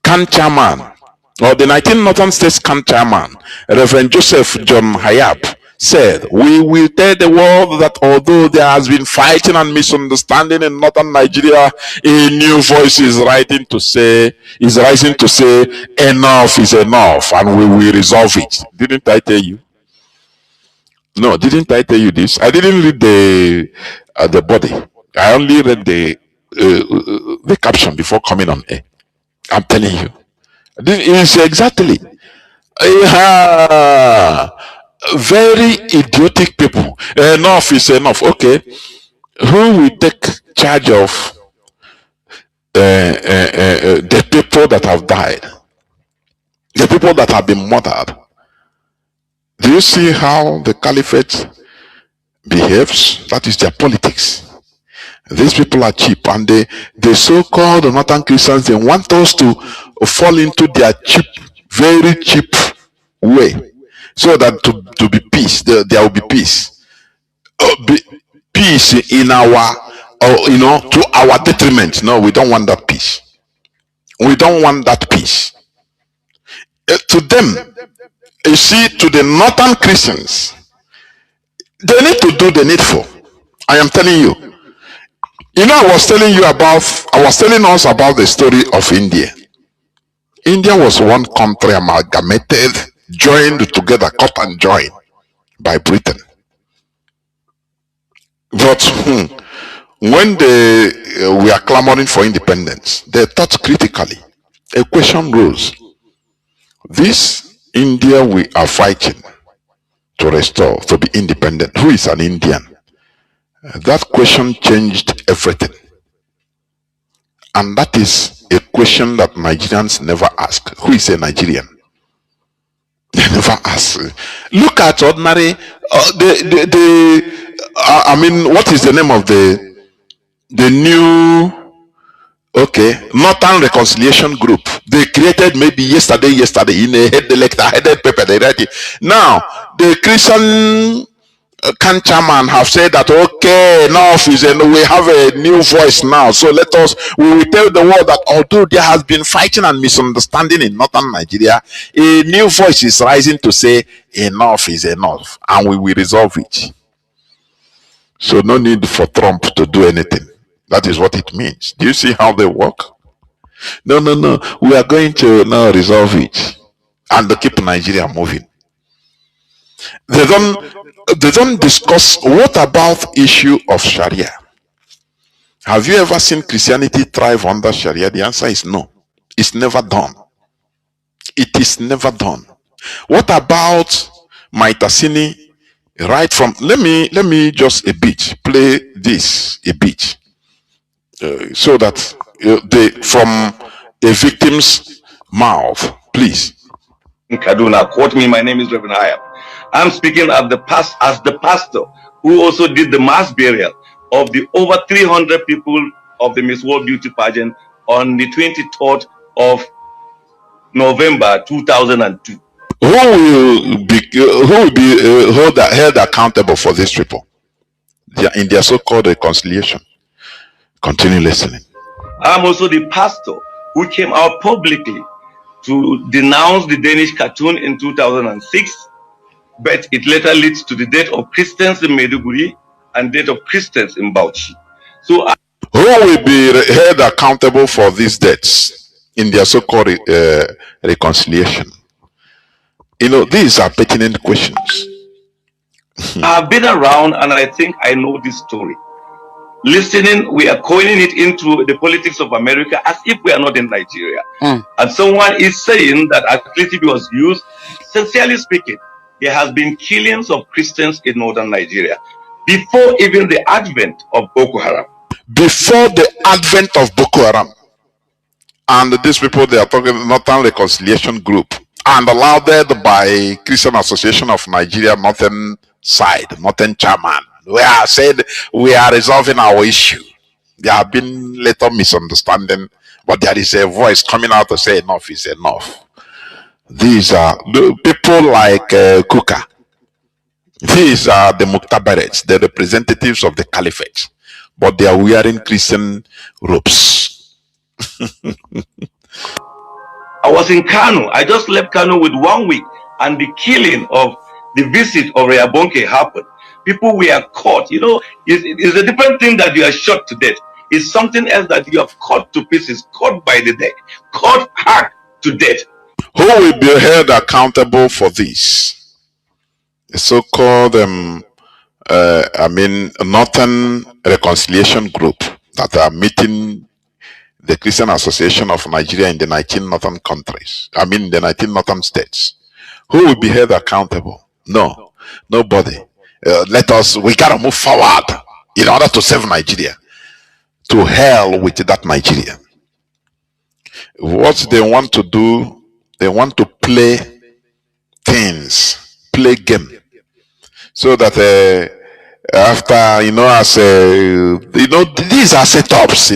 CAN chairman, or the 19 northern states CAN chairman, Reverend Joseph John Hayab, said, "We will tell the world that although there has been fighting and misunderstanding in northern Nigeria, a new voice is rising to say enough is enough, and we will resolve it." Didn't I tell you? No, didn't I tell you this? I didn't read the body. I only read the caption before coming on air. I'm telling you, this is exactly very idiotic people. Enough is enough. Okay, who will take charge of the people that have died, the people that have been murdered? Do you see how the caliphate behaves? That is their politics. These people are cheap, and the so-called northern Christians, they want us to fall into their cheap, very cheap way, so that to be peace, there will be peace. Peace in our, to our detriment. No, we don't want that peace. We don't want that peace. To them, you see, to the northern Christians, they need to do the needful. I am telling you. You know, I was telling us about the story of India. India was one country amalgamated, joined together, cut and joined by Britain. But when we are clamoring for independence, they thought critically. A question rose. This India we are fighting to restore, to be independent, who is an Indian? That question changed everything. And that is a question that Nigerians never ask. Who is a Nigerian? They never ask. Look at ordinary, I mean, what is the name of the new, Northern Reconciliation Group? They created maybe yesterday in a headed paper, they write it. Now, the Christian CAN chairman have said that, okay, enough is enough. We have a new voice now. So we will tell the world that although there has been fighting and misunderstanding in northern Nigeria, a new voice is rising to say enough is enough, and we will resolve it. So no need for Trump to do anything. That is what it means. Do you see how they work? No. We are going to now resolve it and to keep Nigeria moving. They don't discuss what about issue of Sharia. Have you ever seen Christianity thrive under Sharia? The answer is no. It's never done. It is never done. What about Maitasini? Right from, let me just play this a bit, so that from a victim's mouth, please. In Kaduna, quote me, my name is Reverend Hayab. I'm speaking as the pastor who also did the mass burial of the over 300 people of the Miss World Beauty pageant on the 23rd of November 2002. Who will be held accountable for these people in their so-called reconciliation? Continue listening. I'm also the pastor who came out publicly to denounce the Danish cartoon in 2006, but it later leads to the death of Christians in Maiduguri and death of Christians in Bauchi. So, who will be held accountable for these deaths in their so-called reconciliation? You know, these are pertinent questions. I've been around and I think I know this story. Listening, we are coining it into the politics of America as if we are not in Nigeria. And someone is saying that activity was used, sincerely speaking. there has been killings of Christians in northern Nigeria before even the advent of Boko Haram. Before the advent of Boko Haram. And these people, they are talking Northern Reconciliation Group, and lauded by Christian Association of Nigeria, Northern Side, Northern Chairman. We are said we are resolving our issue. There have been little misunderstanding, but there is a voice coming out to say enough is enough. These are the people like Kuka. These are the Muktabarets, the representatives of the Caliphate, but they are wearing Christian robes. I was in Kanu. I just left Kanu with 1 week, and the killing of the visit of Reabonke happened. People were caught. You know, it's a different thing that you are shot to death. It's something else that you are caught to pieces, caught by the DEC, caught hard to death. Who will be held accountable for this? The so-called, Northern Reconciliation Group that are meeting the Christian Association of Nigeria in the 19 northern countries. The 19 northern states. Who will be held accountable? No, nobody. We gotta move forward in order to save Nigeria. To hell with that Nigeria. What they want to do, they want to play things, play game. So that after, these are setups,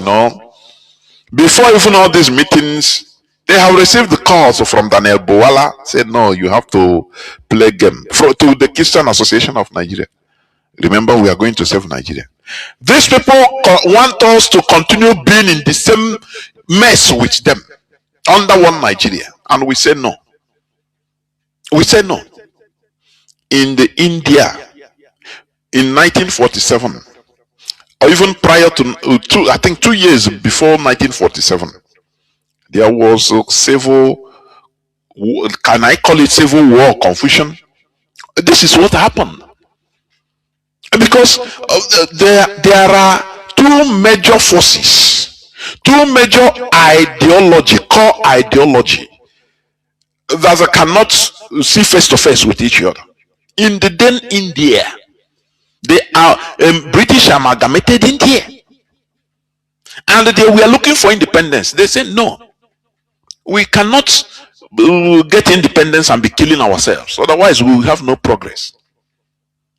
Before even all these meetings, they have received the calls from Daniel Bowala, said, no, you have to play game. To the Christian Association of Nigeria. Remember, we are going to save Nigeria. These people want us to continue being in the same mess with them, under one Nigeria. And we say no. We say no. In the India, in 1947, or even prior to, I think 2 years before 1947, there was a civil, can I call it civil war, confusion? This is what happened. Because there are two major forces, two major core ideology that cannot see face to face with each other. In the then India, they are British amalgamated India, and they were looking for independence. They said no, we cannot get independence and be killing ourselves, otherwise we will have no progress.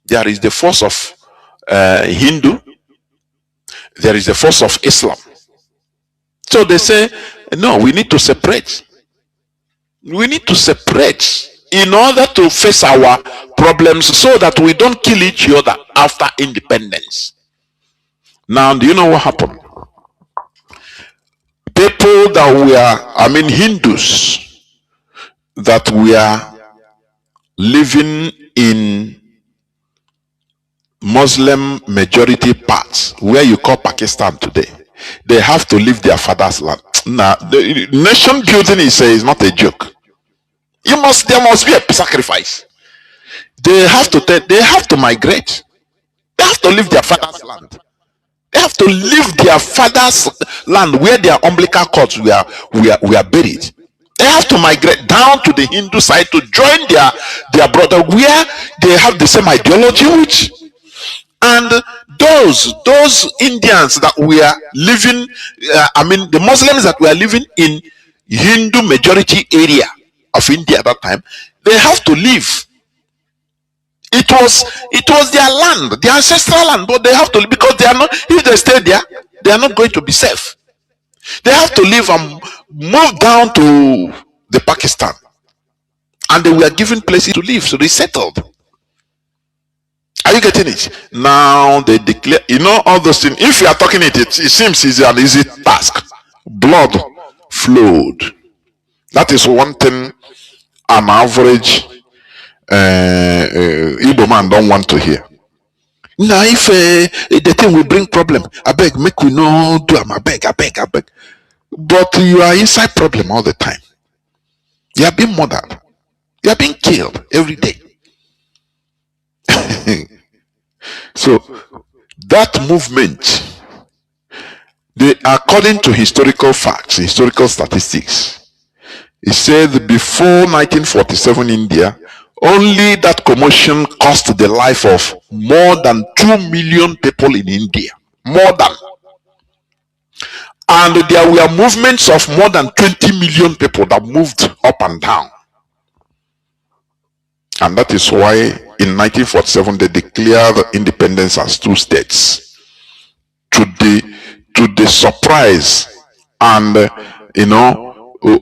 There is the force of Hindu, there is the force of Islam. So they say no, we need to separate. We need to separate in order to face our problems, so that we don't kill each other after independence. Now, do you know what happened? People that were, Hindus that were living in Muslim majority parts, where you call Pakistan today, they have to leave their father's land. Now, the nation building is not a joke. There must be a sacrifice. They have to migrate. They have to leave their father's land. They have to leave their father's land where their umbilical cords were buried. They have to migrate down to the Hindu side to join their brother where they have the same ideology with. And those Indians that were living, the Muslims that were living in Hindu majority area of India at that time, they have to leave. It was their land, their ancestral land, but they have to, because they are not, if they stay there, they are not going to be safe. They have to leave and move down to the Pakistan. And they were given places to live, so they settled. Are you getting it? Now they declare, all those things. If you are talking it seems easy, an easy task. Blood flowed. That is one thing an average Igbo man don't want to hear. Now, if the thing will bring problem, I beg, make we no do am. I beg. But you are inside problem all the time. You are being murdered. You are being killed every day. So that movement, according to historical facts, historical statistics, it said before 1947 India, Only that commotion cost the life of more than 2 million people in India. More than. And there were movements of more than 20 million people that moved up and down. And that is why in 1947 they declared independence as 2 states. To the surprise and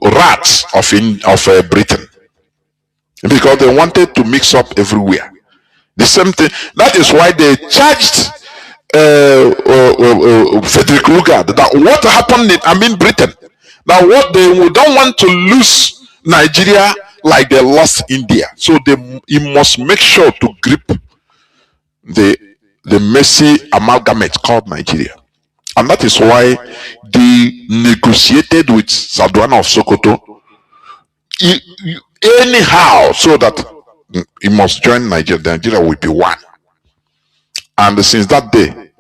wrath of Britain, because they wanted to mix up everywhere. The same thing. That is why they charged Frederick Lugard that what happened in Britain, that what they don't want to lose Nigeria like they lost India, so he must make sure to grip the messy amalgamate called Nigeria. And that is why they negotiated with Sadwana of Sokoto anyhow, so that he must join Nigeria. Nigeria will be one. And since that day,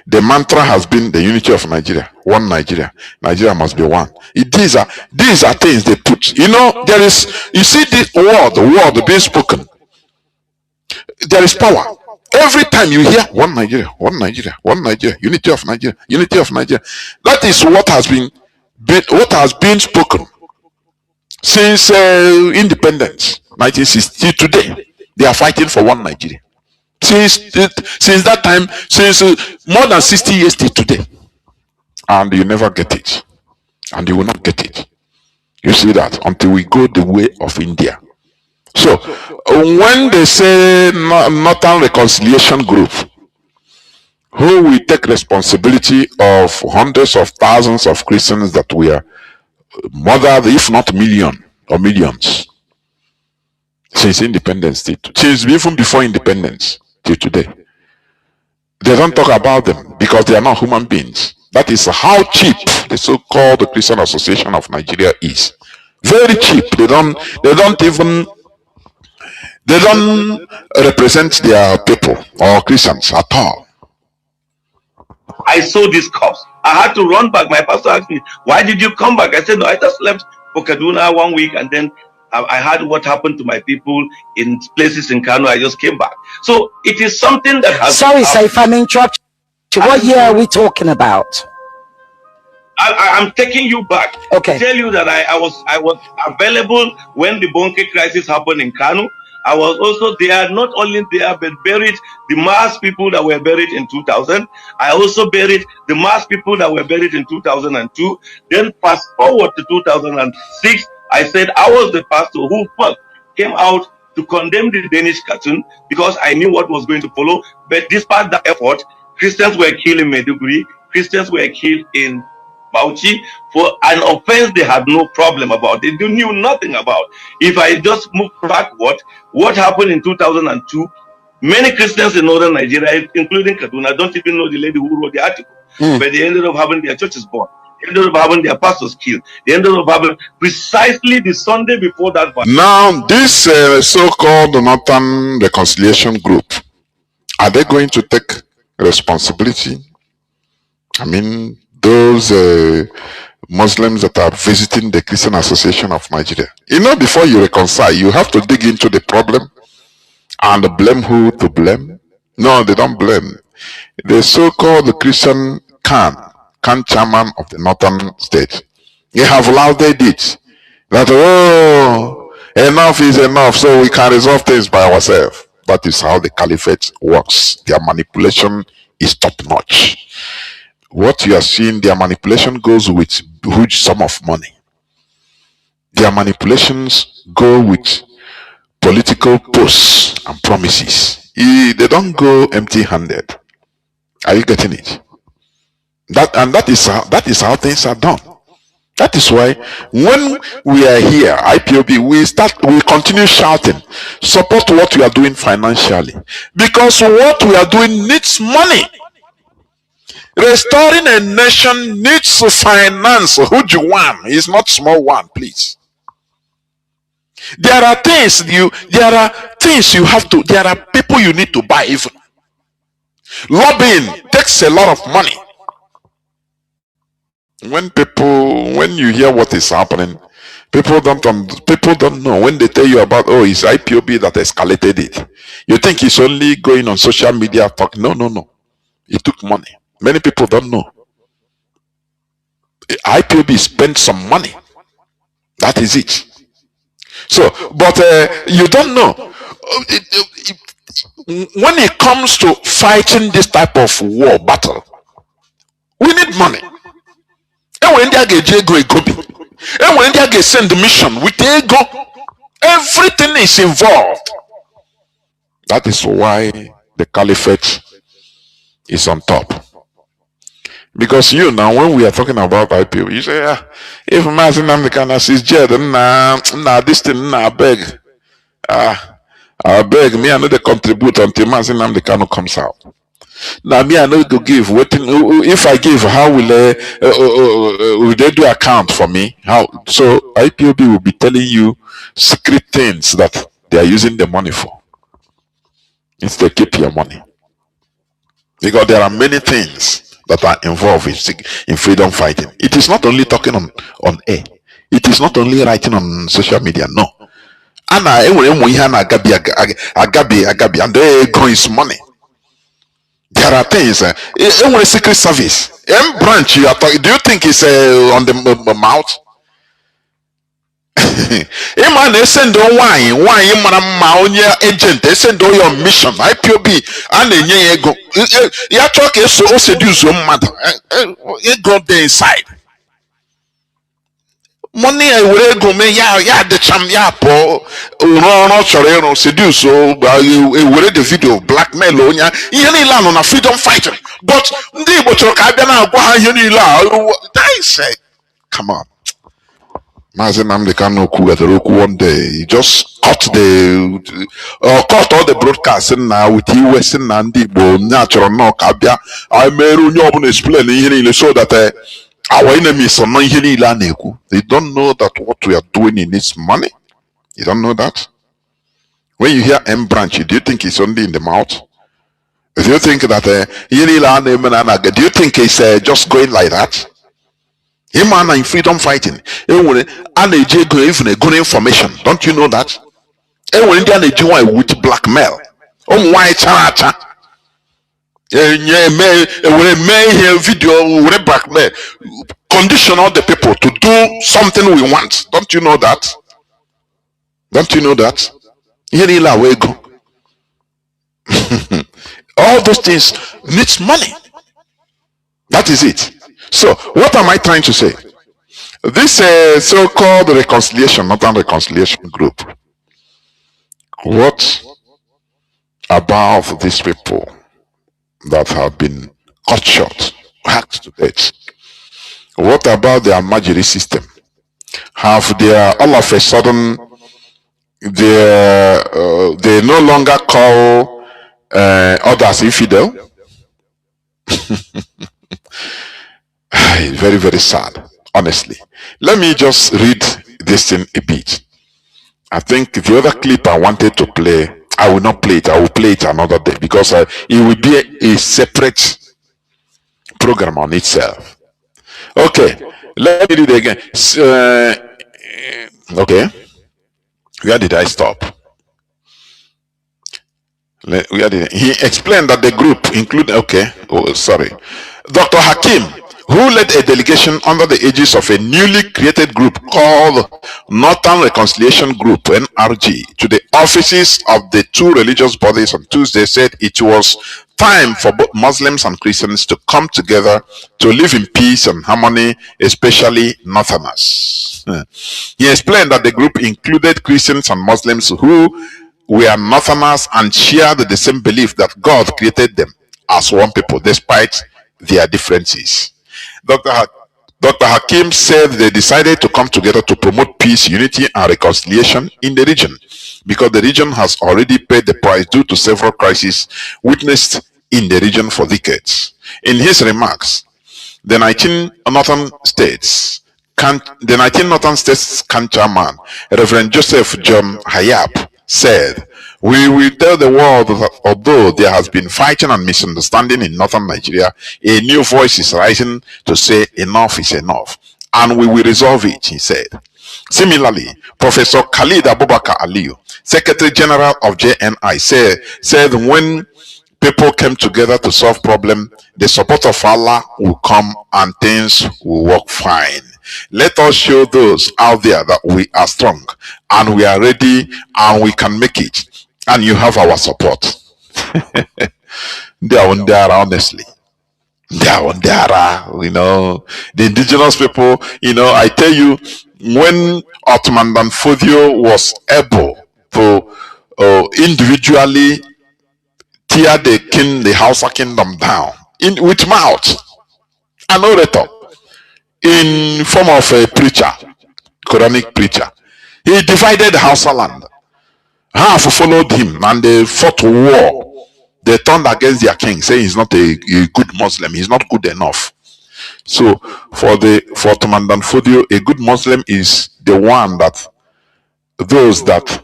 the mantra has been the unity of Nigeria. One Nigeria. Nigeria must be one. These are things they put. There is, you see this word being spoken. There is power. Every time you hear one Nigeria, one Nigeria, one Nigeria, unity of Nigeria, unity of Nigeria. That is what has been spoken since independence, 1960 today. They are fighting for one Nigeria. Since that time, since more than 60 years till today. And you never get it. And you will not get it. You see that until we go the way of India. So, when they say Northern Reconciliation Group, who will take responsibility of hundreds of thousands of Christians that were murdered, if not millions, since independence, since even before independence till today. They don't talk about them because they are not human beings. That is how cheap the so-called Christian Association of Nigeria is. Very cheap. They don't represent their people or Christians at all. I saw these cops. I had to run back. My pastor asked me, "Why did you come back?" I said, "No, I just left for Kaduna 1 week, and then I heard what happened to my people in places in Kanu. I just came back." So it is something that has. Sorry, sir, if I'm interrupting. What year are we talking about? I'm taking you back. Okay. To tell you that I was available when the Bonke crisis happened in Kanu. I was also there, not only there, but buried the mass people that were buried in 2000. I also buried the mass people that were buried in 2002. Then fast forward to 2006, I said I was the pastor who first came out to condemn the Danish cartoon because I knew what was going to follow. But despite that effort, Christians were killed in Maiduguri, Christians were killed in Bauchi for an offense they had no problem about. They knew nothing about. If I just move backward, what happened in 2002, many Christians in northern Nigeria, including Kaduna, don't even know the lady who wrote the article. But they ended up having their churches burned. They ended up having their pastors killed. They ended up having precisely the Sunday before that. Now, this so-called Northern Reconciliation Group, are they going to take responsibility? I mean, those Muslims that are visiting the Christian Association of Nigeria. Before you reconcile, you have to dig into the problem and blame who to blame. No, they don't blame. The so-called Christian Khan chairman of the northern state, they have lauded it. That, enough is enough, so we can resolve things by ourselves. That is how the caliphate works. Their manipulation is top-notch. What you are seeing, their manipulation goes with huge sum of money. Their manipulations go with political posts and promises. They don't go empty-handed. Are you getting it? That is how things are done. That is why when we are here, IPOB, we continue shouting, support what we are doing financially. Because what we are doing needs money. Restoring a nation needs finance. Huge one. It's not small one, please. There are things you have to, there are people you need to buy even. Lobbying takes a lot of money. When you hear what is happening, People don't know when they tell you about, oh, it's IPOB that escalated it. You think it's only going on social media talk. No, no, no. It took money. Many people don't know. IPOB spent some money. That is it. So, but you don't know. When it comes to fighting this type of war battle, we need money. And when they get ego, and when they get send the mission with ego, everything is involved. That is why the caliphate is on top. Because you now, when we are talking about IPO, you say, if Mazi Nnamdi is jail, nah, this thing, nah, beg. I beg me, I know they contribute until Mazi Nnamdi comes out. Now me, I know to give. Waiting, if I give, how will they do account for me? How? So IPOB will be telling you secret things that they are using the money for. Instead, keep your money, because there are many things that are involved in freedom fighting. It is not only talking on air. It is not only writing on social media. No. And they go is money. There are things. A secret service. Branch you are talking. Do you think it's on the mouth? Man, they send wine, agent. They send all your mission. IPOB and then go. You talk so seduce your mother. You go there inside. Money I will go me the cham po no sorry seduce so will the video blackmail on ya land on a freedom fighter. But they but I say come on. Mazi Nnamdi Kanu one day he just cut all the broadcasting now with US and Nnamdi natural no kabia I may explain so that our enemies are not they don't know that what we are doing in this money. You don't know that. When you hear M branch, do you think it's only in the mouth? Do you think that do you think it's just going like that? Him and in freedom fighting, and even a good information. Don't you know that? And when they with blackmail, why cha. Video blackmail, condition all the people to do something we want. Don't you know that? Don't you know that? All those things needs money. That is it. So what am I trying to say? This so-called reconciliation, Northern Reconciliation Group. What about these people that have been cut short, hacked to death? What about their Almajiri system? Have they all of a sudden they no longer call others infidel? Very, very sad, honestly. Let me just read this thing a bit. I think the other clip I wanted to play, I will not play it. I will play it another day because it will be a separate program on itself. Okay, let me read it again. Okay, where did I stop? He explained that the group included, Dr. Hakim, who led a delegation under the aegis of a newly created group called Northern Reconciliation Group, NRG, to the offices of the two religious bodies on Tuesday, said it was time for both Muslims and Christians to come together to live in peace and harmony, especially Northerners. He explained that the group included Christians and Muslims who were Northerners and shared the same belief that God created them as one people despite their differences. Dr. Hakim said they decided to come together to promote peace, unity, and reconciliation in the region because the region has already paid the price due to several crises witnessed in the region for decades. In his remarks, the 19 Northern States Can chairman, Reverend Joseph John Hayab, said, "We will tell the world that although there has been fighting and misunderstanding in northern Nigeria, a new voice is rising to say enough is enough, and we will resolve it," he said. Similarly, Professor Khalid Abubakar Aliyu, Secretary General of JNI, said when people came together to solve problems, the support of Allah will come and things will work fine. Let us show those out there that we are strong and we are ready and we can make it. And you have our support. They are on there, honestly. They are on there, the indigenous people, I tell you, when Ottoman Danfodio was able to individually tear the Hausa kingdom down with mouth, an orator, in form of a preacher, Quranic preacher, he divided the Hausa land. Half followed him and they fought war. They turned against their king, saying he's not a good Muslim, he's not good enough. So for Ottoman Danfodio, a good Muslim is the one that those that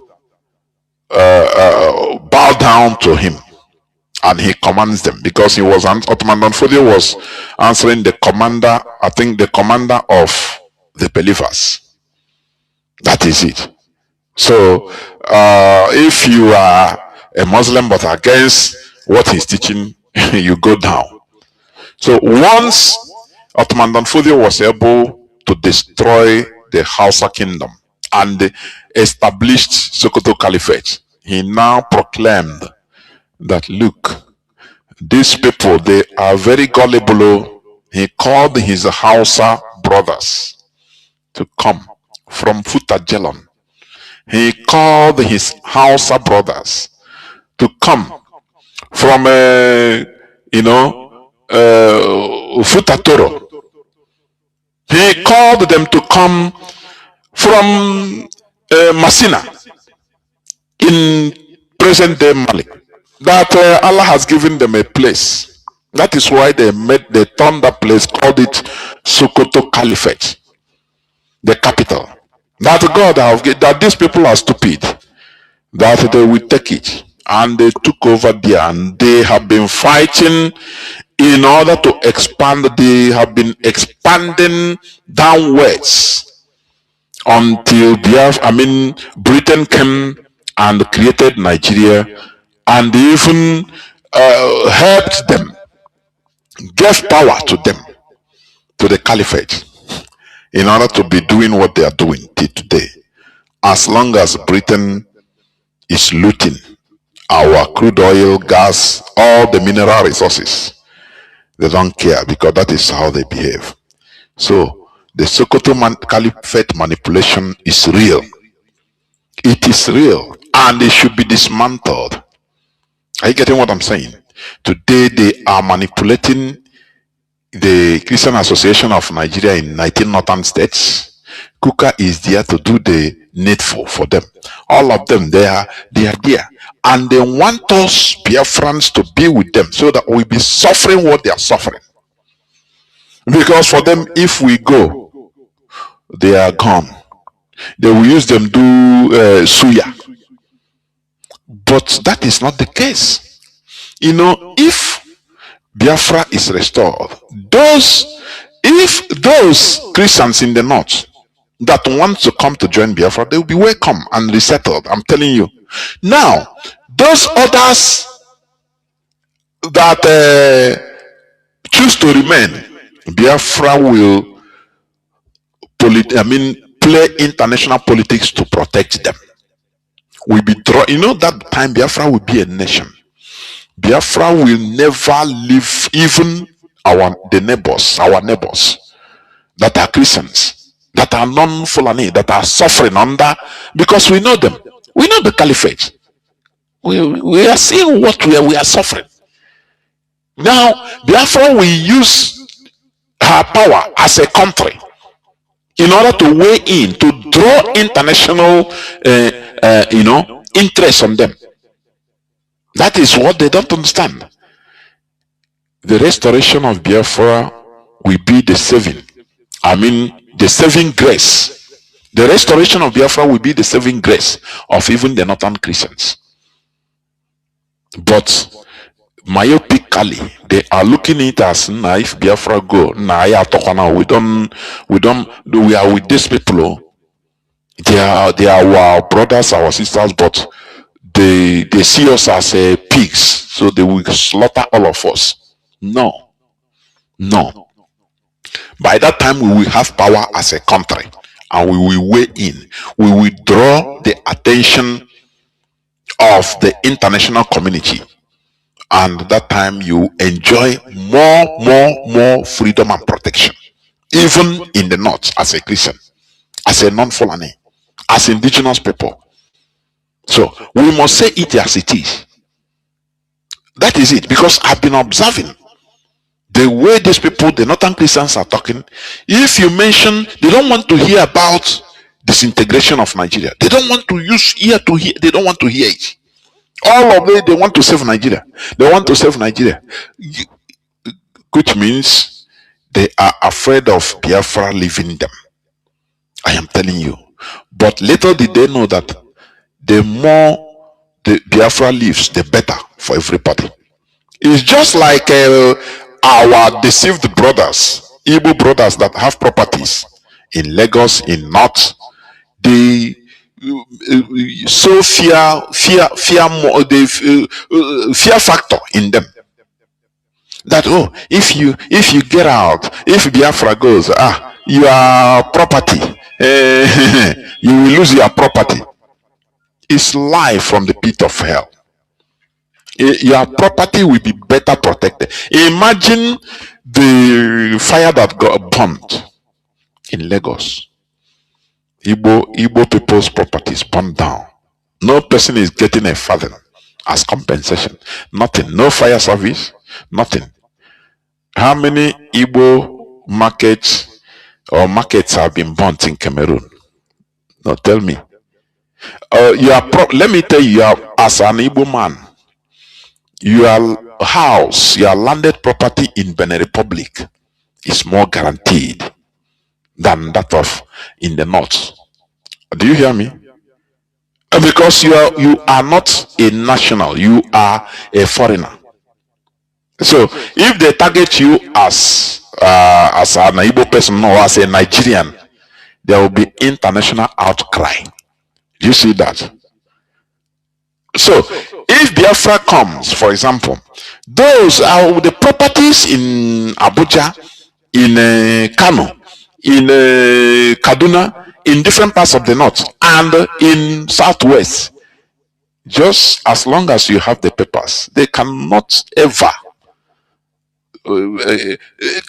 bow down to him and he commands them, because he was Ottoman Danfodio was answering the commander, I think the commander of the believers. That is it. So if you are a Muslim but against what he's teaching, you go down. So once Ottoman Danfodio was able to destroy the Hausa kingdom and established Sokoto Caliphate, he now proclaimed that, look, these people, they are very gullible. He called his Hausa brothers to come from Futajelon. He called his Hausa brothers to come from, Futatoro. He called them to come from Masina in present-day Mali. That Allah has given them a place. That is why they turned that place, called it Sokoto Caliphate, the capital. That God that these people are stupid, that they will take it, and they took over there, and they have been fighting in order to expand. They have been expanding downwards until Britain came and created Nigeria, and even helped them, gave power to them, to the caliphate, in order to be doing what they are doing till today. As long as Britain is looting our crude oil, gas, all the mineral resources, they don't care, because that is how they behave. So the Sokoto Caliphate manipulation is real. It is real, and it should be dismantled. Are you getting what I'm saying? Today they are manipulating the Christian Association of Nigeria in 19 northern states. Kuka is there to do the needful for them. All of them, they are there, and they want us Biafrans to be with them, so that we'll be suffering what they are suffering. Because for them, if we go, they are gone. They will use them do suya. But that is not the case. If Biafra is restored, if those Christians in the north that want to come to join Biafra, they will be welcome and resettled. I'm telling you. Now, those others that choose to remain, Biafra will play international politics to protect them. We be that time Biafra will be a nation. Biafra will never leave even our neighbors that are Christians, that are non-Fulani, that are suffering under, because we know them. We know the caliphate. We are seeing what we are suffering. Now, Biafra will use her power as a country in order to weigh in, to draw international, interest on them. That is what they don't understand. The restoration of Biafra will be the saving. The saving grace. The restoration of Biafra will be the saving grace of even the northern Christians. But myopically, they are looking at it as, if Biafra go, we are with these people. They are our brothers, our sisters, but they see us as pigs, so they will slaughter all of us. No, no. By that time, we will have power as a country, and we will weigh in. We will draw the attention of the international community, and that time you enjoy more freedom and protection, even in the north, as a Christian, as a non-Fulani, as indigenous people. So we must say it as it is. That is it, because I've been observing the way these people, the northern Christians, are talking. If you mention, they don't want to hear about disintegration of Nigeria. They don't want to use ear to hear. They don't want to hear it. All of it, they want to save Nigeria. They want to save Nigeria, which means they are afraid of Biafra leaving them. I am telling you. But little did they know that the more the Biafra leaves, the better for everybody. It's just like our deceived brothers, Igbo brothers that have properties in Lagos, in North. They so fear factor in them that, oh, if you get out, if Biafra goes, your property, you will lose your property. It's lie from the pit of hell. Your property will be better protected. Imagine the fire that got burnt in Lagos. Igbo people's properties burned down. No person is getting a fathom as compensation. Nothing. No fire service. Nothing. How many Igbo markets have been burnt in Cameroon? No, tell me. Let me tell you, as an Igbo man, your house, your landed property in Benin Republic is more guaranteed than that of in the north. Do you hear me? Because you are not a national, you are a foreigner. So if they target you as an Igbo person or as a Nigerian, there will be international outcry. Do you see that? So if Biafra comes, for example, those are the properties in Abuja, in Kanu, in Kaduna, in different parts of the north and in southwest. Just as long as you have the papers, they cannot ever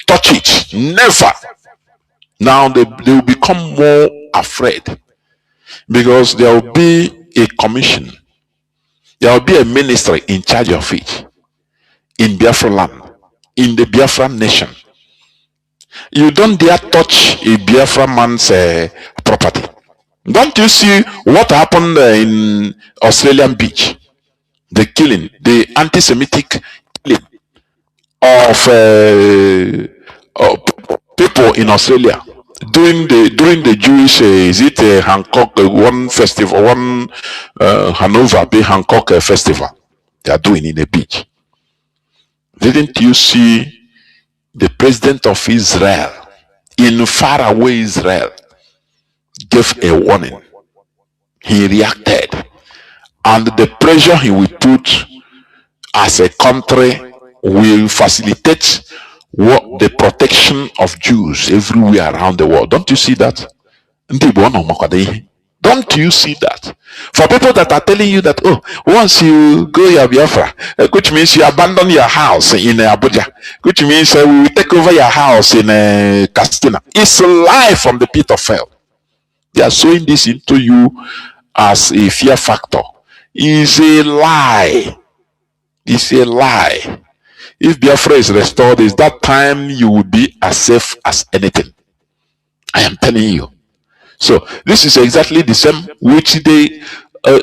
touch it. Never. Now they will become more afraid, because there will be a commission, there will be a ministry in charge of it in Biafra land, in the Biafra nation. You don't dare touch a Biafra man's property. Don't you see what happened in Australian Beach? The killing, the anti-Semitic killing of people in Australia during the Jewish is it Hancock one festival, one Hanover Bay Hancock festival they are doing in a beach. Didn't you see the president of Israel in faraway Israel gave a warning? He reacted, and the pressure he will put as a country will facilitate the protection of Jews everywhere around the world. Don't you see that? Don't you see that? For people that are telling you that, oh, once you go your Biafra, which means you abandon your house in Abuja, which means we will take over your house in Castina. It's a lie from the pit of hell. They are sowing this into you as a fear factor. It's a lie. It's a lie. If Biafra is restored, is that time you will be as safe as anything. I am telling you. So this is exactly the same which the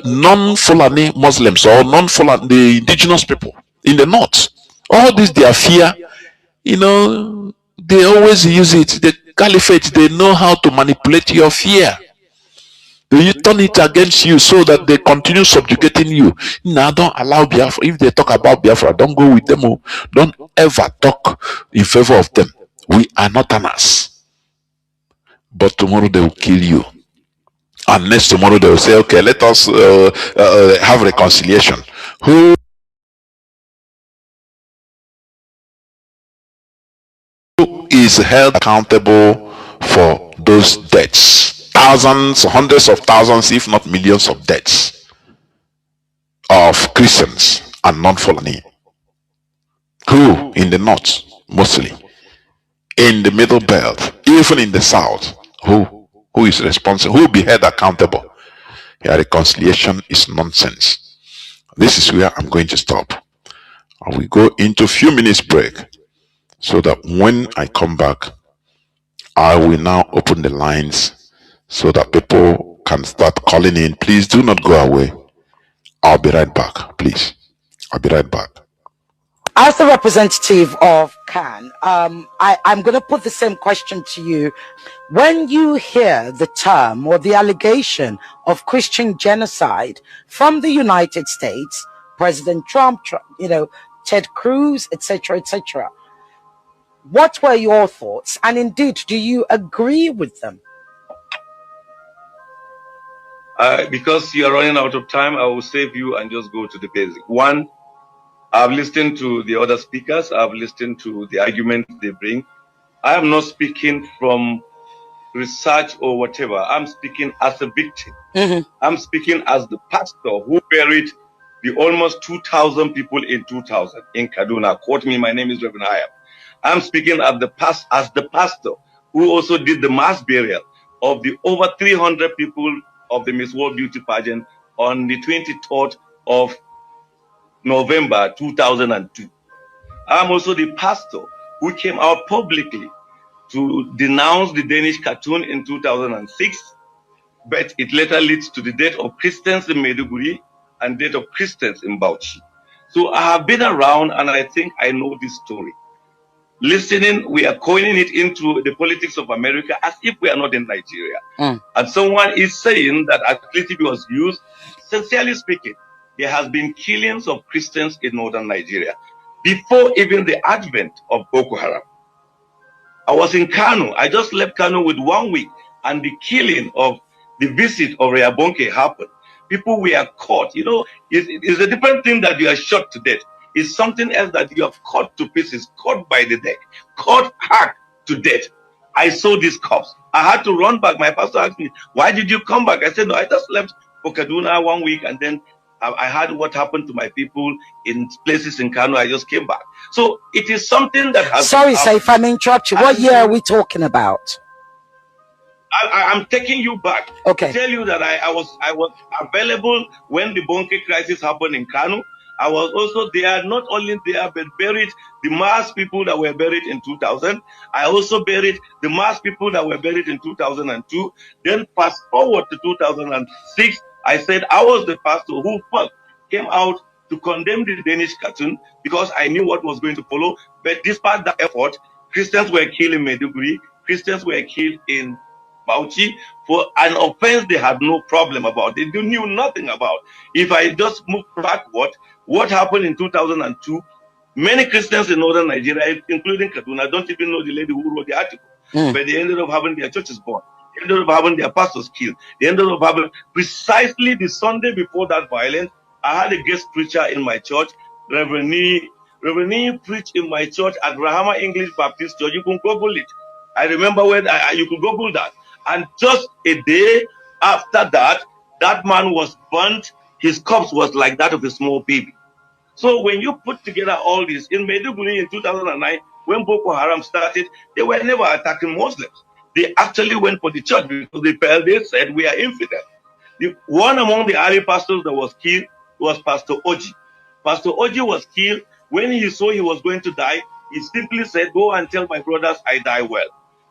non-Fulani Muslims or non-Fulani, the indigenous people in the north. All this their fear, they always use it. The caliphate, they know how to manipulate your fear. They turn it against you so that they continue subjugating you. Now don't allow Biafra. If they talk about Biafra, don't go with them. Don't ever talk in favor of them. We are not an ass. But tomorrow they will kill you. And next tomorrow they will say, okay, let us have reconciliation. Who is held accountable for those deaths? Thousands, hundreds of thousands, if not millions of deaths of Christians and non-Fulani. Who? In the north, mostly. In the middle belt, even in the south. Who is responsible? Who will be held accountable? Yeah, reconciliation is nonsense. This is where I'm going to stop. I will go into a few minutes break so that when I come back, I will now open the lines so that people can start calling in. Please do not go away. I'll be right back, please. I'll be right back. As the representative of Can, I'm going to put the same question to you. When you hear the term or the allegation of Christian genocide from the United States, President Trump, Ted Cruz, etc., etc., what were your thoughts? And indeed, do you agree with them? Because you are running out of time, I will save you and just go to the basic. One, I've listened to the other speakers. I've listened to the arguments they bring. I am not speaking from research or whatever. I'm speaking as a victim. I'm speaking as the pastor who buried the almost 2,000 people in 2000 in Kaduna. Quote me, my name is Reverend Hayab. I'm speaking as the pastor who also did the mass burial of the over 300 people of the Miss World Beauty pageant on the 23rd of November 2002. I'm also the pastor who came out publicly to denounce the Danish cartoon in 2006, but it later leads to the death of Christians in Maiduguri and death of Christians in Bauchi. So I have been around and I think I know this story. Listening, we are coining it into the politics of America as if we are not in Nigeria. And someone is saying that activity was used. Sincerely speaking, there has been killings of Christians in northern Nigeria before even the advent of Boko Haram. I was in Kanu. I just left Kanu with 1 week, and the killing of the visit of Reabonke happened. People were caught. It's a different thing that you are shot to death. It's something else that you are cut to pieces, caught by the DEC, caught hacked to death. I saw these cops. I had to run back. My pastor asked me, "Why did you come back?" I said, "No, I just left for Kaduna 1 week, and then I heard what happened to my people in places in Kano. I just came back." So it is something that has. Sorry, sir, if I may interrupt you. What year are we talking about? I'm taking you back. Okay. To tell you that I was available when the Bonke crisis happened in Kano. I was also there, not only there, but buried the mass people that were buried in 2000. I also buried the mass people that were buried in 2002. Then fast forward to 2006, I said I was the pastor who first came out to condemn the Danish cartoon because I knew what was going to follow. But despite that effort, Christians were killed in Maiduguri, Christians were killed in Bauchi for an offense they had no problem about. They knew nothing about. If I just move backward, what happened in 2002, many Christians in northern Nigeria, including Kaduna, don't even know the lady who wrote the article. But they ended up having their churches burned. They ended up having their pastors killed. They ended up having, precisely the Sunday before that violence, I had a guest preacher in my church, Reverend Nee preached in my church at Rahama English Baptist Church. You can Google it. I remember when you could Google that. And just a day after that, that man was burnt. His corpse was like that of a small baby. So when you put together all this, in Maiduguri in 2009, when Boko Haram started, they were never attacking Muslims. They actually went for the church because they said, we are infidel. One among the early pastors that was killed was Pastor Oji. Pastor Oji was killed. When he saw he was going to die, he simply said, "Go and tell my brothers I die well."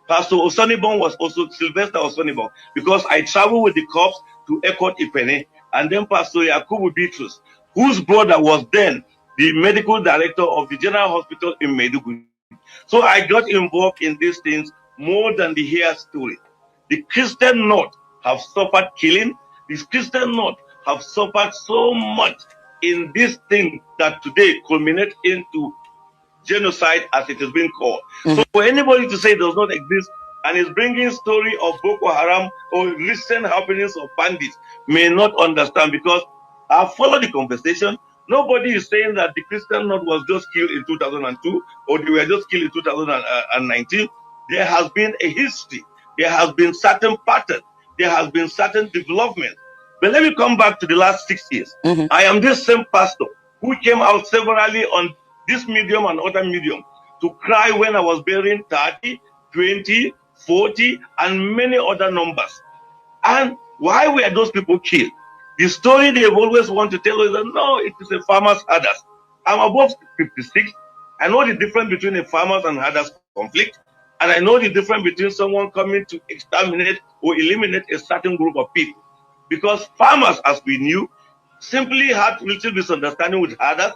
Pastor Osanibon was also Sylvester Osanibon, because I traveled with the corpse to Ekot Ipene, and then Pastor Yakubu Bitrus, whose brother was then the medical director of the General Hospital in Maiduguri. So I got involved in these things more than the here story. The Christian North have suffered killing. The Christian North have suffered so much in this thing that today culminates into genocide, as it has been called. So for anybody to say it does not exist and is bringing story of Boko Haram or recent happenings of bandits may not understand, because I followed the conversation. Nobody is saying that the Christian North was just killed in 2002 or they were just killed in 2019. There has been a history. There has been certain pattern. There has been certain development. But let me come back to the last 6 years. I am this same pastor who came out severally on this medium and other medium to cry when I was bearing 30, 20, 40, and many other numbers. And why were those people killed? The story they always want to tell us that no, it is a farmer's herders. I'm above 56. I know the difference between a farmer's and herders conflict. And I know the difference between someone coming to exterminate or eliminate a certain group of people. Because farmers, as we knew, simply had little misunderstanding with herders,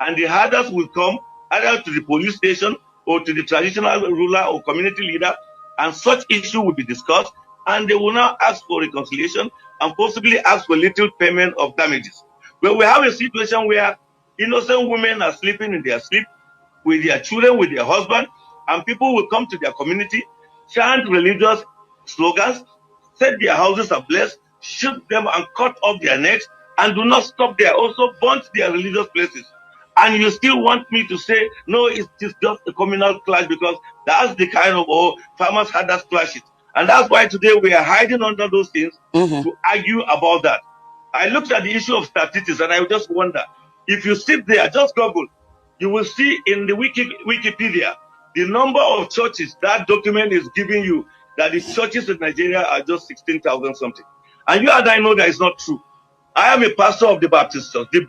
and the herders will come either to the police station or to the traditional ruler or community leader, and such issue will be discussed, and they will now ask for reconciliation and possibly ask for little payment of damages. But we have a situation where innocent women are sleeping in their sleep with their children, with their husband, and people will come to their community, chant religious slogans, set their houses ablaze, shoot them and cut off their necks, and do not stop there, also burn their religious places. And you still want me to say, no, it's just a communal clash, because that's the kind of farmers had that clashes. And that's why today we are hiding under those things to argue about that. I looked at the issue of statistics and I just wonder, if you sit there, just Google, you will see in the Wikipedia, the number of churches that document is giving you that the churches in Nigeria are just 16,000 something. And you and I know that is not true. I am a pastor of the Baptist Church. The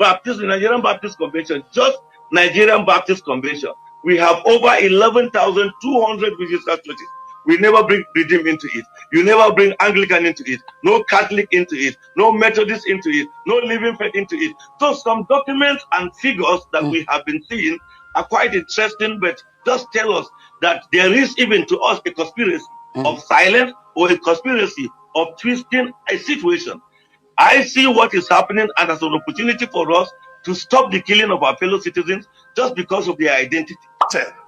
Nigerian Baptist Convention, just Nigerian Baptist Convention, we have over 11,200 registered churches. We never bring Redeem into it. You never bring Anglican into it. No Catholic into it. No Methodist into it. No Living Faith into it. So some documents and figures that we have been seeing are quite interesting, but just tell us that there is even to us a conspiracy of silence or a conspiracy of twisting a situation. I see what is happening and as an opportunity for us to stop the killing of our fellow citizens just because of their identity.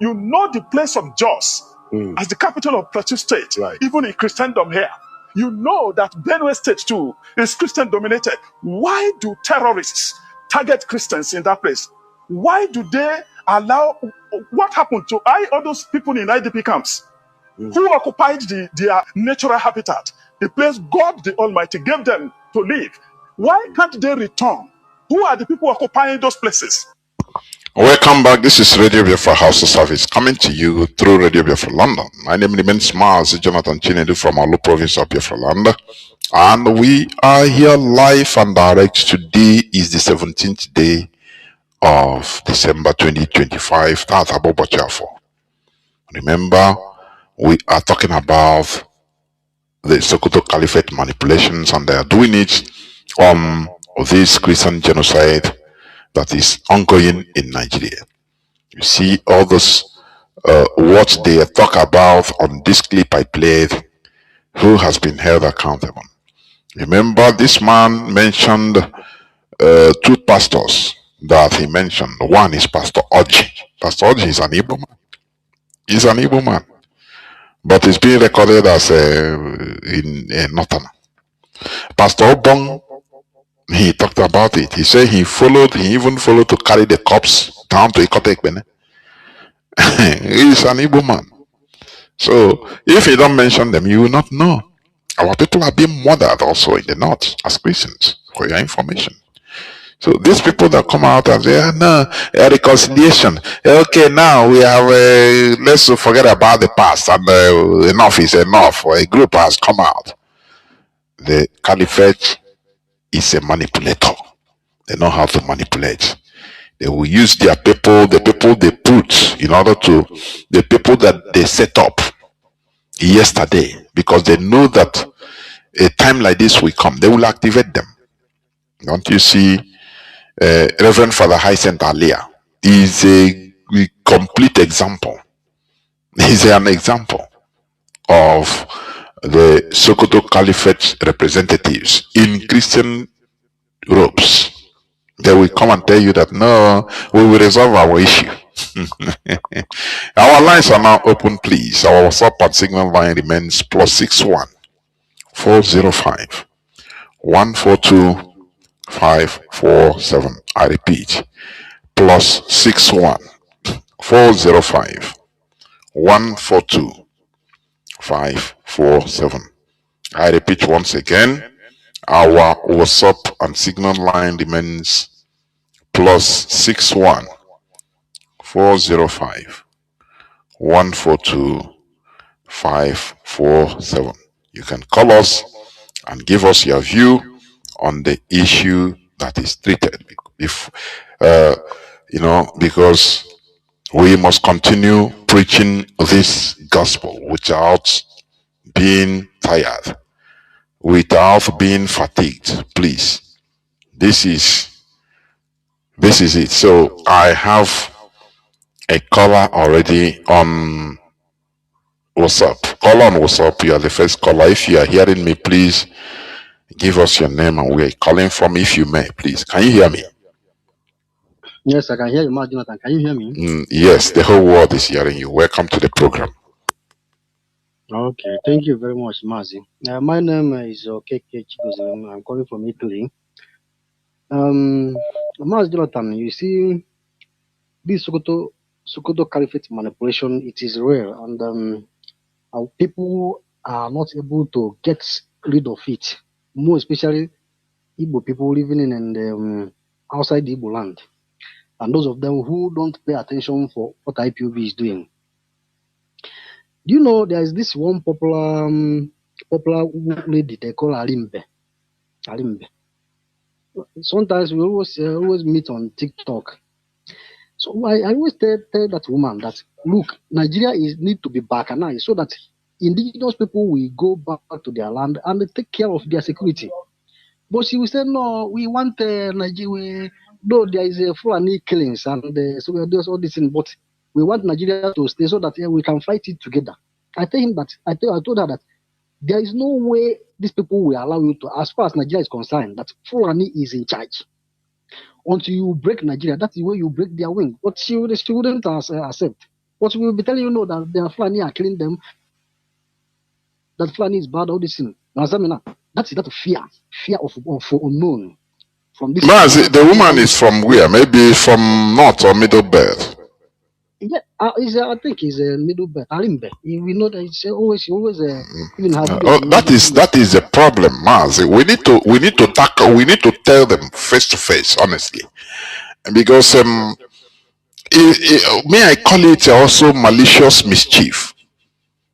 You know the place of Jos as the capital of Plateau State, even in Christendom here. You know that Benue State too is Christian dominated. Why do terrorists target Christians in that place? Why do they allow, what happened to all those people in IDP camps who occupied their natural habitat, the place God the Almighty gave them to live? Why can't they return? Who are the people occupying those places? Welcome back. This is Radio Biafra House of Service coming to you through Radio Biafra London. My name remains Mazi Jonathan Chinedu from Alu province of Biafra Land. And we are here live and direct. Today is the 17th day of December 2025. That's about Bachafo. Remember, we are talking about the Sokoto Caliphate manipulations, and they are doing it on this Christian genocide that is ongoing in Nigeria. You see all this, what they talk about on this clip I played, who has been held accountable. Remember, this man mentioned two pastors that he mentioned. One is Pastor Oji. Pastor Oji is an Igbo man. He's an Igbo man, but he's being recorded as in Northern. Pastor Obong, he talked about it. He said he even followed to carry the corpse down to Ikotekbene. He's an Igbo man. So if you don't mention them, you will not know. Our people are being murdered also in the north as Christians, for your information. So these people that come out and say, no, a reconciliation. Okay, now we have, let's forget about the past, and enough is enough. Or a group has come out. The caliphate is a manipulator. They know how to manipulate. They will use their people, the people they put in order to, the people that they set up yesterday, because they know that a time like this will come. They will activate them. Don't you see? Reverend Father Hyacinth Alia is a complete example. He's an example of the Sokoto Caliphate representatives in Christian robes. They will come and tell you that no, we will resolve our issue. Our lines are now open, please. Our WhatsApp and signal line remains +61 405 142 547. I repeat, +61 405 142 547. I repeat once again, our WhatsApp and signal line remains +61 405 142 547. You can call us and give us your view on the issue that is treated. If because we must continue preaching this gospel without being tired, without being fatigued. Please, this is it. So I have a caller already on WhatsApp. Call on WhatsApp. You are the first caller. If you are hearing me, please give us your name and where you're calling from, if you may, please. Can you hear me? Yes, I can hear you, Mazi Jonathan. Can you hear me? Yes, the whole world is hearing you. Welcome to the program. Okay, thank you very much, Mazi. My name is Okeke Chigozim. I'm calling from Italy. Mazi Jonathan, you see, this Sokoto Caliphate manipulation, it is real, and our people are not able to get rid of it. More especially Igbo people living in outside the Igbo land, and those of them who don't pay attention for what IPOB is doing. Do you know there is this one popular lady they call Arimbe? Sometimes we always meet on TikTok. So I always tell that woman that look, Nigeria need to be balkanized so that indigenous people will go back to their land and take care of their security. But she will say no, we want Nigeria. Though there is a Fulani killings and so there's all this thing, but we want Nigeria to stay so that we can fight it together. I told her that there is no way these people will allow you to, as far as Nigeria is concerned, that Fulani is in charge. Until you break Nigeria, that's the way you break their wing. But she wouldn't accept. But we will be telling you no that the Fulani are killing them, that Fulani is bad, all this thing. That's that fear of unknown. From this. Mazi, the woman is from where? Maybe from North or Middle Belt. Yeah, I think it's a Middle Belt. Arimbe. We know that it's always even have. That is the problem, Mazi. We need to tell them face to face, honestly, because may I call it also malicious mischief,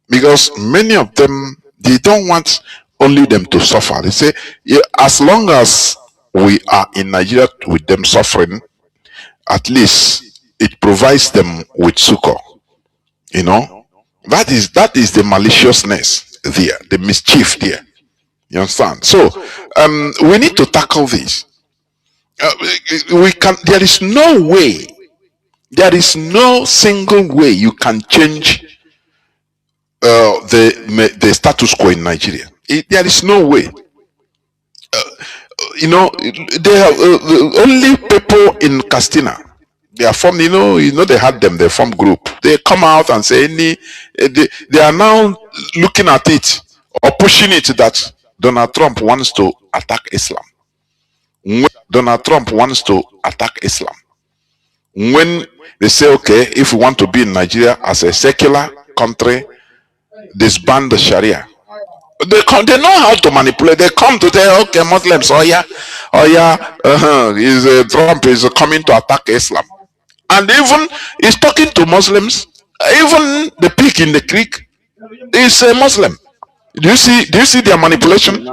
because many of them, they don't want only them to suffer. They say, yeah, as long as we are in Nigeria with them suffering, at least it provides them with succor. That is the maliciousness there, the mischief there. You understand? So we need to tackle this. There is no way, there is no single way you can change the status quo in Nigeria. There is no way. They have only people in Castina. They are formed, they had them, they form group. They come out and say they are now looking at it or pushing it that Donald Trump wants to attack Islam. Donald Trump wants to attack Islam. When they say, okay, if we want to be in Nigeria as a secular country, disband the Sharia. They know how to manipulate. They come to say, okay, Muslims, Trump is coming to attack Islam. And even he's talking to Muslims. Even the pig in the creek is a Muslim. Do you see their manipulation?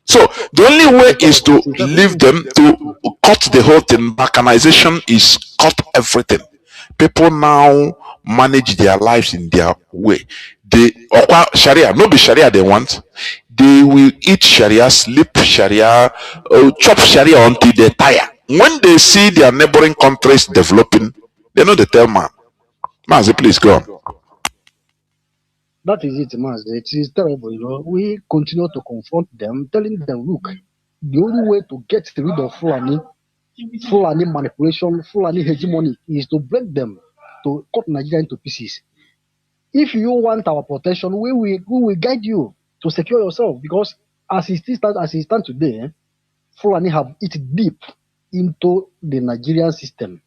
So the only way is to leave them, to cut the whole thing. Balkanization is cut everything. People now manage their lives in their way. They Sharia, no be Sharia they want. They will eat Sharia, sleep Sharia, chop Sharia until they tire. When they see their neighboring countries developing, they know they tell man. Mazi, please go on. That is it, Mazi. It is terrible, We continue to confront them, telling them, look, the only way to get rid of Fulani manipulation, Fulani hegemony is to break them. to cut Nigeria into pieces. If you want our protection, we will guide you to secure yourself, because as it stands today, Fulani have eaten deep into the Nigerian system.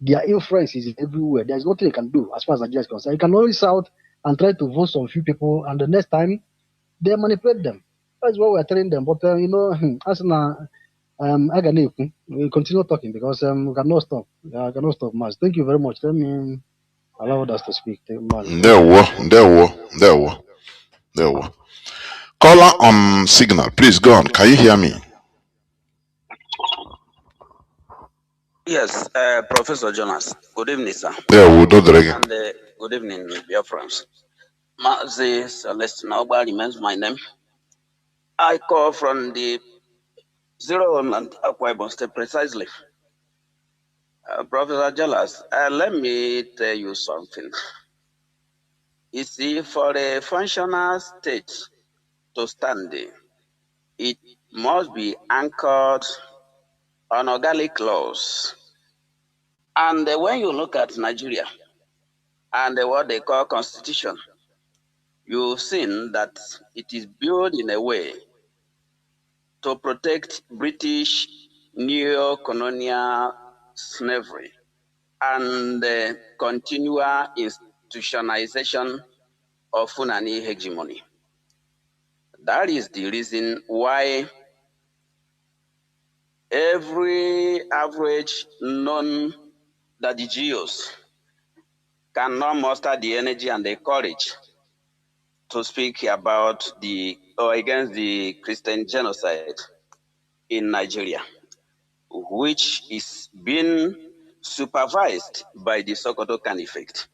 Their influence is everywhere. There's nothing they can do as far as Nigeria is concerned. You can only shout and try to vote some few people, and the next time they manipulate them. That's what we're telling them. But as we continue talking because we cannot stop. I cannot stop much. Thank you very much. Let me allow us to speak. There were. Caller on signal, please go on. Can you hear me? Yes, Professor Jonas. Good evening, sir. There we do the And good evening, Biafrans. Mazi Celestina remains my name. I call from the 0 and Akwa Ibom State precisely. Professor Jonas, let me tell you something. You see, for a functional state to stand, it must be anchored on organic laws. And when you look at Nigeria and what they call constitution, you've seen that it is built in a way to protect British neo-colonial slavery and the continual institutionalization of Fulani hegemony. That is the reason why every average non-daddy geos cannot muster the energy and the courage to speak about against the Christian genocide in Nigeria, which is being supervised by the Sokoto Caliphate.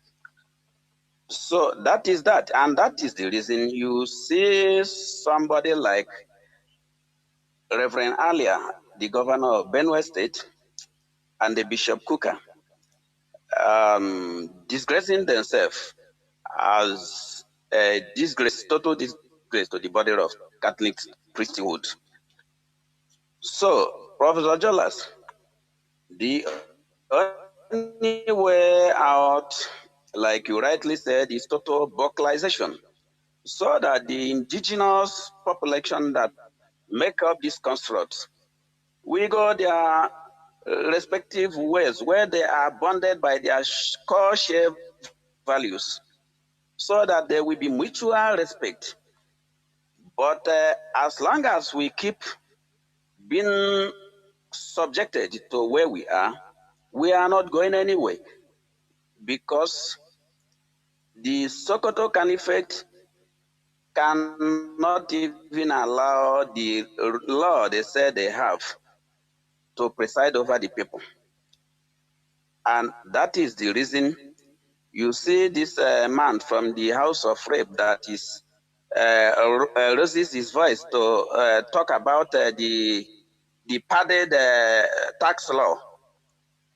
So that is that, and that is the reason you see somebody like Reverend Alia, the governor of Benue State, and the Bishop Kuka, disgracing themselves as a disgrace, total disgrace to the body of Catholic priesthood. So, Professor Jolas, the only way out, like you rightly said, is total vocalization, so that the indigenous population that make up these constructs, we go their respective ways where they are bonded by their core shared values, so that there will be mutual respect. But as long as we keep being subjected to where we are not going anywhere, because the Sokoto Caliphate cannot even allow the law they say they have to preside over the people. And that is the reason you see this man from the House of Rape that is raises his voice to talk about the padded tax law.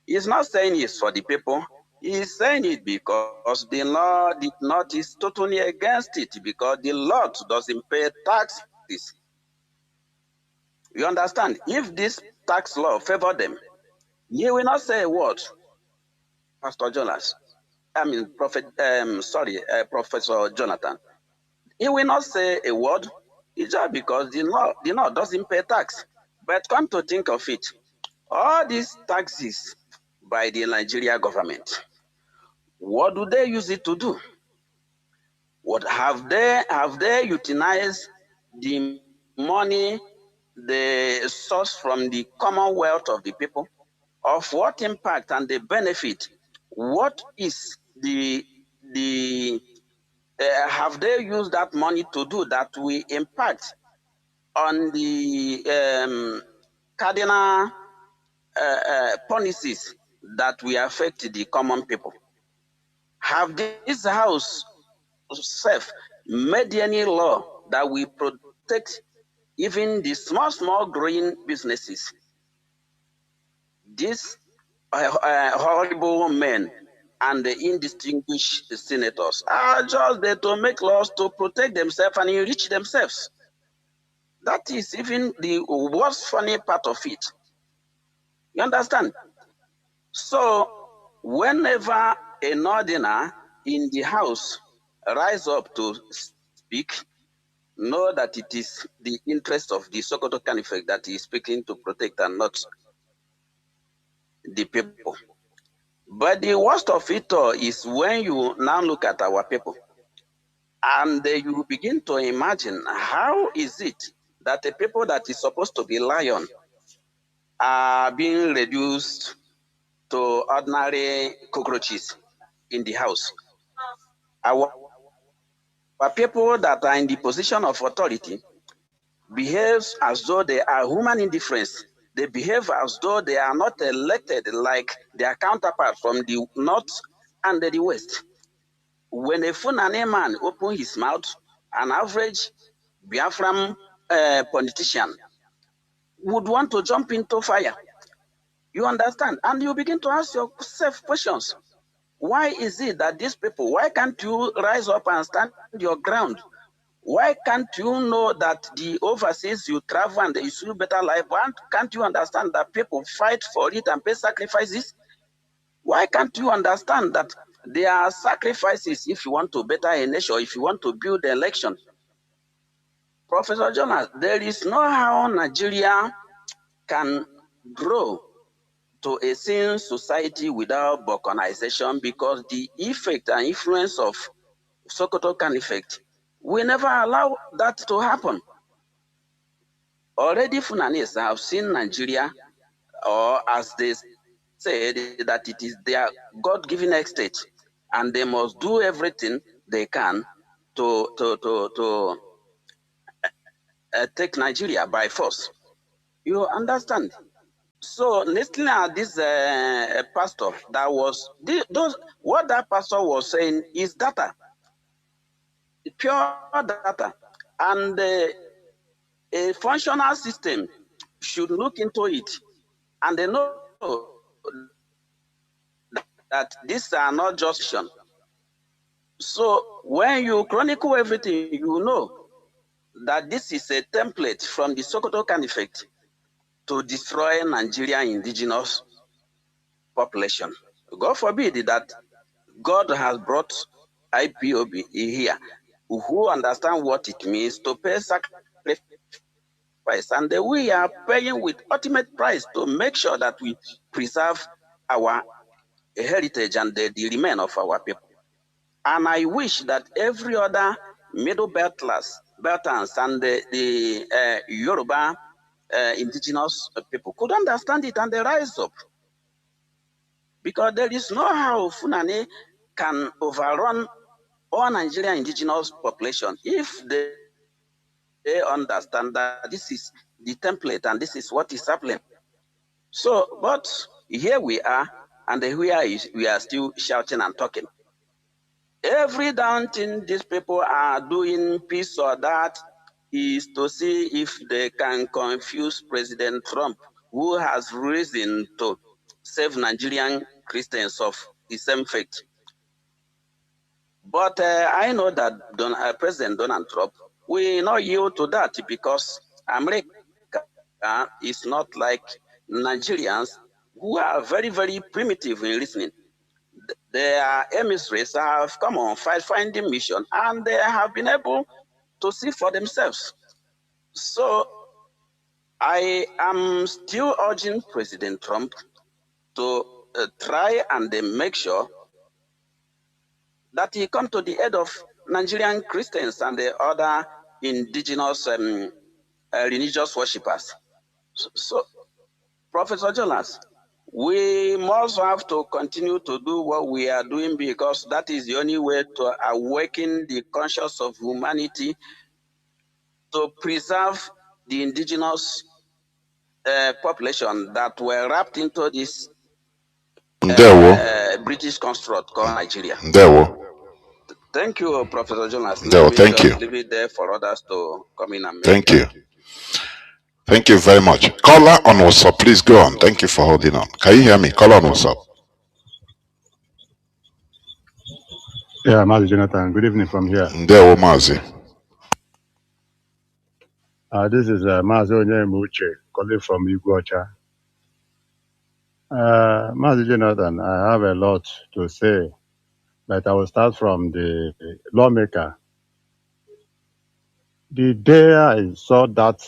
He's not saying it's for the people. He's saying it because the law did not is totally against it, because the law doesn't pay taxes. You understand? If this tax law favor them, he will not say a word. Pastor Jonas, Professor Jonathan. He will not say a word. It's just because the law doesn't pay tax. But come to think of it, all these taxes by the Nigeria government, what do they use it to do? What have they utilized the money they source from the commonwealth of the people? Of what impact and the benefit? What is have they used that money to do that will impact on the cardinal policies that will affect the common people? Have this house self made any law that will protect even the small growing businesses? These horrible men and the indistinguished senators are just there to make laws to protect themselves and enrich themselves. That is even the worst funny part of it. You understand? So whenever a northerner in the house rise up to speak, know that it is the interest of the Sokoto Caliphate that he is speaking to protect and not the people. But the worst of it all is when you now look at our people and you begin to imagine how is it that the people that is supposed to be lion are being reduced to ordinary cockroaches in the house. Our people that are in the position of authority behaves as though they are human indifference. They behave as though they are not elected like their counterparts from the north and the west. When a Funane man opens his mouth, an average Biafran politician would want to jump into fire. You understand? And you begin to ask yourself questions. Why is it that these people, why can't you rise up and stand your ground? Why can't you know that the overseas you travel and you see better life? Why can't you understand that people fight for it and pay sacrifices? Why can't you understand that there are sacrifices if you want to better a nation, if you want to build the election? Professor Jonas, there is no how Nigeria can grow to a sane society without balkanization, because the effect and influence of Sokoto Caliphate will never allow that to happen. Already Funanis have seen Nigeria, or as they said, that it is their God-given estate, and they must do everything they can to take Nigeria by force. You understand? So listening at this pastor, that was what that pastor was saying is data, pure data, and a functional system should look into it, and they know that these are not just fiction. So when you chronicle everything, you know that this is a template from the Sokoto Caliphate to destroy Nigerian indigenous population. God forbid that God has brought IPOB here, who understand what it means to pay sacrifice, and we are paying with ultimate price to make sure that we preserve our heritage and the remain of our people. And I wish that every other middle belters and the Yoruba indigenous people could understand it and they rise up. Because there is no how Funane can overrun all Nigerian indigenous population if they understand that this is the template and this is what is happening. So, but here we are, and we are still shouting and talking. Every damn thing these people are doing, peace or that, is to see if they can confuse President Trump, who has reason to save Nigerian Christians of the same faith. But I know that President Donald Trump will not yield to that, because America is not like Nigerians, who are very, very primitive in listening. Their emissaries have come on finding mission, and they have been able to see for themselves. So I am still urging President Trump to try and make sure that he come to the aid of Nigerian Christians and the other indigenous religious worshippers. So Professor Jonas, we must have to continue to do what we are doing, because that is the only way to awaken the conscience of humanity to preserve the indigenous population that were wrapped into this British construct called Nigeria. Thank you, Professor Jonas. Thank you. Leave it there for others to come in and make. Thank you. Thank you very much. Caller on WhatsApp, please go on. Thank you for holding on. Can you hear me? Caller on WhatsApp. Yeah, Mazi Jonathan. Good evening from here. Mazi. This is Mazi Onyemuche calling from Iguacha. Mazi Jonathan, I have a lot to say but I will start from the lawmaker. The day I saw that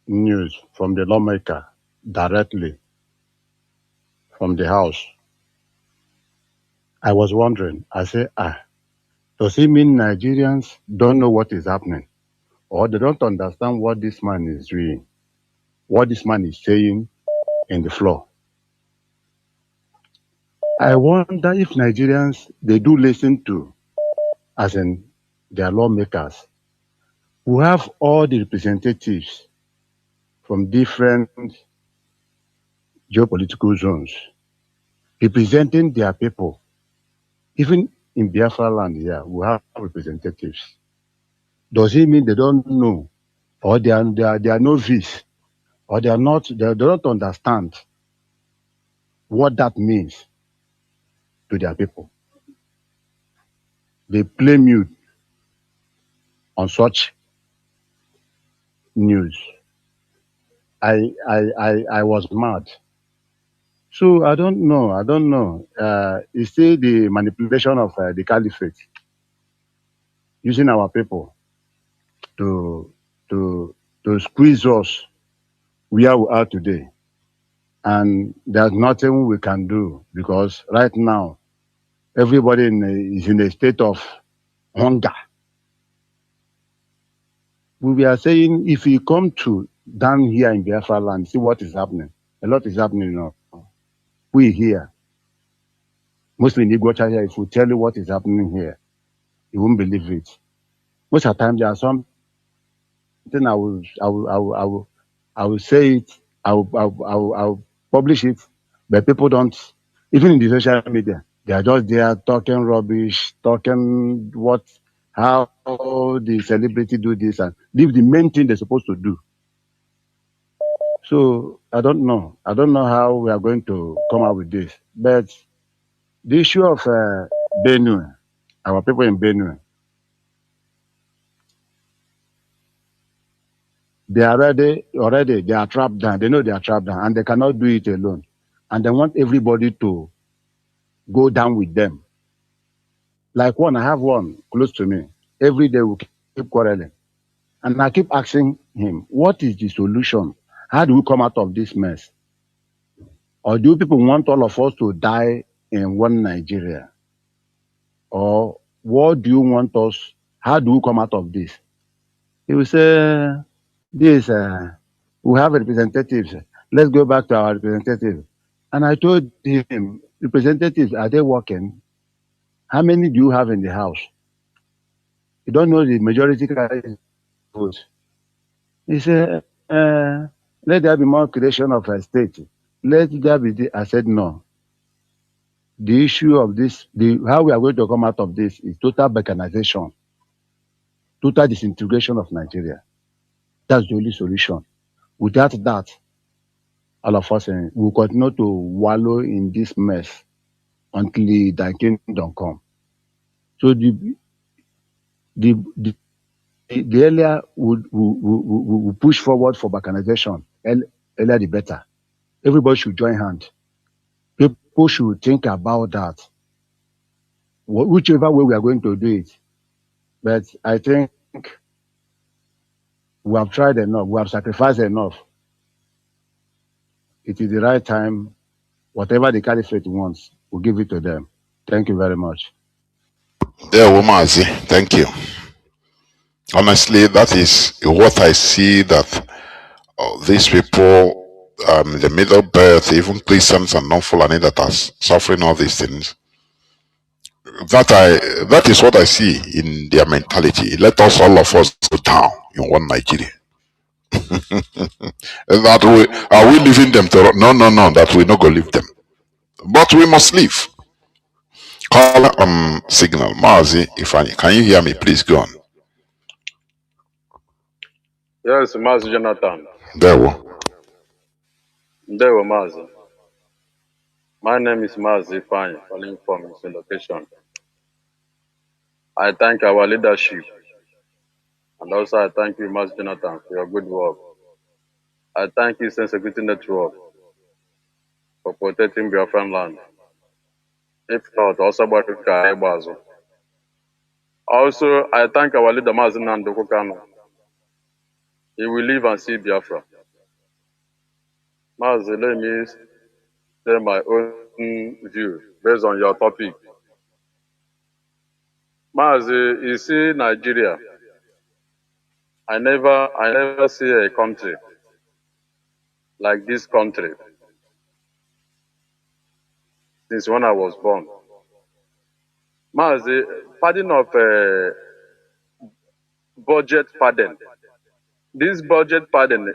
news from the lawmaker directly from the house, I was wondering, I said, does it mean Nigerians don't know what is happening? Or they don't understand what this man is doing, what this man is saying in the floor? I wonder if Nigerians, they do listen to, as in their lawmakers, who have all the representatives from different geopolitical zones, representing their people. Even in Biafra land here, we have representatives. Does it mean they don't know, or they are novice, or they don't understand what that means to their people? They play mute on such news. I was mad. So I don't know. You see the manipulation of the caliphate using our people to to to squeeze us where we are today. And there's nothing we can do because right now everybody is in a state of hunger. We are saying if we come to down here in Biafra land, see what is happening. A lot is happening now. We here, mostly in Igbocha here, if we tell you what is happening here, you won't believe it. Most of the time there are something I will say it, I will publish it, but people don't, even in the social media, they are just there talking rubbish, talking how the celebrity do this and leave the main thing they're supposed to do. So I don't know. I don't know how we are going to come out with this. But the issue of Benue, our people in Benue, they are already they are trapped down. They know they are trapped down and they cannot do it alone. And they want everybody to go down with them. Like I have one close to me. Every day we keep quarreling. And I keep asking him, what is the solution? How do we come out of this mess? Or do people want all of us to die in one Nigeria? Or what do you want us? How do we come out of this? He will say, this, we have representatives. Let's go back to our representatives. And I told him, representatives, are they working? How many do you have in the house? You don't know the majority vote. He said, let there be more creation of a state. Let there be I said, no. The issue of this, how we are going to come out of this is total balkanization, total disintegration of Nigeria. That's the only solution. Without that, all of us will continue to wallow in this mess until the kingdom come. So the earlier we push forward for balkanization, earlier the better. Everybody should join hands. People should think about that, whichever way we are going to do it. But I think we have tried enough. We have sacrificed enough. It is the right time. Whatever the caliphate wants, we'll give it to them. Thank you very much. There, Mazi, thank you. Honestly, that is what I see that these people, the middle birth, even Christians and non-Fulani that are suffering all these things, that is what I see in their mentality. Let us, all of us, go down in one Nigeria. That are we leaving them to? No, that we not go leave them, but we must leave. Call signal, Mazi. Can you hear me? Please go on. Yes, Mazi Jonathan. There we. There Mazi. My name is Mazi Fine, calling from this location. I thank our leadership, and also I thank you, Mazi Jonathan, for your good work. I thank you, Security Network, for protecting Biafran land. If not, also Bazu. Also, I thank our leader Mazi Nnamdi Kanu. He will live and see Biafra. Mazi, let me say my own view based on your topic. Mazi, you see Nigeria. I never see a country like this country since when I was born. Mazi, pardon of budget pardon. This budget pardon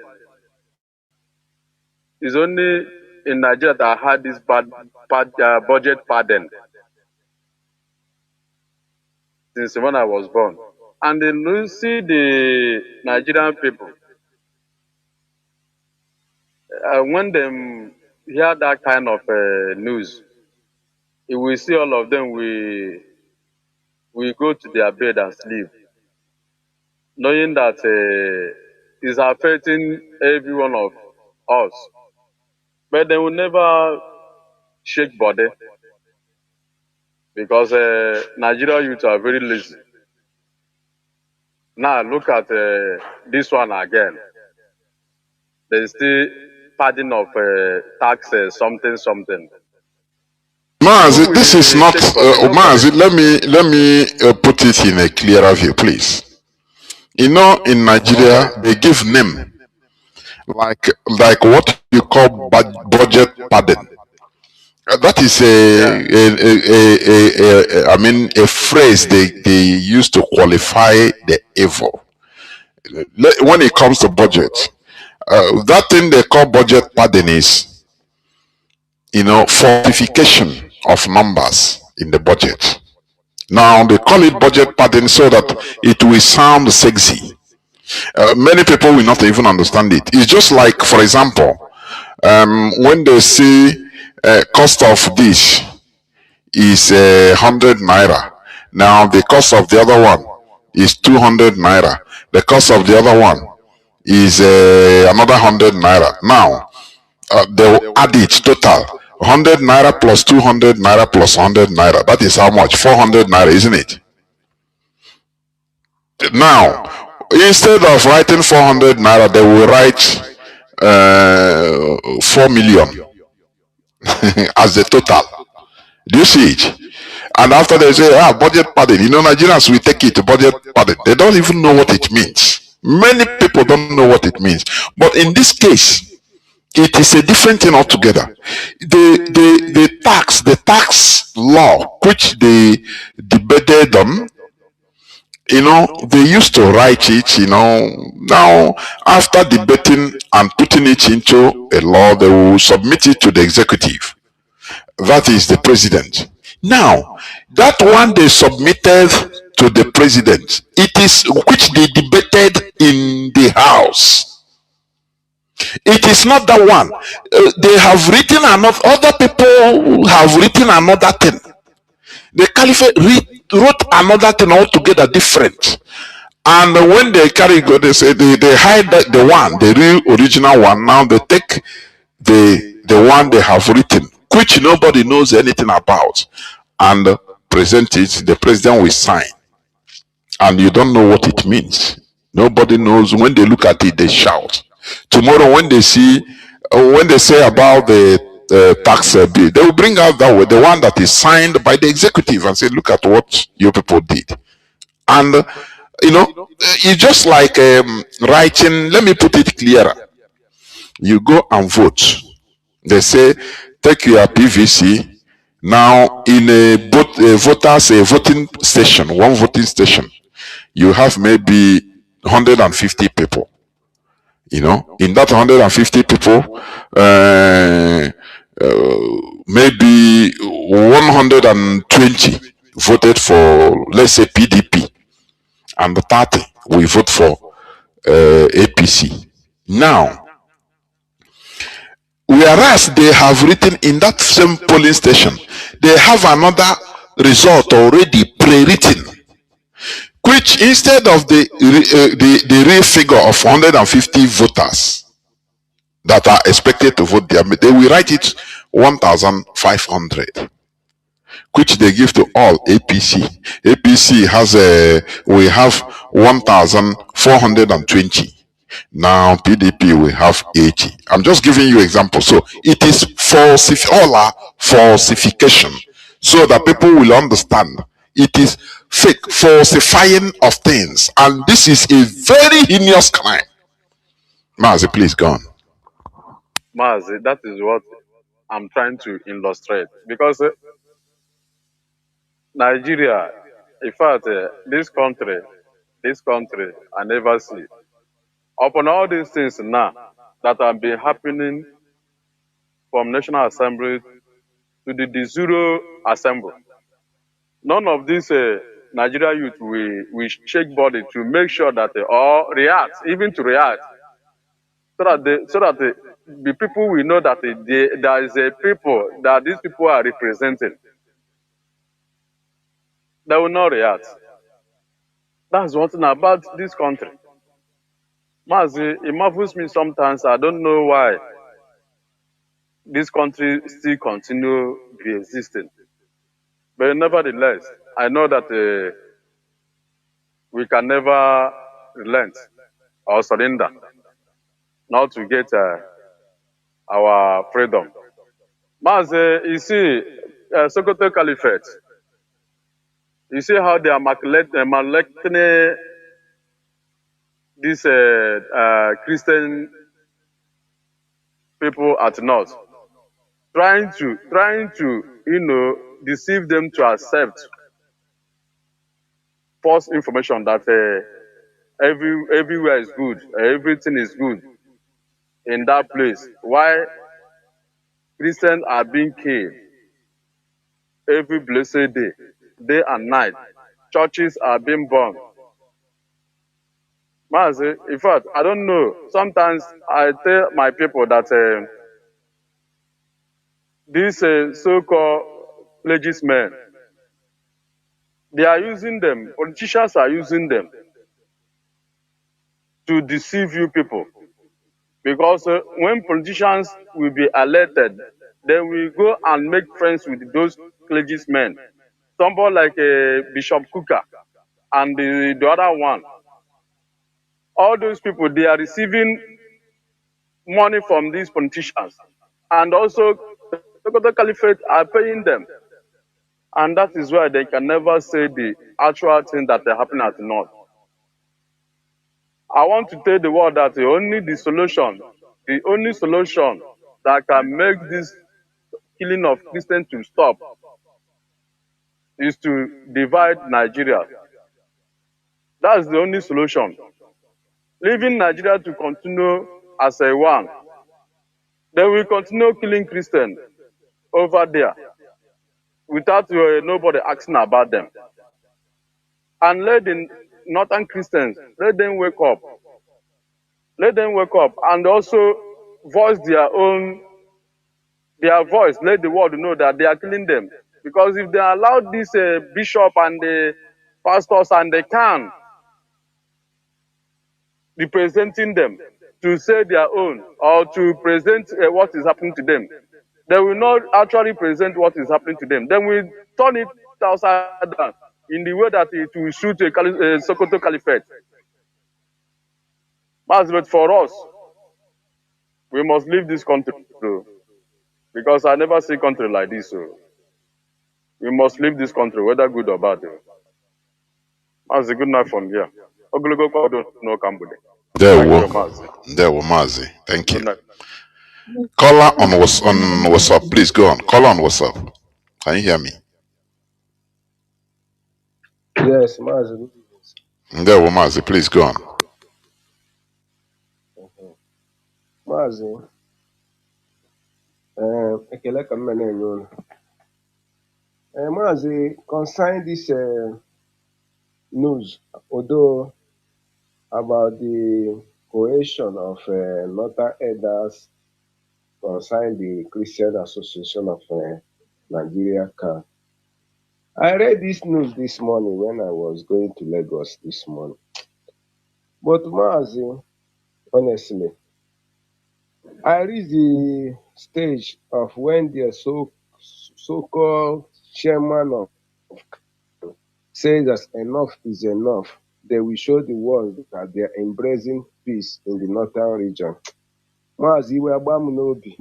is only in Nigeria that I had this budget pardon since when I was born. And then you see the Nigerian people, when they hear that kind of news, you will see all of them we go to their bed and sleep, knowing that it's affecting every one of us. But they will never shake body because Nigerian youth are very lazy. Now look at this one again. There's still padding of taxes, something. Mazi, this is not Mazi. Let me put it in a clearer view, please. You know, in Nigeria, they give name like what you call budget pardon. That is I mean, a phrase they use to qualify the evil. When it comes to budget, that thing they call budget pardon is, you know, fortification of numbers in the budget. Now they call it budget pardon so that it will sound sexy. Many people will not even understand it. It's just like, for example, when they say cost of dish is 100 naira. Now the cost of the other one is 200 naira. The cost of the other one is another 100 naira. Now they will add it total 100 naira plus 200 naira plus 100 naira. That is how much? 400 naira, isn't it? Now, instead of writing 400 naira, they will write 4 million as the total. Do you see it? And after they say, budget pardon, you know, Nigerians will take it to budget pardon. They don't even know what it means. Many people don't know what it means. But in this case, it is a different thing altogether. The tax law, which they debated on, you know, they used to write it, you know. Now, after debating and putting it into a law, they will submit it to the executive. That is the president. Now, that one they submitted to the president, it is which they debated in the house. It is not that one. They have written another, other people have written another thing. The caliphate wrote another thing altogether different. And when they carry go, they say they hide the one, the real original one. Now they take the one they have written, which nobody knows anything about, and present it. The president will sign, and you don't know what it means. Nobody knows. When they look at it, they shout. Tomorrow, when they see, when they say about the tax bill, they will bring out that way, the one that is signed by the executive, and say, look at what you people did. And you know, it's just like writing. Let me put it clearer. You go and vote. They say, take your PVC. Now, in a voting station, one voting station, you have maybe 150 people. You know, in that 150 people, maybe 120 voted for, let's say, PDP, and 30 we vote for APC. Now, whereas they have written in that same polling station, they have another result already pre-written, which instead of the real figure of 150 voters that are expected to vote there, they will write it 1,500, which they give to all APC. APC has we have 1,420. Now PDP will have 80. I'm just giving you example. So it is all are falsification, so that people will understand it is fake, falsifying of things, and this is a very heinous crime. Mazi, please go on. Mazi, that is what I'm trying to illustrate. Because Nigeria, in fact, this country, I never see. Upon all these things now that have been happening from National Assembly to the Zero Assembly, none of these Nigeria youth will shake body to make sure that they all react, even to react, so that the people will know that there is a people that these people are representing. They will not react. That's one thing about this country. Mazi, it marvels me sometimes. I don't know why this country still continue to be existing. But nevertheless, I know that we can never relent or surrender not to get our freedom. Mazi, you see, Sokoto Caliphate, you see how they are mallecting these Christian people at North, trying to deceive them to accept false information that everywhere is good, everything is good in that place. Why Christians are being killed every blessed day and night. Churches are being burned. Mazi, in fact, I don't know. Sometimes I tell my people that these so-called legismen, they are using them, politicians are using them to deceive you people. Because when politicians will be elected, they will go and make friends with those clergymen. Somebody like Bishop Kuka and the other one. All those people, they are receiving money from these politicians. And also, the Caliphate are paying them. And that is why they can never say the actual thing that are happening at the North. I want to tell the world that the only solution that can make this killing of Christians to stop is to divide Nigeria. That's the only solution. Leaving Nigeria to continue as a one, they will continue killing Christians over there without nobody asking about them. And let the northern Christians, let them wake up. Let them wake up and also voice their voice. Let the world know that they are killing them. Because if they allow this bishop and the pastors and they can representing them to say their own or to present what is happening to them, they will not actually present what is happening to them. Then we turn it outside down in the way that it will suit a Sokoto Caliphate. But for us, we must leave this country, though, because I never see country like this. So we must leave this country, whether good or bad. That's a good night from here. There were Mazi. Thank you. Caller on WhatsApp, please go on. Caller on WhatsApp. Can you hear me? Yes, Mazi. There were Mazi, please go on. Mazi, ekele ka m na-enye unu. Mazi, concerning this news, although about the cohesion of northern elders concerning the Christian Association of Nigeria, CAN. I read this news this morning when I was going to Lagos this morning. But Mazi, honestly, I reached the stage of when the so-called chairman of says that enough is enough. They will show the world that they are embracing peace in the northern region. Mazi Nobi,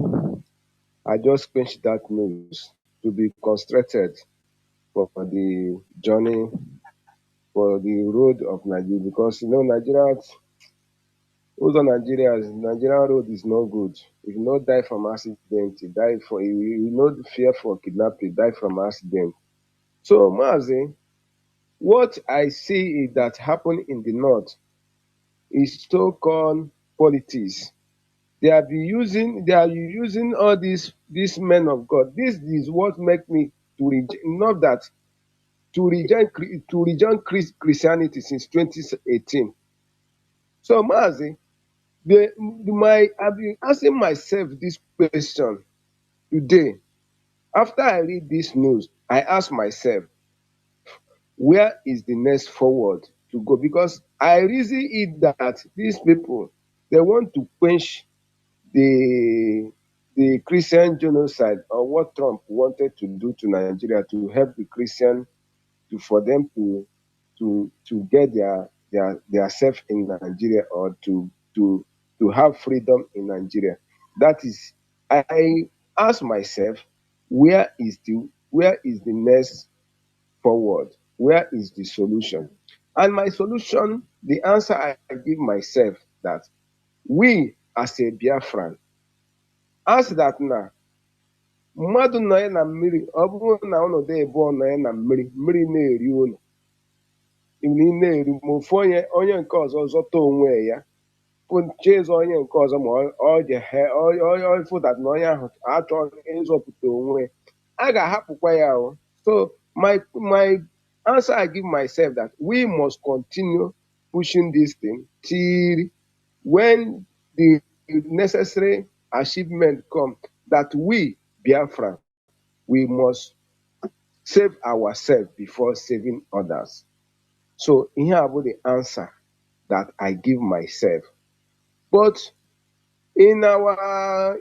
I just pinched that news to be constricted for the journey, for the road of Nigeria, because Nigeria, also Nigerian road is no good. If you not die from accident, you die for you not fear for kidnapping, die from accident. So Mazi, what I see is that happen in the north is so-called politics. They are using all these men of God. This is what make me to reject, not that to reject Christianity since 2018. So Mazi, I've been asking myself this question today. After I read this news, I ask myself, where is the next forward to go? Because I reason it that these people, they want to quench the Christian genocide, or what Trump wanted to do to Nigeria to help the Christian, for them to get their self in Nigeria, or to have freedom in Nigeria. That is, I ask myself, where is the next forward? Where is the solution? And my solution, the answer I give myself, that we as a Biafran, as that na mmadụ nọ ya na mmiri, ọ bụrụ na ọnọdụ ebe nọ ya na mmiri, mmiri na-eri unu, ị na-eri ma ofu onye nke ọzọ zọta onwe ya, chezọ onye nke ọzọ, ma ọ fụdat na onye ahụ achọghị ịzọpụta onwe, a ga-ahapụkwa ya. So my answer I give myself, that we must continue pushing this thing till when the necessary achievement come, that we Biafra, we must save ourselves before saving others. So here about the answer that I give myself. But in our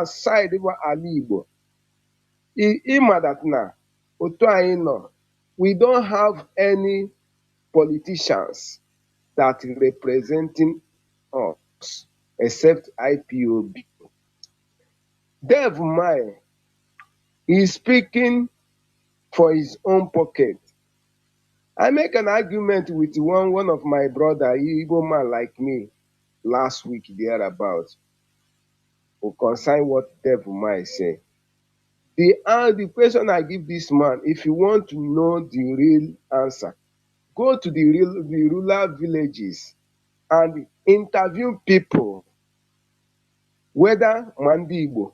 side, Ali Igbo, ịma that na otu anyị nọ, we don't have any politicians that representing us except IPOB. Dev Mai is speaking for his own pocket. I make an argument with one of my brother, Igbo man like me, last week thereabout, who concern what Dev Mai say. The question I give this man, if you want to know the real answer, go to the rural villages and interview people, whether Mandi Igbo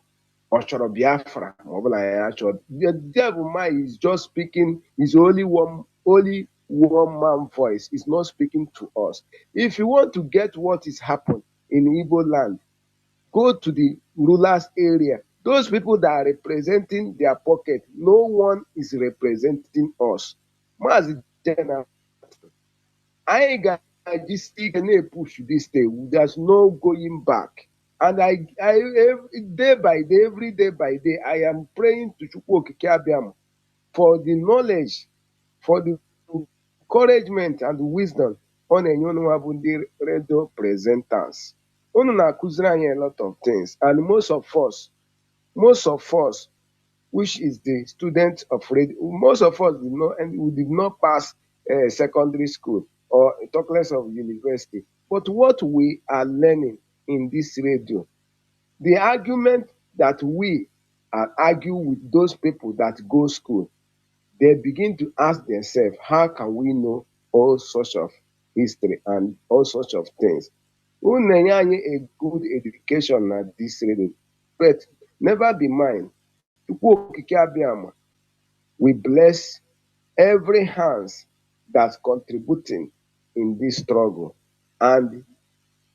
or Choro Biafra. The Devil man is just speaking his only one man voice. Is not speaking to us. If you want to get what is happening in Igbo land, go to the rulers area. Those people that are representing their pocket, no one is representing us. Mazi Jenna, I got this push this day. There's no going back. And I day by day, every day by day, I am praying to Chukwu Okike Abiam for the knowledge, for the encouragement and the wisdom on a new radio presenters. Unu na-akụziri anyị a lot of things, and most of us, which is the student of radio, most of us did not, and we did not pass secondary school or talk less of university. But what we are learning in this radio, the argument that we are arguing with those people that go school, they begin to ask themselves, how can we know all sorts of history and all sorts of things? Unu a good education at this radio. But never be mind, we bless every hands that's contributing in this struggle. And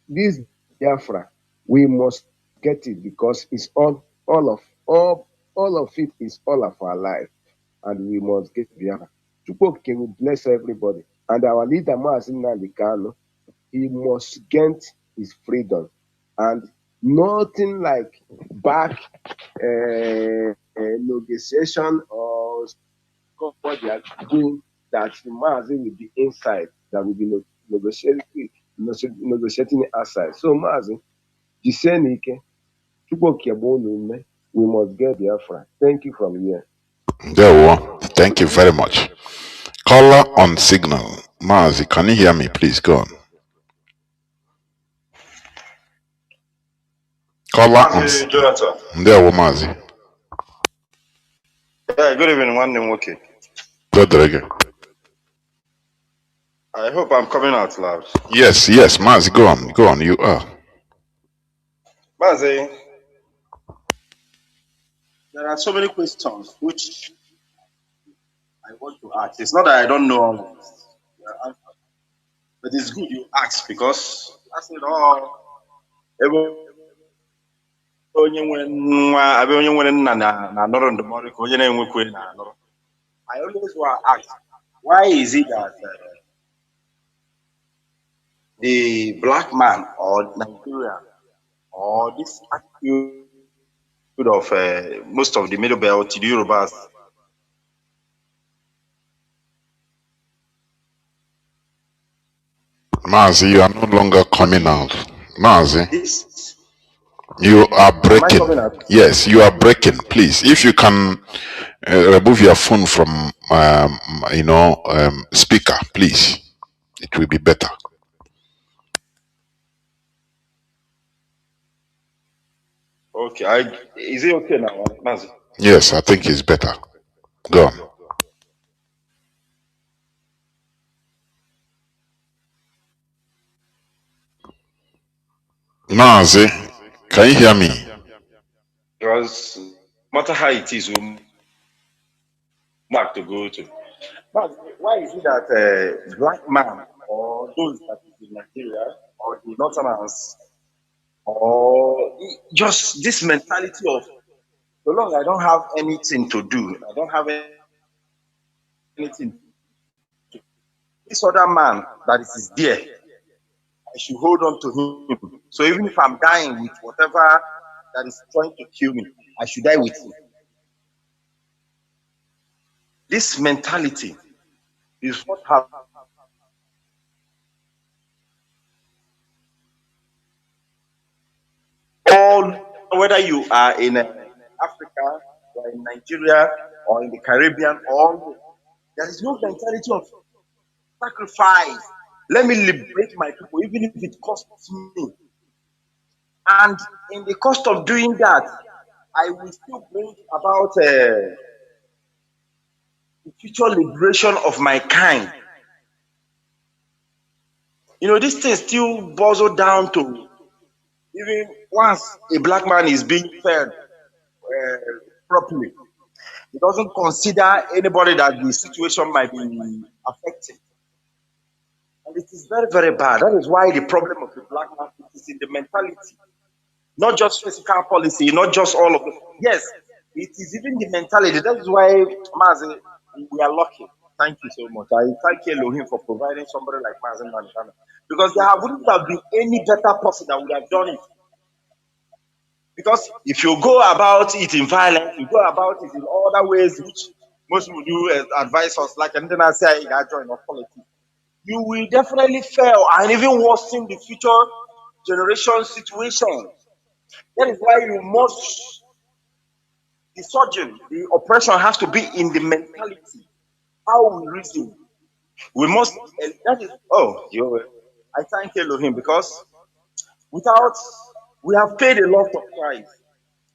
this Biafra, we must get it, because it's all of it is all of our life. And we must get Biafra. Chukwu will bless everybody. And our leader, Mazi Nnamdi Kanu, he must get his freedom. And Nothing like back negotiation or what they are doing that Mazi will be inside, that will be negotiating outside. So Mazi, Jisenike, we must get Biafra. Thank you from here. There we are. Thank you very much. Caller on signal. Mazi, can you hear me? Please go on. Caller on Mazi Jonathan. There we are, Mazi. Yeah, good evening, one name, okay. Good again. I hope I'm coming out loud. Yes, Mazi, go on, you are. Mazi, there are so many questions which I want to ask. It's not that I don't know all of this, but it's good you ask because I said, I always want to ask, why is it that the black man or Nigeria or this attitude of most of the middle belt, the Yorubas, Mazi, you are no longer coming out. Mazi, this, you are am I breaking. coming out? Yes, you are breaking. Please, if you can remove your phone from, speaker, please. It will be better. Okay, is it okay now, Mazi? Yes, I think it's better. Go on. Mazi, can you hear me? Because no matter how it is, we mark to go to. But why is it that black man or those that is in Nigeria or the Northerners or just this mentality of so long I don't have anything to do, I don't have anything. This other man that is there, I should hold on to him. So even if I'm dying with whatever that is trying to kill me, I should die with him. This mentality is what have all, whether you are in Africa or in Nigeria or in the Caribbean, or there is no mentality of sacrifice. Let me liberate my people, even if it costs me. And in the cost of doing that, I will still bring about the future liberation of my kind. You know, this thing still boils down to even once a black man is being fed properly, he doesn't consider anybody that the situation might be affecting. And it is very, very bad. That is why the problem of the black man is in the mentality. Not just physical policy, not just all of it. Yes, it is even the mentality. That is why, Mazi, we are lucky. Thank you so much. I thank Elohim for providing somebody like Mazi Mandana. Because there wouldn't have been any better person that would have done it. Because if you go about it in violence, you go about it in other ways, which most people do advise us, like and then I say I got join politics, you will definitely fail and even worsen the future generation situation. That is why you must, the surgeon, the oppression has to be in the mentality. How we reason. We must, that is, I thank Elohim because without, we have paid a lot of price.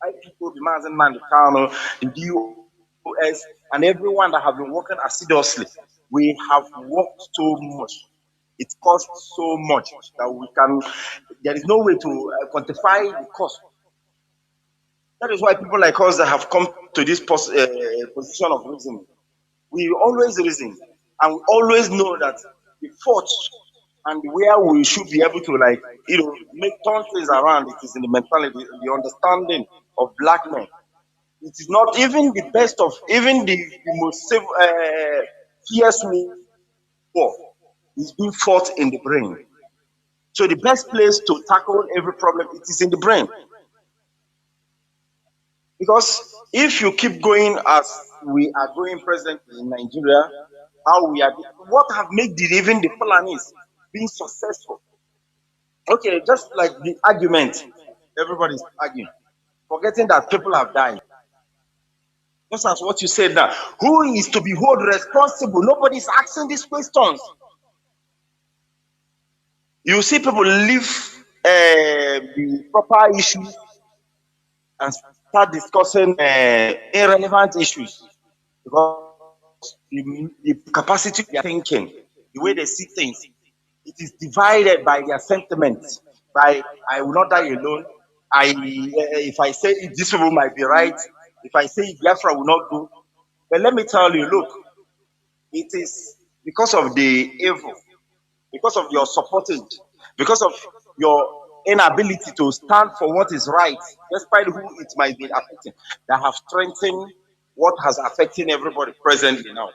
I people, the Mazi, the Kanu, the US, and everyone that have been working assiduously, we have worked so much. It costs so much that we can, there is no way to quantify the cost. That is why people like us that have come to this position of reasoning, we always reason and we always know that the fault and where we should be able to make turn things around. It is in the mentality, the understanding of black men. It is not even the best of, even the most fierce war is being fought in the brain. So the best place to tackle every problem, it is in the brain. Because if you keep going as we are going presently in Nigeria, how we are, what have made even the Fulanis being successful? Okay, just like the argument, everybody's arguing, forgetting that people have died. Just as what you said now, who is to be held responsible? Nobody's asking these questions. You see people leave the proper issues and start discussing irrelevant issues because the capacity of their thinking, the way they see things, it is divided by their sentiments. By I will not die alone. If I say it, this people might be right. If I say it, Biafra will not go. But let me tell you, look, it is because of the evil, because of your supporting, because of your inability to stand for what is right, despite who it might be affecting, that have strengthened what has affecting everybody presently now.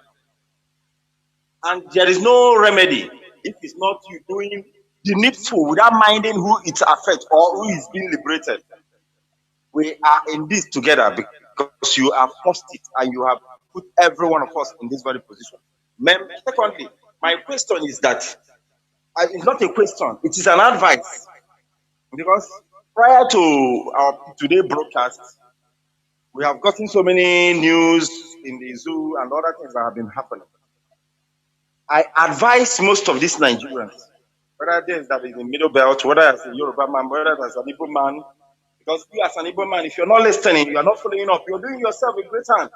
And there is no remedy if it's not you doing the needful without minding who it affects or who is being liberated. We are in this together because you have forced it and you have put every one of us in this very position. Secondly, my question is that it's not a question, it is an advice. Because prior to our today broadcast, we have gotten so many news in the zoo and other things that have been happening. I advise most of these Nigerians, whether this that is in Middle Belt, whether as a Yoruba man, whether as an Igbo man, because you as an Igbo man, if you're not listening, you are not following up, you're doing yourself a great hand.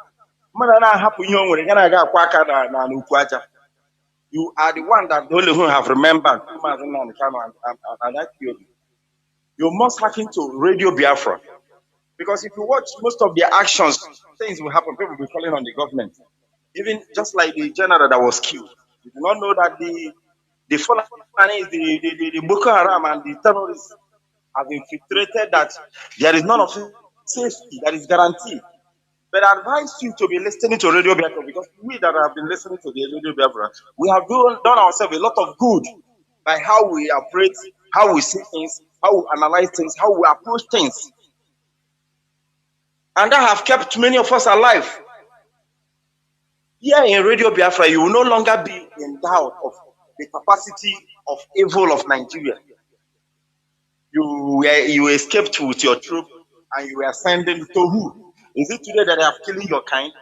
You are the one that only who have remembered and that you must happen to Radio Biafra. Because if you watch most of their actions, things will happen. People will be calling on the government. Even just like the general that was killed. You do not know that the Fulanis, the Boko Haram and the terrorists have infiltrated, that there is none of safety that is guaranteed. But I advise you to be listening to Radio Biafra, because we that have been listening to the Radio Biafra, we have done ourselves a lot of good by how we operate, how we see things, how we analyze things, how we approach things. And that have kept many of us alive. Here in Radio Biafra, you will no longer be in doubt of the capacity of evil of Nigeria. You escaped with your troop and you were sending to who? Is it today that they have killing your kind?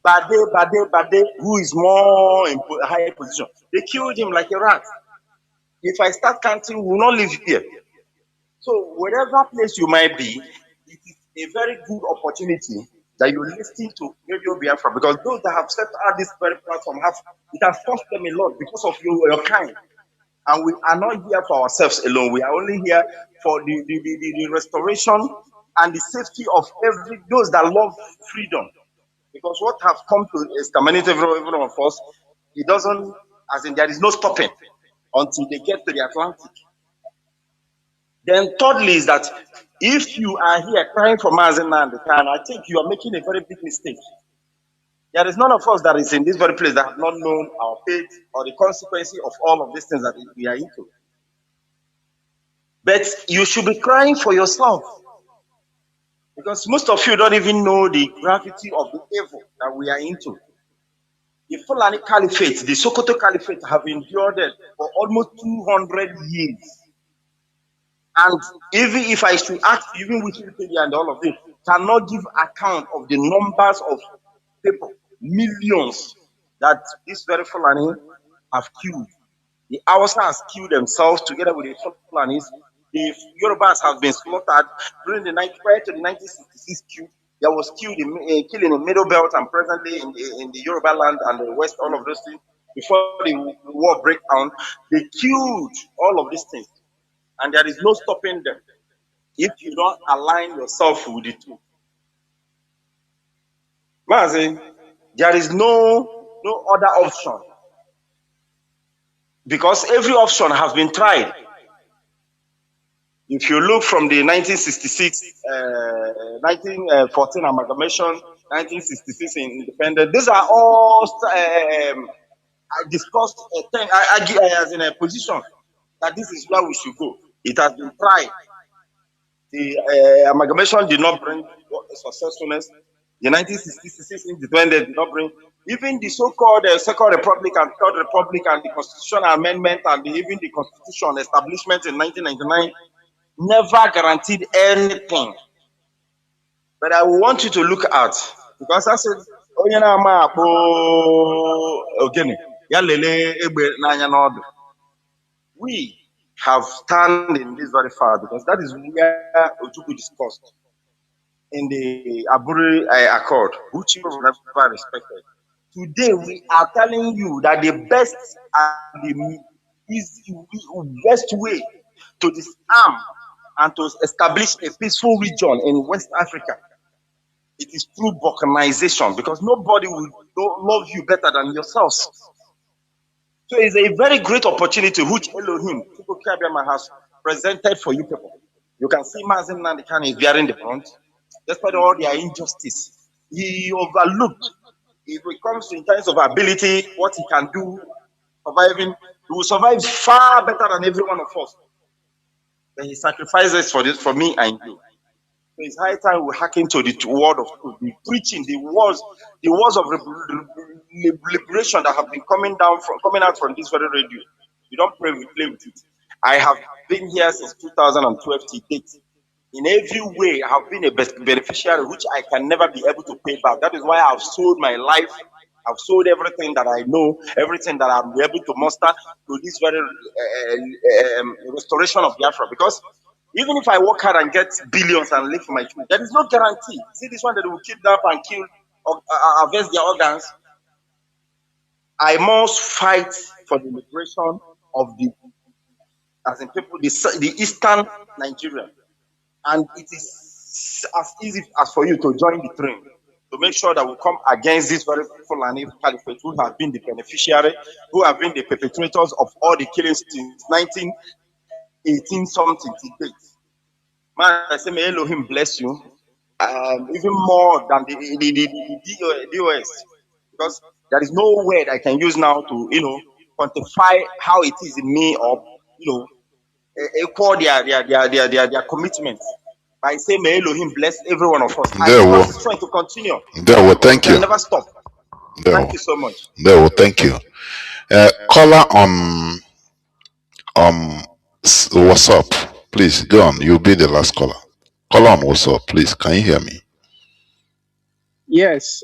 Bade, who is more in higher position? They killed him like a rat. If I start counting, we will not live here. So whatever place you might be, it is a very good opportunity that you listen to Radio Biafra, because those that have set out this very platform it has cost them a lot because of your kind. And we are not here for ourselves alone. We are only here for the restoration and the safety of those that love freedom. Because what have come to exterminate every one of us, it doesn't, as in there is no stopping until they get to the Atlantic. Then thirdly is that if you are here crying for Mazi Nnamdi, I think you are making a very big mistake. There is none of us that is in this very place that have not known our fate or the consequences of all of these things that we are into. But you should be crying for yourself, because most of you don't even know the gravity of the evil that we are into. The Fulani Caliphate, the Sokoto Caliphate, have endured it for almost 200 years. And even if I should ask, even Wikipedia and all of this, cannot give account of the numbers of people, millions, that this very Fulani have killed. The Hausa has killed themselves together with the Fulanis. The Yorubas have been slaughtered during prior to the 1966 coup. There was killing in the Middle Belt and presently in the Yoruba land and the West, all of those things. Before the war breakdown, they killed all of these things. And there is no stopping them if you don't align yourself with the two. Mazi, there is no other option, because every option has been tried. If you look from the 1966, 1914 amalgamation, 1966 independence, these are all I discussed as in a position. that this is where we should go. It has been tried. The amalgamation did not bring successfulness. The 1966 independence did not bring even the so-called Second Republic and Third Republic and the Constitutional Amendment and even the Constitution establishment in 1999 never guaranteed anything. But I want you to look at, because I said, we have stand in this very far because that is where Ojuku discussed in the Aburi Accord, which you never respected. Today, we are telling you that the best and the best way to disarm and to establish a peaceful region in West Africa, it is through balkanization, because nobody will love you better than yourselves. So it's a very great opportunity which Elohim has presented for you people. You can see Mazi Nnamdi is bearing the brunt. Despite all their injustice, he overlooked. If it comes in terms of ability, what he can do, surviving, he will survive far better than every one of us. But he sacrifices for this, for me and you. So it's high time we hearken to the word of truth, the preaching, the words of liberation that have been coming out from this very radio. You don't play with it. I have been here since 2012 to date. In every way, I have been a beneficiary, which I can never be able to pay back. That is why I've sold my life. I've sold everything that I know, everything that I'm able to muster to this very restoration of Biafra. Because even if I work hard and get billions and live for my children, there is no guarantee. See this one that will kidnap and kill or harvest their organs. I must fight for the liberation of the, as in people, the Eastern Nigeria. And it is as easy as for you to join the train to make sure that we come against this very Fulani Caliphate who have been the beneficiary, who have been the perpetrators of all the killings since 1918 something to date. Man, I say, may Elohim bless you, even more than the DOS, because there is no word I can use now to, quantify how it is in me or, equal their commitment. I say, may Elohim bless every one of us. There And give will. us the strength to continue. There will. We Thank can you. never stop. There Thank will. you so much. There will. Thank you. Caller on WhatsApp, please go on. You'll be the last caller. Caller on WhatsApp, please. Can you hear me? Yes,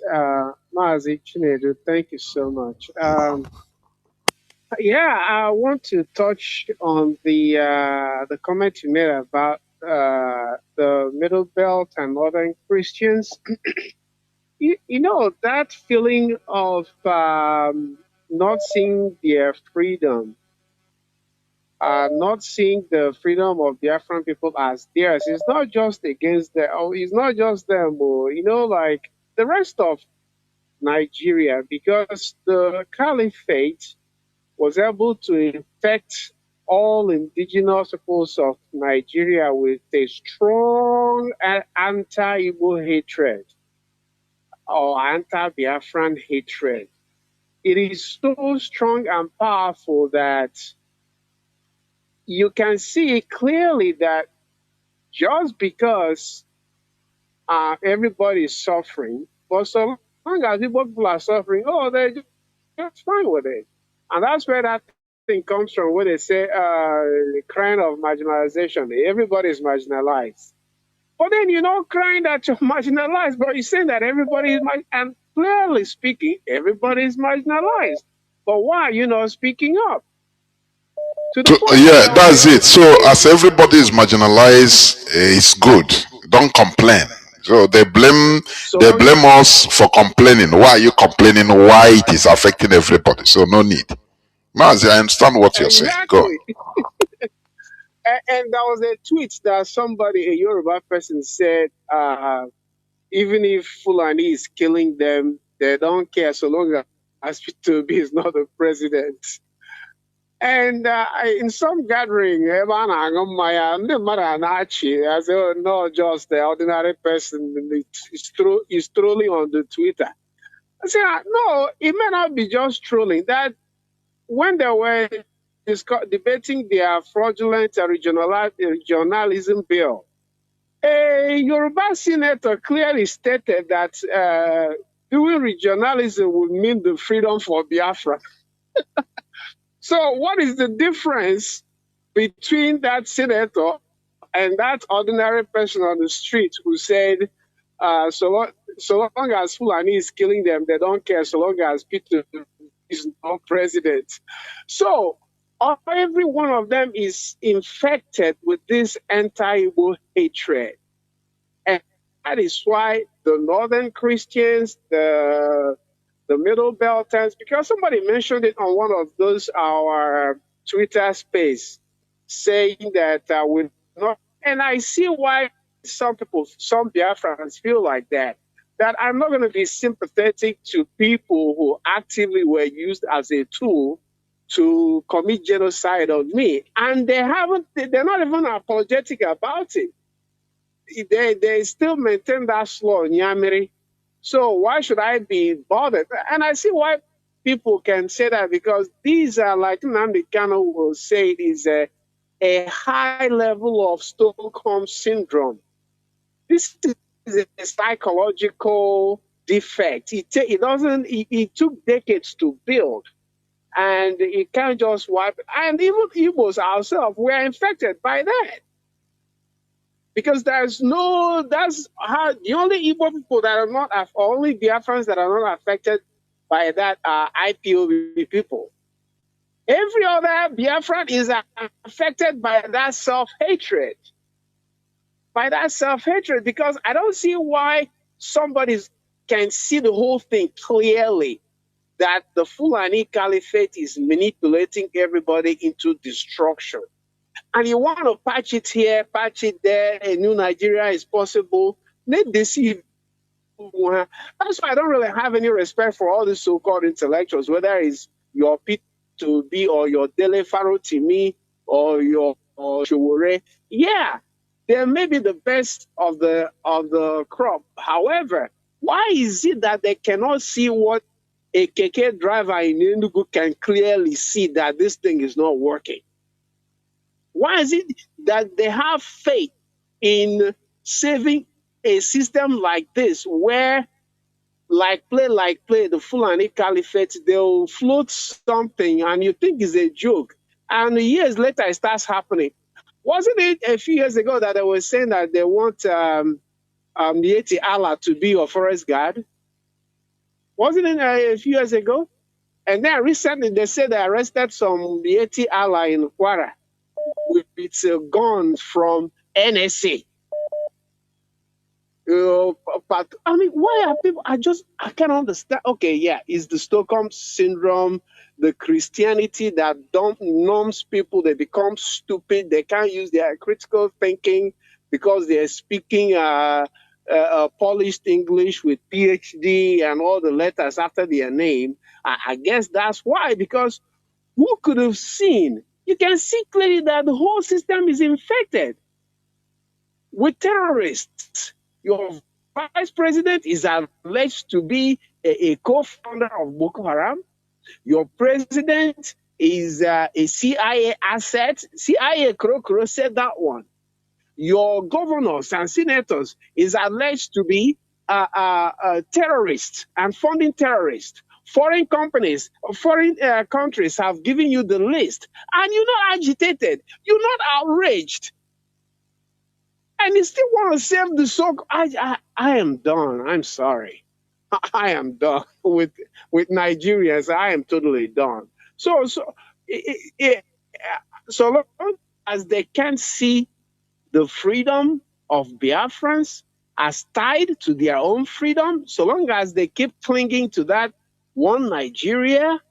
Mazi Chinedu, thank you so much. Yeah, I want to touch on the comment you made about the Middle Belt and Northern Christians. you know that feeling of not seeing their freedom, not seeing the freedom of Biafran people as theirs. It's not just against them. It's not just them. Like the rest of Nigeria, because the caliphate was able to infect all indigenous peoples of Nigeria with a strong anti-Igbo hatred or anti-Biafran hatred. It is so strong and powerful that you can see clearly that just because everybody is suffering, but so long as people are suffering, they're just fine with it. And that's where that thing comes from, where they say the crying of marginalization. Everybody is marginalized. But then you're not crying that you're marginalized, but you're saying that everybody is and clearly speaking, everybody is marginalized. But why are you not speaking up? To the point Yeah, that's it. So as everybody is marginalized, it's good. Don't complain. So they blame us for complaining. Why are you complaining? Why it is affecting everybody? So no need. Mazi, I understand what you're saying. Go on. Exactly. And there was a tweet that somebody, a Yoruba person, said, even if Fulani is killing them, they don't care so long as P2B is not the president. And in some gathering, I said, oh, no, just the ordinary person is trolling on the Twitter. I said, no, it may not be just trolling. That when there were debating their fraudulent regionalism bill. A Yoruba senator clearly stated that doing regionalism would mean the freedom for Biafra. So what is the difference between that senator and that ordinary person on the street who said, so long as Fulani is killing them, they don't care, so long as Peter is not president. So every one of them is infected with this anti-Igbo hatred. And that is why the Northern Christians, the Middle Belters, because somebody mentioned it on one of those, our Twitter space, saying that we're not, and I see why some people, some Biafrans feel like that I'm not going to be sympathetic to people who actively were used as a tool to commit genocide on me. And they're not even apologetic about it. They still maintain that slow Nyamiri. So why should I be bothered? And I see why people can say that, because these are, like Nnamdi Kanu will say, it is a high level of Stockholm syndrome. This is a psychological defect. It took decades to build, and it can't just wipe. And even Igbos ourselves, we are infected by that. Because that's how the only Igbo people that are not, only Biafrans that are not affected by that are IPOB people. Every other Biafran is affected by that self-hatred. Because I don't see why somebody can see the whole thing clearly, that the Fulani Caliphate is manipulating everybody into destruction. And you want to patch it here, patch it there, a new Nigeria is possible. They deceive. That's why I don't really have any respect for all these so-called intellectuals, whether it's your P2B or your Dele Farotimi or your Showore. Yeah, they may be the best of the crop. However, why is it that they cannot see what a keke driver in Enugu can clearly see, that this thing is not working? Why is it that they have faith in saving a system like this, where, like play, the Fulani Caliphate, they'll float something and you think it's a joke, and years later it starts happening? Wasn't it a few years ago that they were saying that they want Yeti Allah to be your forest guard? Wasn't it a few years ago? And then recently they said they arrested some Yeti Allah in Kwara with its guns from NSA. But I mean, why are people? I can't understand. Okay, yeah, it's the Stockholm syndrome, the Christianity that numbs people. They become stupid. They can't use their critical thinking because they're speaking polished English with PhD and all the letters after their name. I guess that's why, because who could have seen? You can see clearly that the whole system is infected with terrorists. Your vice president is alleged to be a co-founder of Boko Haram. Your president is a CIA asset. CIA Krokro said that one. Your governors and senators is alleged to be terrorists and funding terrorists. Foreign companies, foreign countries have given you the list, and you're not agitated. You're not outraged. And you still want to save the soul. I am done. I'm sorry. I am done with Nigerians. I am totally done. So long as they can't see the freedom of Biafrans as tied to their own freedom, so long as they keep clinging to that one Nigeria,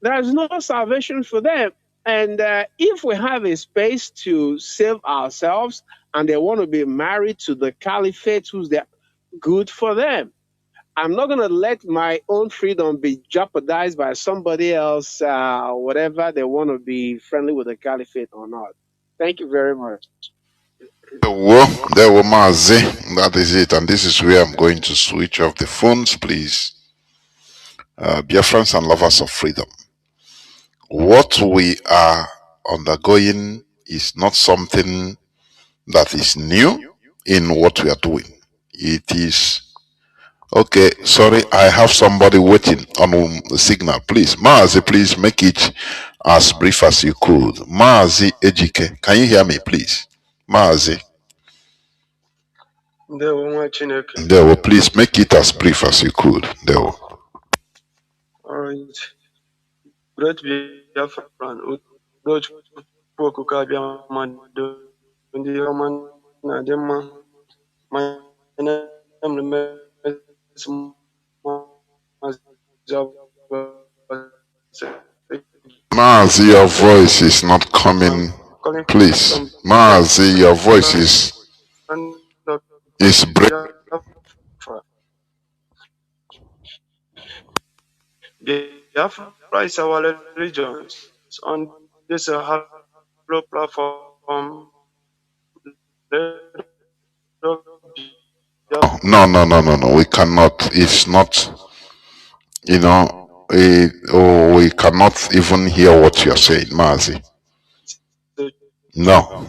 there's no salvation for them. And if we have a space to save ourselves and they want to be married to the caliphate, who's there, good for them. I'm not going to let my own freedom be jeopardized by somebody else, whatever they want to be friendly with the caliphate or not. Thank you very much. There were Mazi. That is it. And this is where I'm going to switch off the phones, please. Biafrans and lovers of freedom. What we are undergoing is not something that is new in what we are doing. It is okay. Sorry, I have somebody waiting on the signal. Please, Mazi, please make it as brief as you could. Mazi Ejike, can you hear me, please? Mazi, there will please make it as brief as you could. There will. Alright. Great Biafran. Udoch Pokuka Biaman Ndiaman Nadema. My name is Mazi, your voice is not coming. Please, Mazi, your voice is breaking. Biafra is our religion. On this hollow platform, No. We cannot. It's not. We cannot even hear what you're saying, Mazi. No.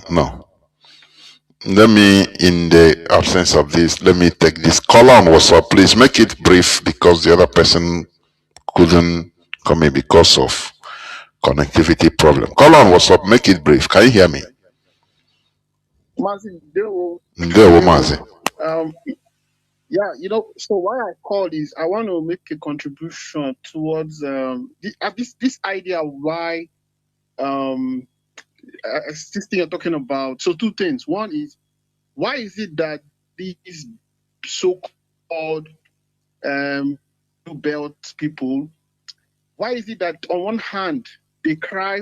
Let me, in the absence of this, let me take this caller on WhatsApp. Please make it brief because the other person couldn't come in because of connectivity problem. Call on WhatsApp, make it brief. Can you hear me? Mazi, There, Mazi. Yeah, so why I called is I want to make a contribution towards this idea of why this thing you're talking about. So two things. One is, why is it that these so-called belt people, why is it that on one hand they cry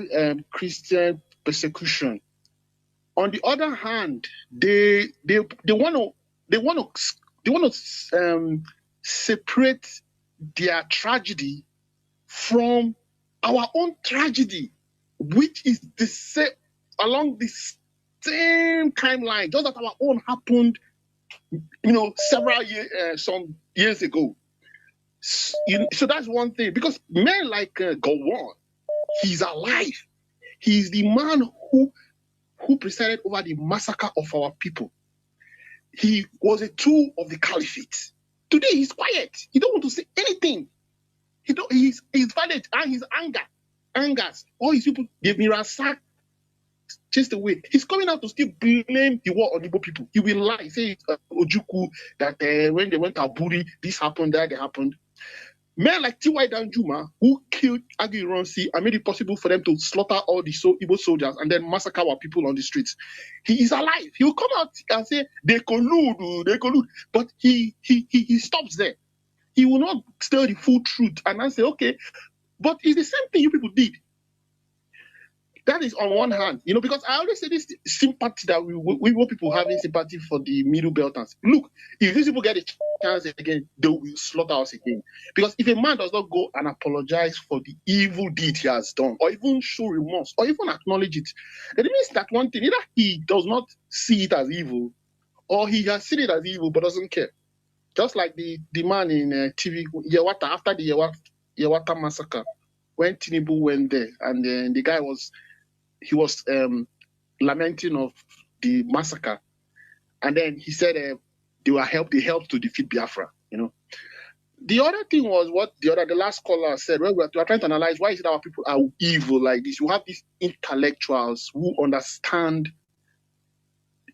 Christian persecution, on the other hand they want to separate their tragedy from our own tragedy, which is the same along the same timeline, just that our own happened, several years, some years ago. So that's one thing, because men like Gowon, he's alive. He's the man who presided over the massacre of our people. He was a tool of the caliphate. Today he's quiet. He don't want to say anything. He's violent, and his angers. All his people, they've been ransacked, chased away. He's coming out to still blame the war on Igbo people. He will lie, say Ojuku, that when they went to Aburi, this happened, that happened. Men like T.Y. Danjuma, who killed Agi Ronsi and made it possible for them to slaughter all the Igbo soldiers and then massacre our people on the streets. He is alive. He will come out and say, they collude. But he stops there. He will not tell the full truth and then say, okay, but it's the same thing you people did. That is on one hand, because I always say this sympathy that we want people having sympathy for the Middle Belters. Look, if these people get a chance again, they will slaughter us again. Because if a man does not go and apologize for the evil deed he has done, or even show remorse, or even acknowledge it, then it means that one thing, either he does not see it as evil, or he has seen it as evil but doesn't care. Just like the man in TV, Yewata, after the Yewata massacre, when Tinubu went there, and then the guy was lamenting of the massacre, and then he said they helped to defeat Biafra. The other thing was what the last caller said. Well, we are trying to analyze why is it our people are evil like this. You have these intellectuals who understand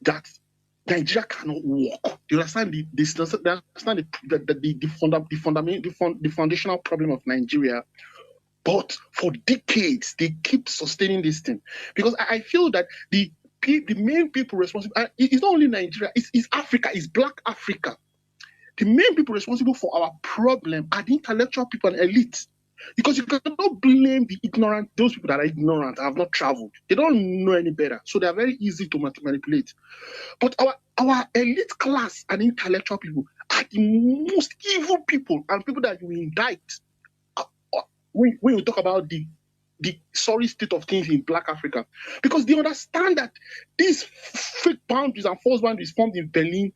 that Nigeria cannot work. They understand the foundational problem of Nigeria. But for decades, they keep sustaining this thing. Because I feel that the main people responsible, it's not only Nigeria, it's Africa, it's Black Africa. The main people responsible for our problem are the intellectual people and elite. Because you cannot blame the ignorant, those people that are ignorant, have not traveled. They don't know any better. So they are very easy to manipulate. But our elite class and intellectual people are the most evil people and people that you indict. When we talk about the sorry state of things in Black Africa, because they understand that these fake boundaries and false boundaries formed in Berlin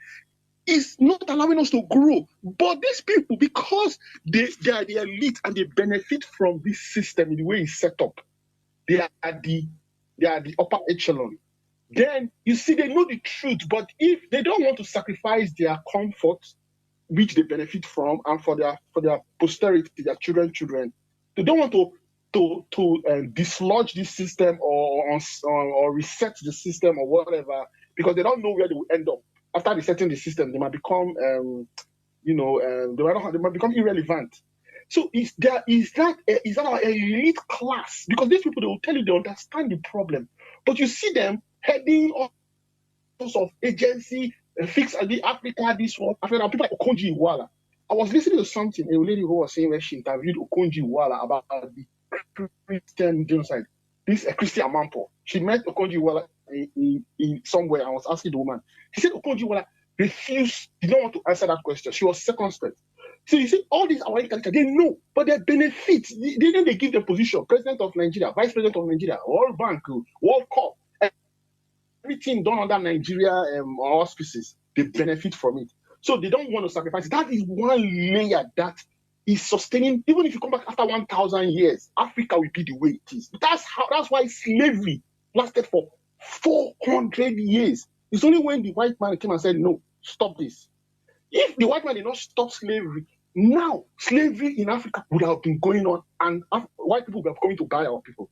is not allowing us to grow. But these people, because they are the elite and they benefit from this system in the way it's set up, they are the upper echelon. Then you see they know the truth, but if they don't want to sacrifice their comfort, which they benefit from, and for their posterity, their children, they don't want to dislodge this system or reset the system or whatever, because they don't know where they will end up after resetting the system. They might become they might become irrelevant. So is that our elite class? Because these people, they will tell you they understand the problem, but you see them heading all sorts of agency, fix the Africa, this one, Africa, people like Okonji Iweala. I was listening to something, a lady who was saying where she interviewed Okonji Iweala about the Christian genocide. This Christian Mampo. She met Okonji Iweala in somewhere. I was asking the woman. She said Okonji Iweala refused, did not want to answer that question. She was circumspect. So you see, all these our they know, but their benefits, they give them position. President of Nigeria, Vice President of Nigeria, World Bank, World Cup, everything done under Nigeria auspices, they benefit from it. So they don't want to sacrifice. That is one layer that is sustaining. Even if you come back after 1,000 years, Africa will be the way it is. That's why slavery lasted for 400 years. It's only when the white man came and said, no, stop this. If the white man did not stop slavery, now slavery in Africa would have been going on, and white people would have coming to buy our people.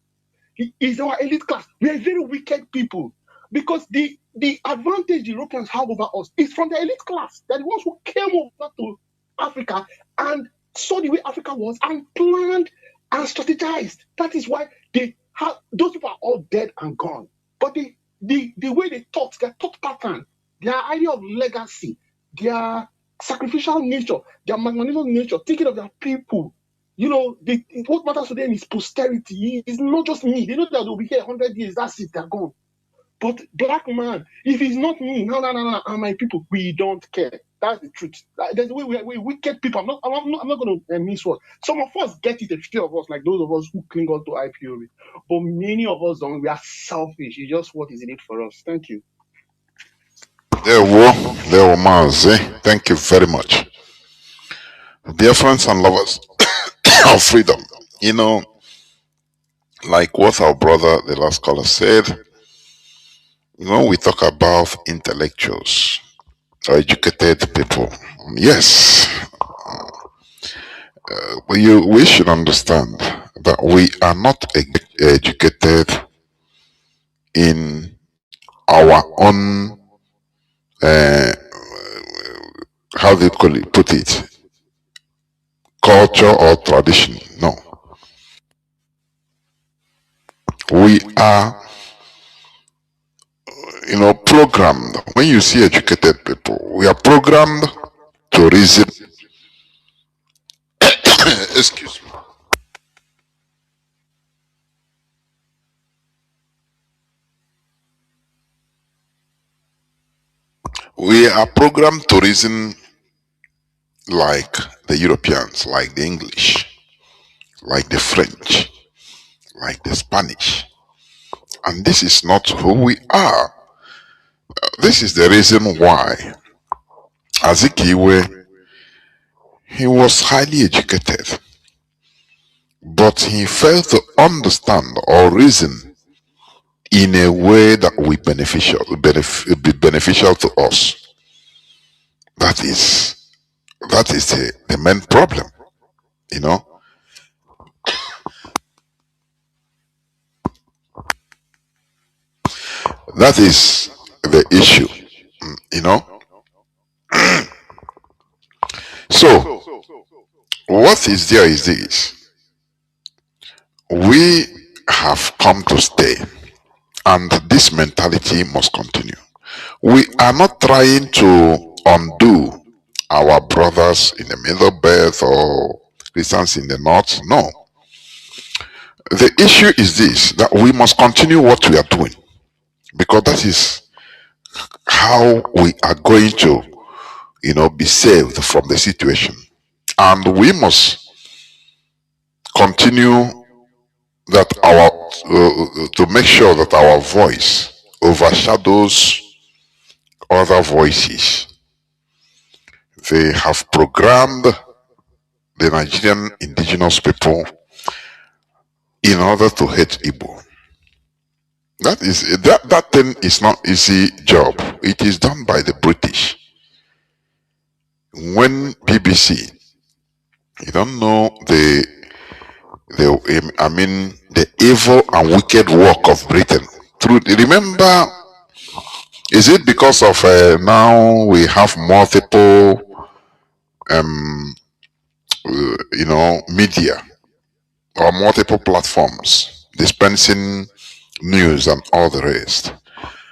It's our elite class. We are very wicked people, because the advantage the Europeans have over us is from the elite class. They're the ones who came over to Africa and saw the way Africa was and planned and strategized. That is why those people are all dead and gone. But the way they thought, their thought pattern, their idea of legacy, their sacrificial nature, their magnanimous nature, thinking of their people, what matters to them is posterity. It's not just me. They know that they'll be here 100 years. That's it. They're gone. But black man, if it's not me, no, and my people, we don't care. That's the truth. There's a way we're wicked people. I'm not going to miss what. Some of us get it. A few of us, like those of us who cling on to IPOB, but many of us don't. We are selfish. It's just what is in it for us. Thank you. There were Mazi. Thank you very much. Dear friends and lovers of freedom, like what our brother, the last caller, said, we talk about intellectuals or educated people. Yes, we should understand that we are not educated in our own, how do you put it, culture or tradition. No. We are, programmed. When you see educated people, we are programmed to reason. Excuse me. We are programmed to reason like the Europeans, like the English, like the French, like the Spanish. And this is not who we are. This is the reason why Azikiwe, he was highly educated, but he failed to understand or reason in a way that will be beneficial to us. That is the main problem, That is the issue, So, what is there is this. We have come to stay, and this mentality must continue. We are not trying to undo our brothers in the Middle Belt or Christians in the North. No. The issue is this, that we must continue what we are doing, because that is how we are going to, be saved from the situation. And we must continue that to make sure that our voice overshadows other voices. They have programmed the Nigerian indigenous people in order to hate Igbo. That thing is not easy job. It is done by the British. When BBC, you don't know the evil and wicked work of Britain. Remember, is it because of now we have multiple media or multiple platforms dispensing news and all the rest,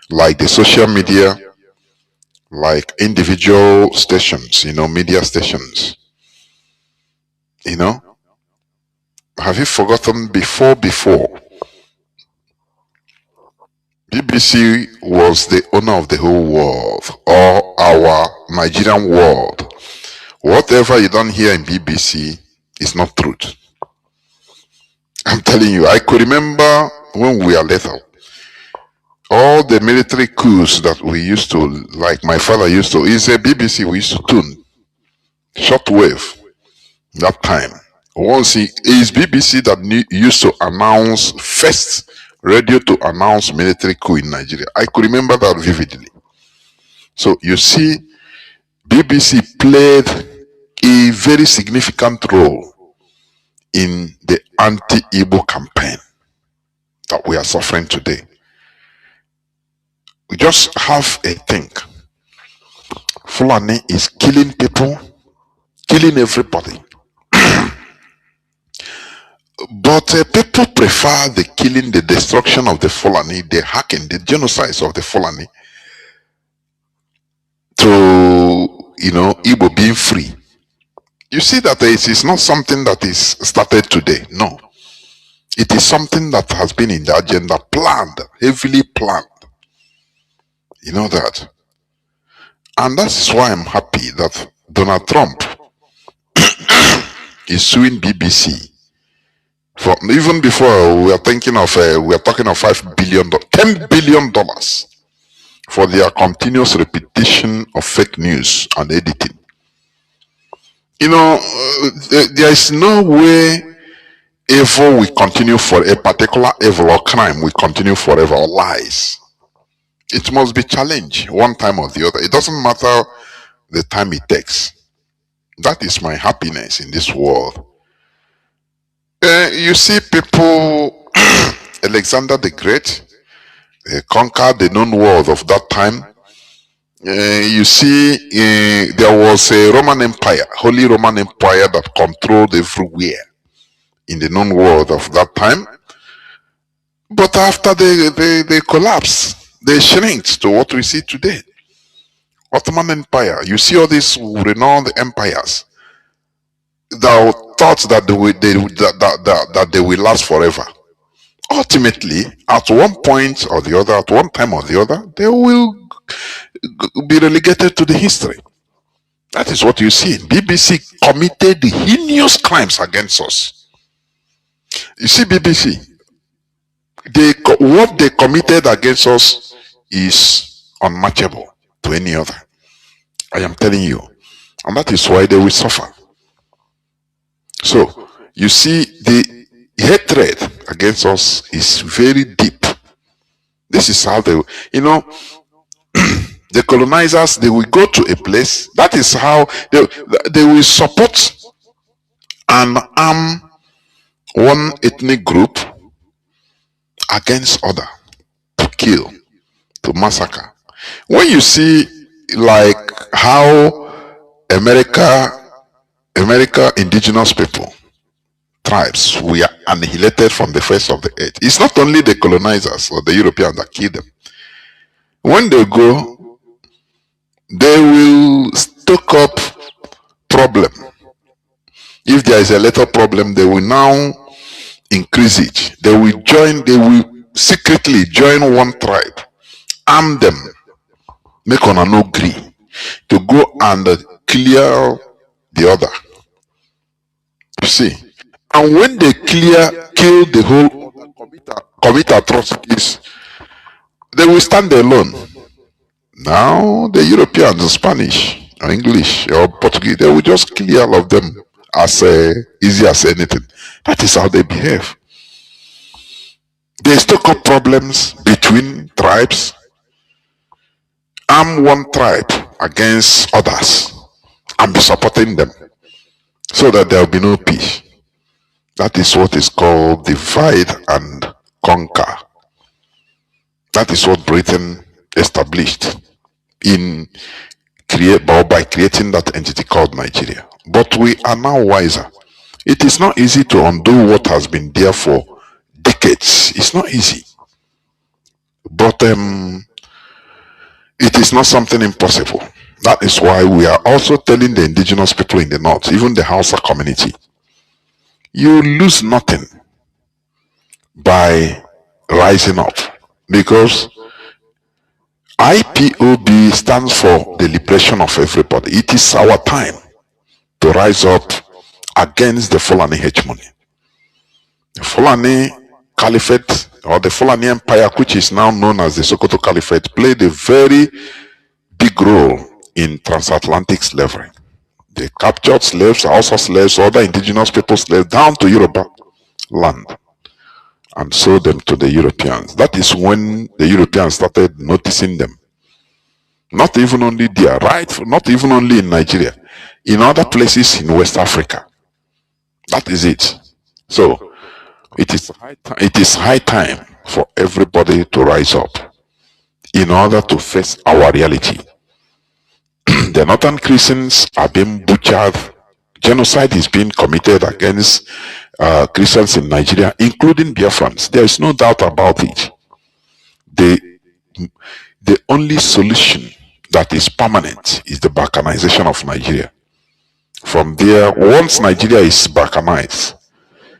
like the social media, like individual stations, media stations. Have you forgotten before BBC was the owner of the whole world, or our Nigerian world? Whatever you don't hear in BBC is not truth. I'm telling you, I could remember when we were little, all the military coups that we used to, like my father used to, is a BBC we used to tune, shortwave, that time. Once it is BBC that used to announce, first radio to announce military coup in Nigeria. I could remember that vividly. So you see, BBC played a very significant role in the anti-Igbo campaign that we are suffering today. We just have a think. Fulani is killing people, killing everybody. But people prefer the killing, the destruction of the Fulani, the hacking, the genocides of the Fulani to, Igbo being free. You see that it is not something that is started today. No. It is something that has been in the agenda, planned, heavily planned. You know that. And that's why I'm happy that Donald Trump is suing BBC. For even before we are talking of $5 billion, $10 billion for their continuous repetition of fake news and editing. There is no way evil will continue for a particular evil or crime will continue forever, or lies. It must be challenged one time or the other. It doesn't matter the time it takes. That is my happiness in this world. You see people, Alexander the Great, conquered the known world of that time. You see, there was a Roman Empire, Holy Roman Empire, that controlled everywhere in the known world of that time. But after they collapsed, they shrank to what we see today. Ottoman Empire, you see all these renowned empires that thought that they will last forever. Ultimately, at one point or the other, at one time or the other, they will be relegated to the history. That is what you see. BBC committed heinous crimes against us. You see, BBC, what they committed against us is unmatchable to any other. I am telling you. And that is why they will suffer. So, you see, the hatred against us is very deep. This is how they, the colonizers, they will go to a place. That is how they will support and arm one ethnic group against other, to kill, to massacre. When you see like how America indigenous people, tribes, we are annihilated from the face of the earth. It's not only the colonizers or the Europeans that kill them. When they go, they will stoke up problem. If there is a little problem, they will now increase it. They will secretly join one tribe, arm them, make on an agree to go and clear the other. You see, and when they kill the whole, commit atrocities, they will stand alone. Now the Europeans, Spanish or English or Portuguese, they will just clear all of them as easy as anything. That is how they behave. They still got problems between tribes. Arm one tribe against others and be supporting them so that there will be no peace. That is what is called divide and conquer. That is what Britain established in by creating that entity called Nigeria. But we are now wiser. It is not easy to undo what has been there for decades. It's not easy. But it is not something impossible. That is why we are also telling the indigenous people in the north, even the Hausa community, you lose nothing by rising up, because IPOB stands for the liberation of everybody. It is our time to rise up against the Fulani hegemony. The Fulani Caliphate, or the Fulani Empire, which is now known as the Sokoto Caliphate, played a very big role in transatlantic slavery. They captured slaves, Hausa slaves, other indigenous people slaves down to Yoruba land and sold them to the Europeans. That is when the Europeans started noticing them. Not even only there, right? Not even only in Nigeria, in other places in West Africa. That is it. So it is high time for everybody to rise up in order to face our reality. The northern Christians are being butchered. Genocide is being committed against Christians in Nigeria, including Biafrans. There is no doubt about it. The only solution that is permanent is the balkanization of Nigeria. From there, once Nigeria is balkanized,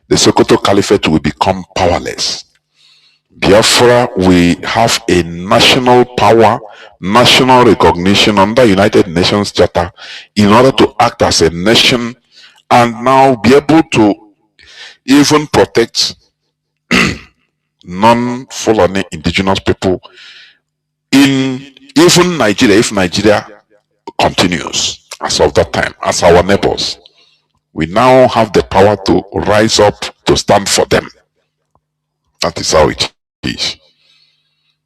the Sokoto Caliphate will become powerless. Biafra will have a national power, national recognition under United Nations Charter in order to act as a nation and now be able to even protect non-Fulani indigenous people in even Nigeria, if Nigeria continues as of that time, as our neighbors. We now have the power to rise up to stand for them. That is how it is.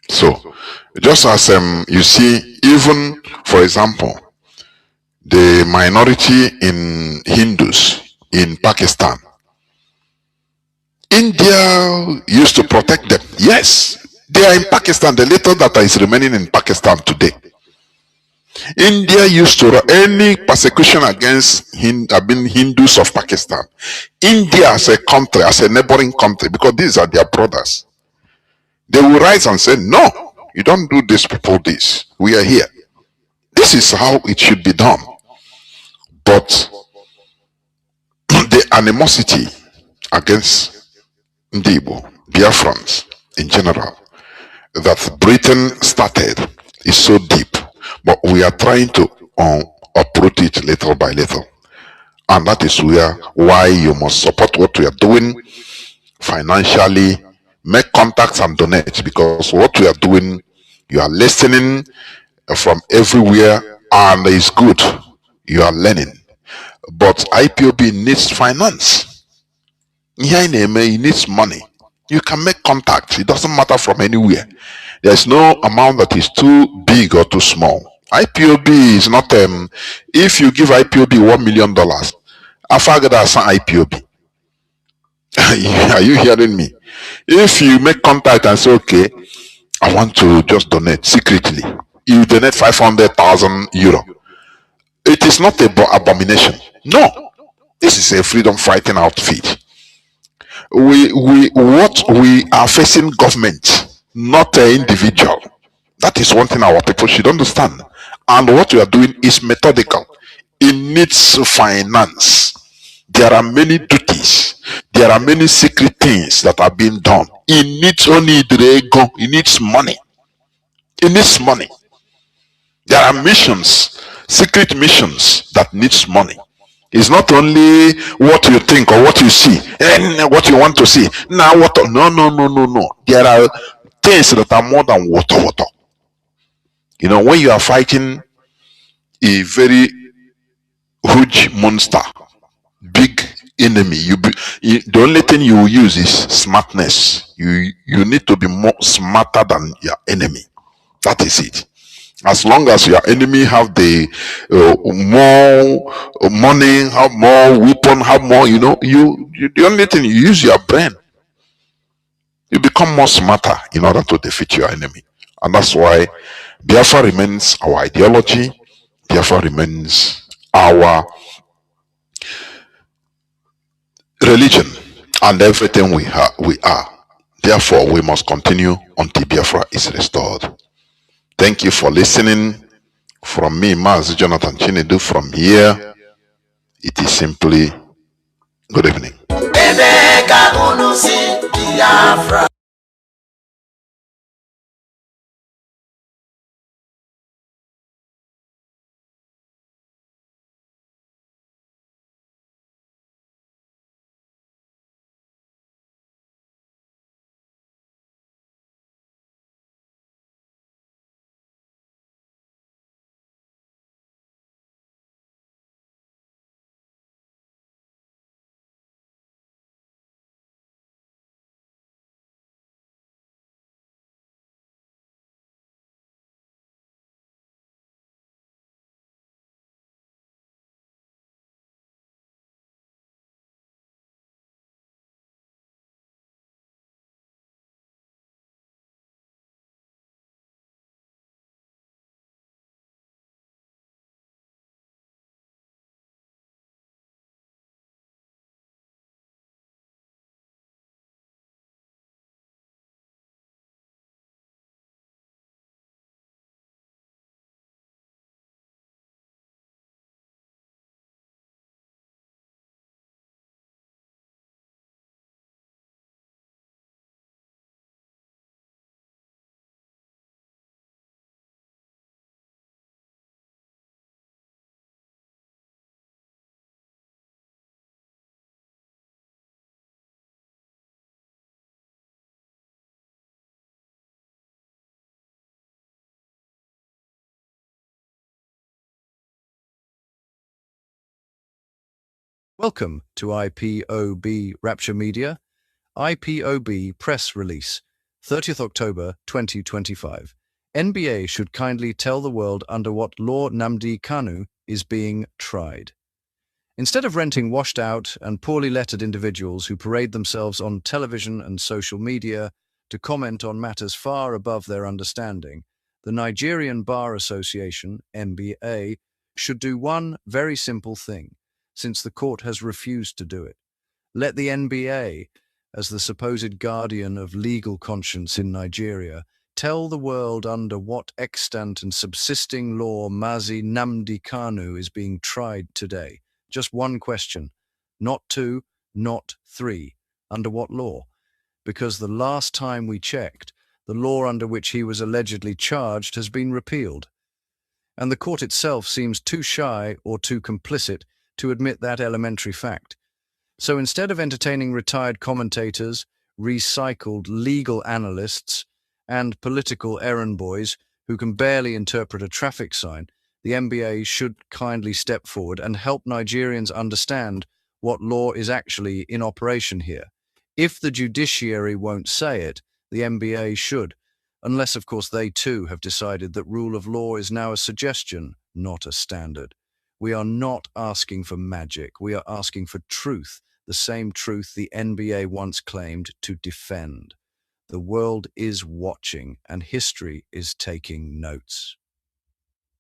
So, just as you see, even for example, the minority in Hindus in Pakistan, India used to protect them. Yes, they are in Pakistan, the little that is remaining in Pakistan today. India used to any persecution against Hindus of Pakistan. India as a country, as a neighboring country, because these are their brothers, they will rise and say, no, you don't do these people this. We are here. This is how it should be done. But the animosity against Ndibo, Biafrans in general, that Britain started is so deep. But we are trying to uproot it little by little. And that is why you must support what we are doing financially, make contacts and donate, because what we are doing, you are listening from everywhere and it's good. You are learning. But IPOB needs finance. It needs money. You can make contact. It doesn't matter from anywhere. There's no amount that is too big or too small. IPOB is not if you give IPOB $1 million, Afagada san IPOB. Are you hearing me? If you make contact and say, okay, I want to just donate secretly, you donate 500,000 euro. It is not an abomination. No, this is a freedom fighting outfit. We are facing government, not an individual. That is one thing our people should understand. And what we are doing is methodical. It needs finance. There are many duties. There are many secret things that are being done. It needs only the ego. It needs money. It needs money. There are missions, secret missions that needs money. It's not only what you think or what you see and what you want to see. Now, no. There are things that are more than water. You know, when you are fighting a very huge monster, big enemy. The only thing you will use is smartness. You need to be more smarter than your enemy. That is it. As long as your enemy have the more money, have more weapon, have more, you the only thing you use your brain. You become more smarter in order to defeat your enemy. And that's why Biafra remains our ideology. Biafra remains our religion and everything we are. Therefore, we must continue until Biafra is restored. Thank you for listening. From me, Mazi Jonathan Chinedu, from here, it is simply good evening. Welcome to IPOB Rapture Media, IPOB Press Release, 30th October 2025. NBA should kindly tell the world under what law Nnamdi Kanu is being tried. Instead of renting washed-out and poorly lettered individuals who parade themselves on television and social media to comment on matters far above their understanding, the Nigerian Bar Association, NBA, should do one very simple thing, since the court has refused to do it. Let the NBA, as the supposed guardian of legal conscience in Nigeria, tell the world under what extant and subsisting law Mazi Nnamdi Kanu is being tried today. Just one question, not two, not three. Under what law? Because the last time we checked, the law under which he was allegedly charged has been repealed. And the court itself seems too shy or too complicit to admit that elementary fact. So instead of entertaining retired commentators, recycled legal analysts, and political errand boys who can barely interpret a traffic sign, the NBA should kindly step forward and help Nigerians understand what law is actually in operation here. If the judiciary won't say it, the NBA should, unless of course they too have decided that rule of law is now a suggestion, not a standard. We are not asking for magic, we are asking for truth, the same truth the NBA once claimed to defend. The world is watching and history is taking notes.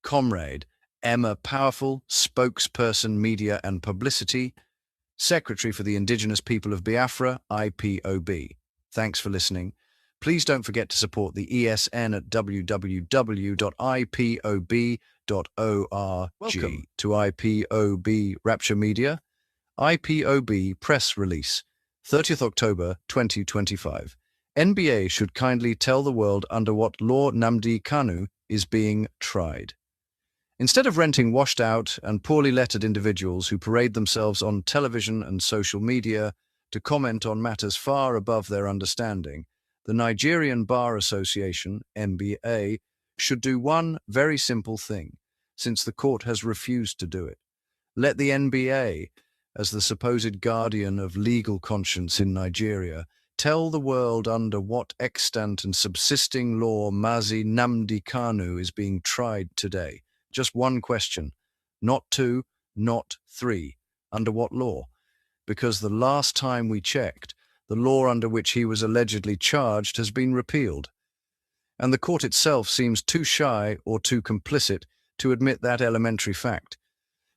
Comrade Emma Powerful, spokesperson, media and publicity, Secretary for the Indigenous People of Biafra, IPOB. Thanks for listening. Please don't forget to support the ESN at www.ipob.org. Welcome to IPOB Rapture Media, IPOB Press Release, 30th October 2025. NBA should kindly tell the world under what law Nnamdi Kanu is being tried. Instead of renting washed-out and poorly lettered individuals who parade themselves on television and social media to comment on matters far above their understanding, the Nigerian Bar Association, NBA, should do one very simple thing, since the court has refused to do it. Let the NBA, as the supposed guardian of legal conscience in Nigeria, tell the world under what extant and subsisting law Mazi Nnamdi Kanu is being tried today? Just one question. Not two, not three. Under what law? Because the last time we checked, the law under which he was allegedly charged has been repealed. And the court itself seems too shy or too complicit to admit that elementary fact.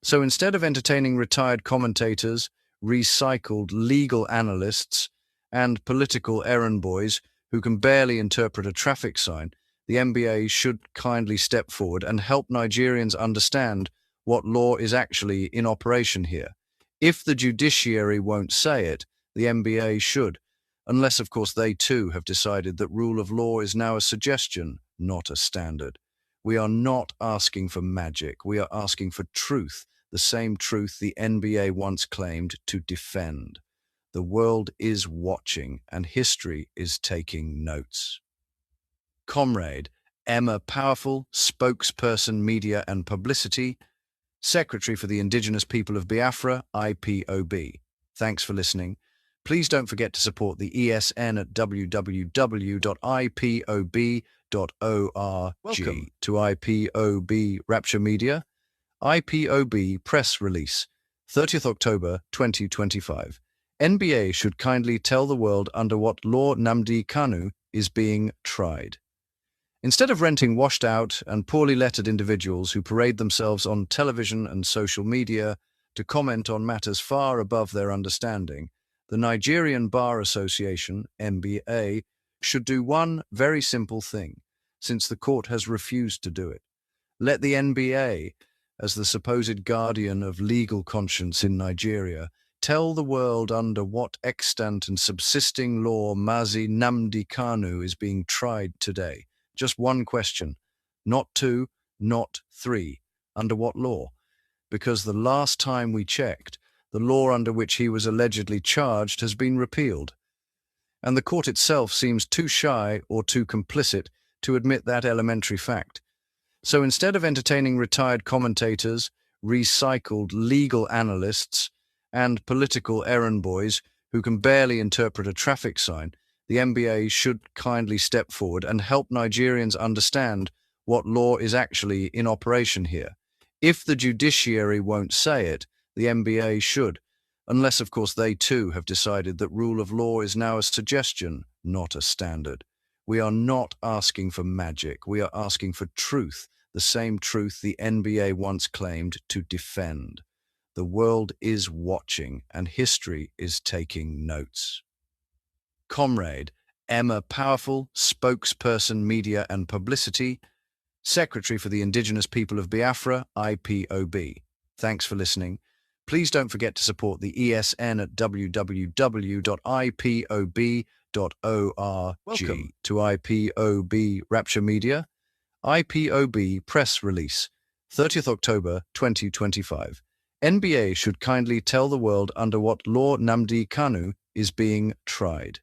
So instead of entertaining retired commentators, recycled legal analysts, and political errand boys who can barely interpret a traffic sign, the NBA should kindly step forward and help Nigerians understand what law is actually in operation here. If the judiciary won't say it, the NBA should, unless, of course, they too have decided that rule of law is now a suggestion, not a standard. We are not asking for magic. We are asking for truth, the same truth the NBA once claimed to defend. The world is watching, and history is taking notes. Comrade Emma Powerful, spokesperson, media and publicity, Secretary for the Indigenous People of Biafra, IPOB. Thanks for listening. Please don't forget to support the ESN at www.ipob.org. Welcome to IPOB Rapture Media. IPOB press release, 30th October 2025. NBA should kindly tell the world under what law Nnamdi Kanu is being tried. Instead of renting washed-out and poorly lettered individuals who parade themselves on television and social media to comment on matters far above their understanding, the Nigerian Bar Association, NBA, should do one very simple thing, since the court has refused to do it. Let the NBA, as the supposed guardian of legal conscience in Nigeria, tell the world under what extant and subsisting law Mazi Nnamdi Kanu is being tried today. Just one question. Not two, not three. Under what law? Because the last time we checked, the law under which he was allegedly charged has been repealed. And the court itself seems too shy or too complicit to admit that elementary fact. So instead of entertaining retired commentators, recycled legal analysts, and political errand boys who can barely interpret a traffic sign, the NBA should kindly step forward and help Nigerians understand what law is actually in operation here. If the judiciary won't say it, the NBA should, unless, of course, they too have decided that rule of law is now a suggestion, not a standard. We are not asking for magic. We are asking for truth, the same truth the NBA once claimed to defend. The world is watching, and history is taking notes. Comrade Emma Powerful, spokesperson, media and publicity, Secretary for the Indigenous People of Biafra, IPOB. Thanks for listening. Please don't forget to support the ESN at www.ipob.org. Welcome to IPOB Rapture Media. IPOB press release, 30th October 2025. NBA should kindly tell the world under what law Nnamdi Kanu is being tried.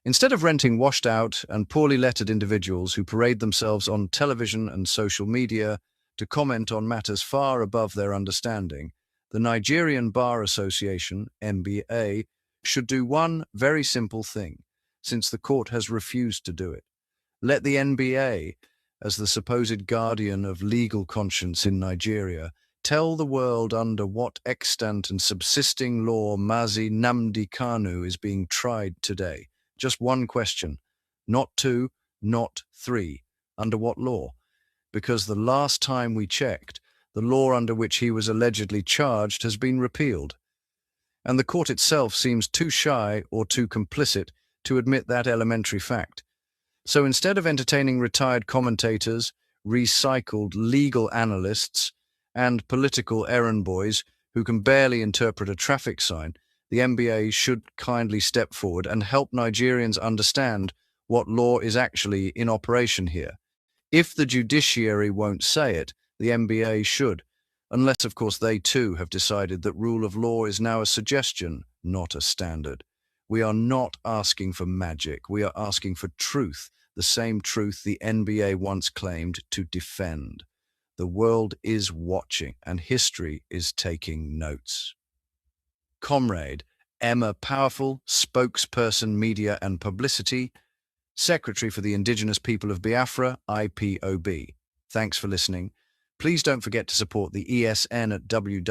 Instead of renting washed-out and poorly lettered individuals who parade themselves on television and social media to comment on matters far above their understanding, the Nigerian Bar Association, NBA, should do one very simple thing, since the court has refused to do it. Let the NBA, as the supposed guardian of legal conscience in Nigeria, tell the world under what extant and subsisting law Mazi Nnamdi Kanu is being tried today. Just one question. Not two, not three. Under what law? Because the last time we checked, the law under which he was allegedly charged has been repealed. And the court itself seems too shy or too complicit to admit that elementary fact. So instead of entertaining retired commentators, recycled legal analysts, and political errand boys who can barely interpret a traffic sign, the NBA should kindly step forward and help Nigerians understand what law is actually in operation here. If the judiciary won't say it, the NBA should, unless, of course, they too have decided that rule of law is now a suggestion, not a standard. We are not asking for magic. We are asking for truth, the same truth the NBA once claimed to defend. The world is watching, and history is taking notes. Comrade Emma Powerful, Spokesperson Media and Publicity, Secretary for the Indigenous People of Biafra, IPOB. Thanks for listening. Please don't forget to support the ESN at www.ipob.org.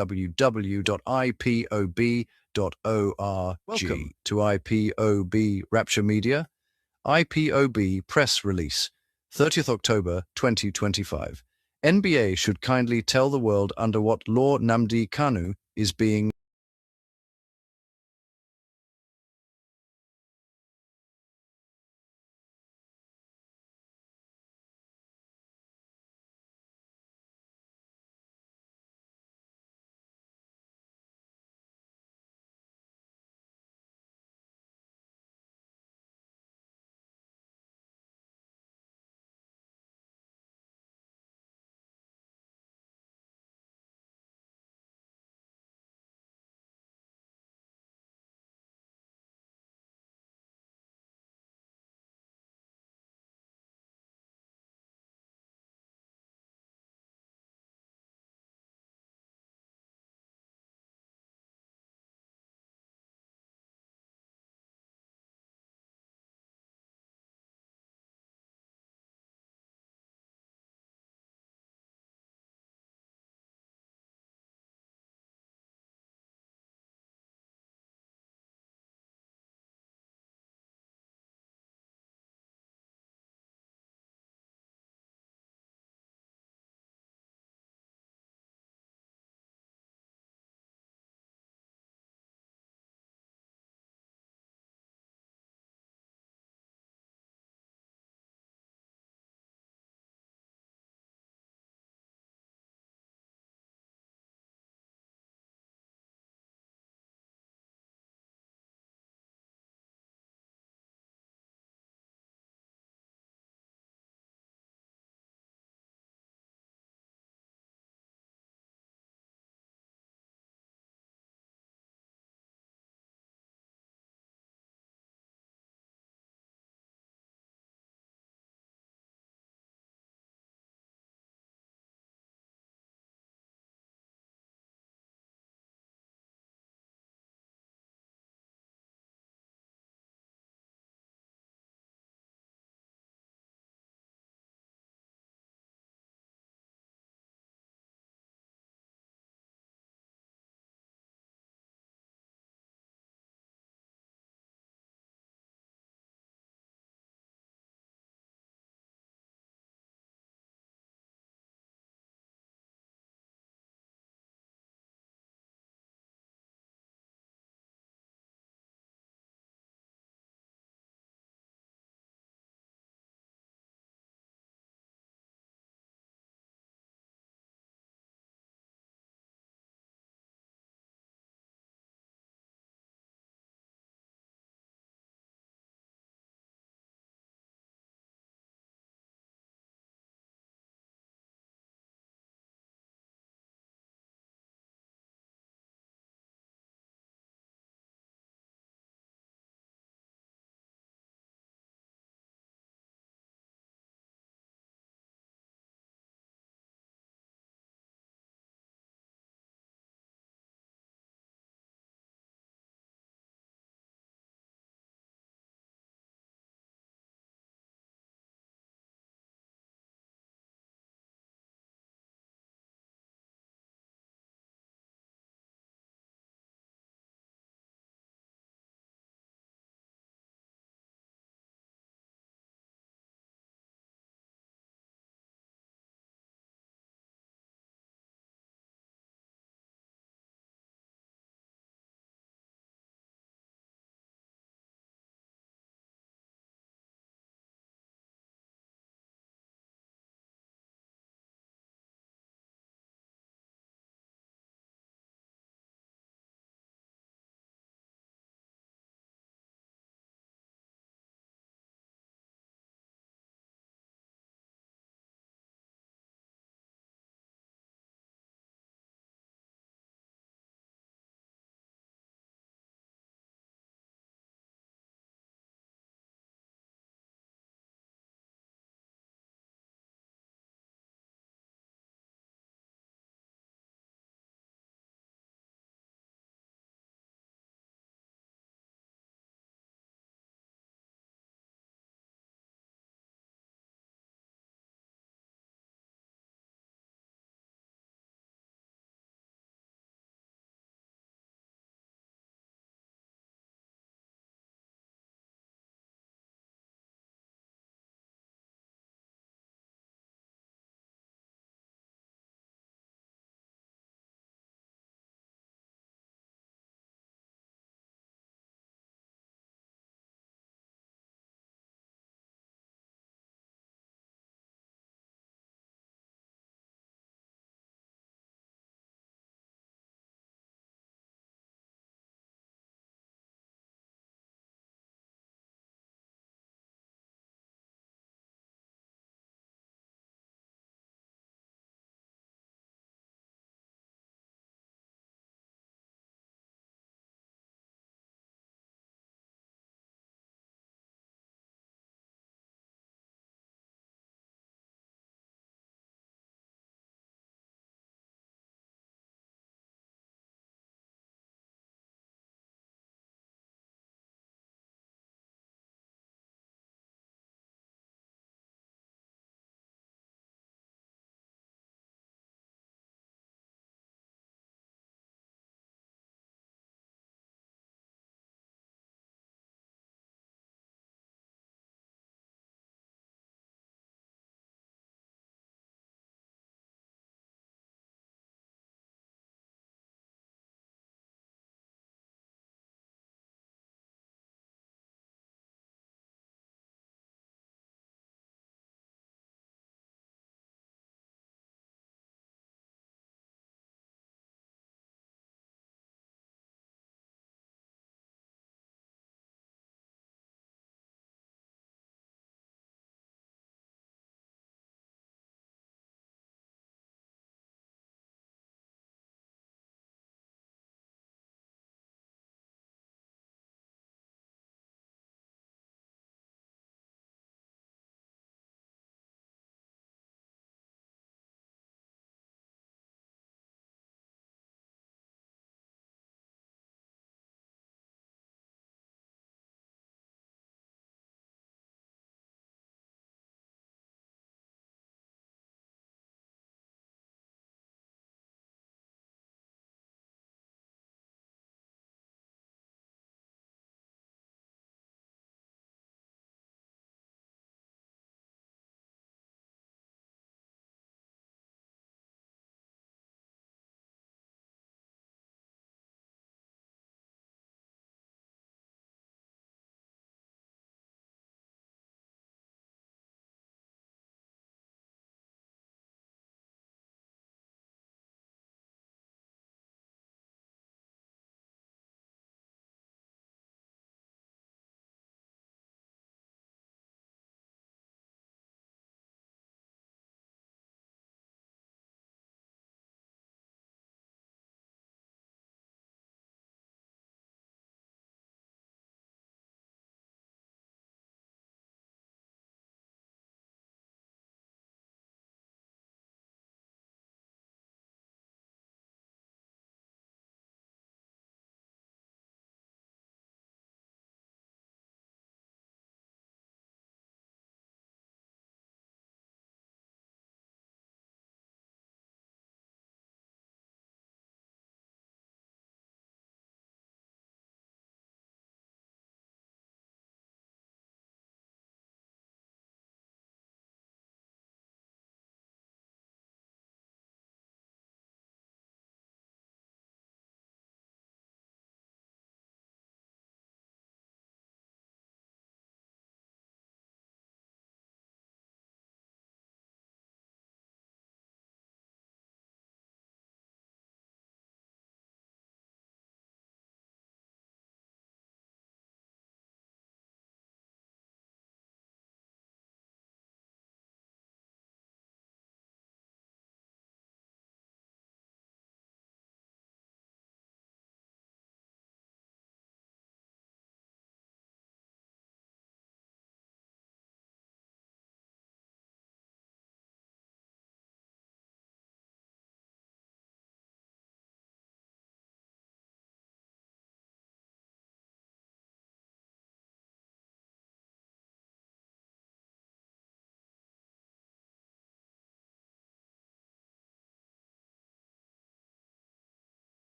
Welcome to IPOB Rapture Media. IPOB Press Release, 30th October 2025. NBA should kindly tell the world under what law Nnamdi Kanu is being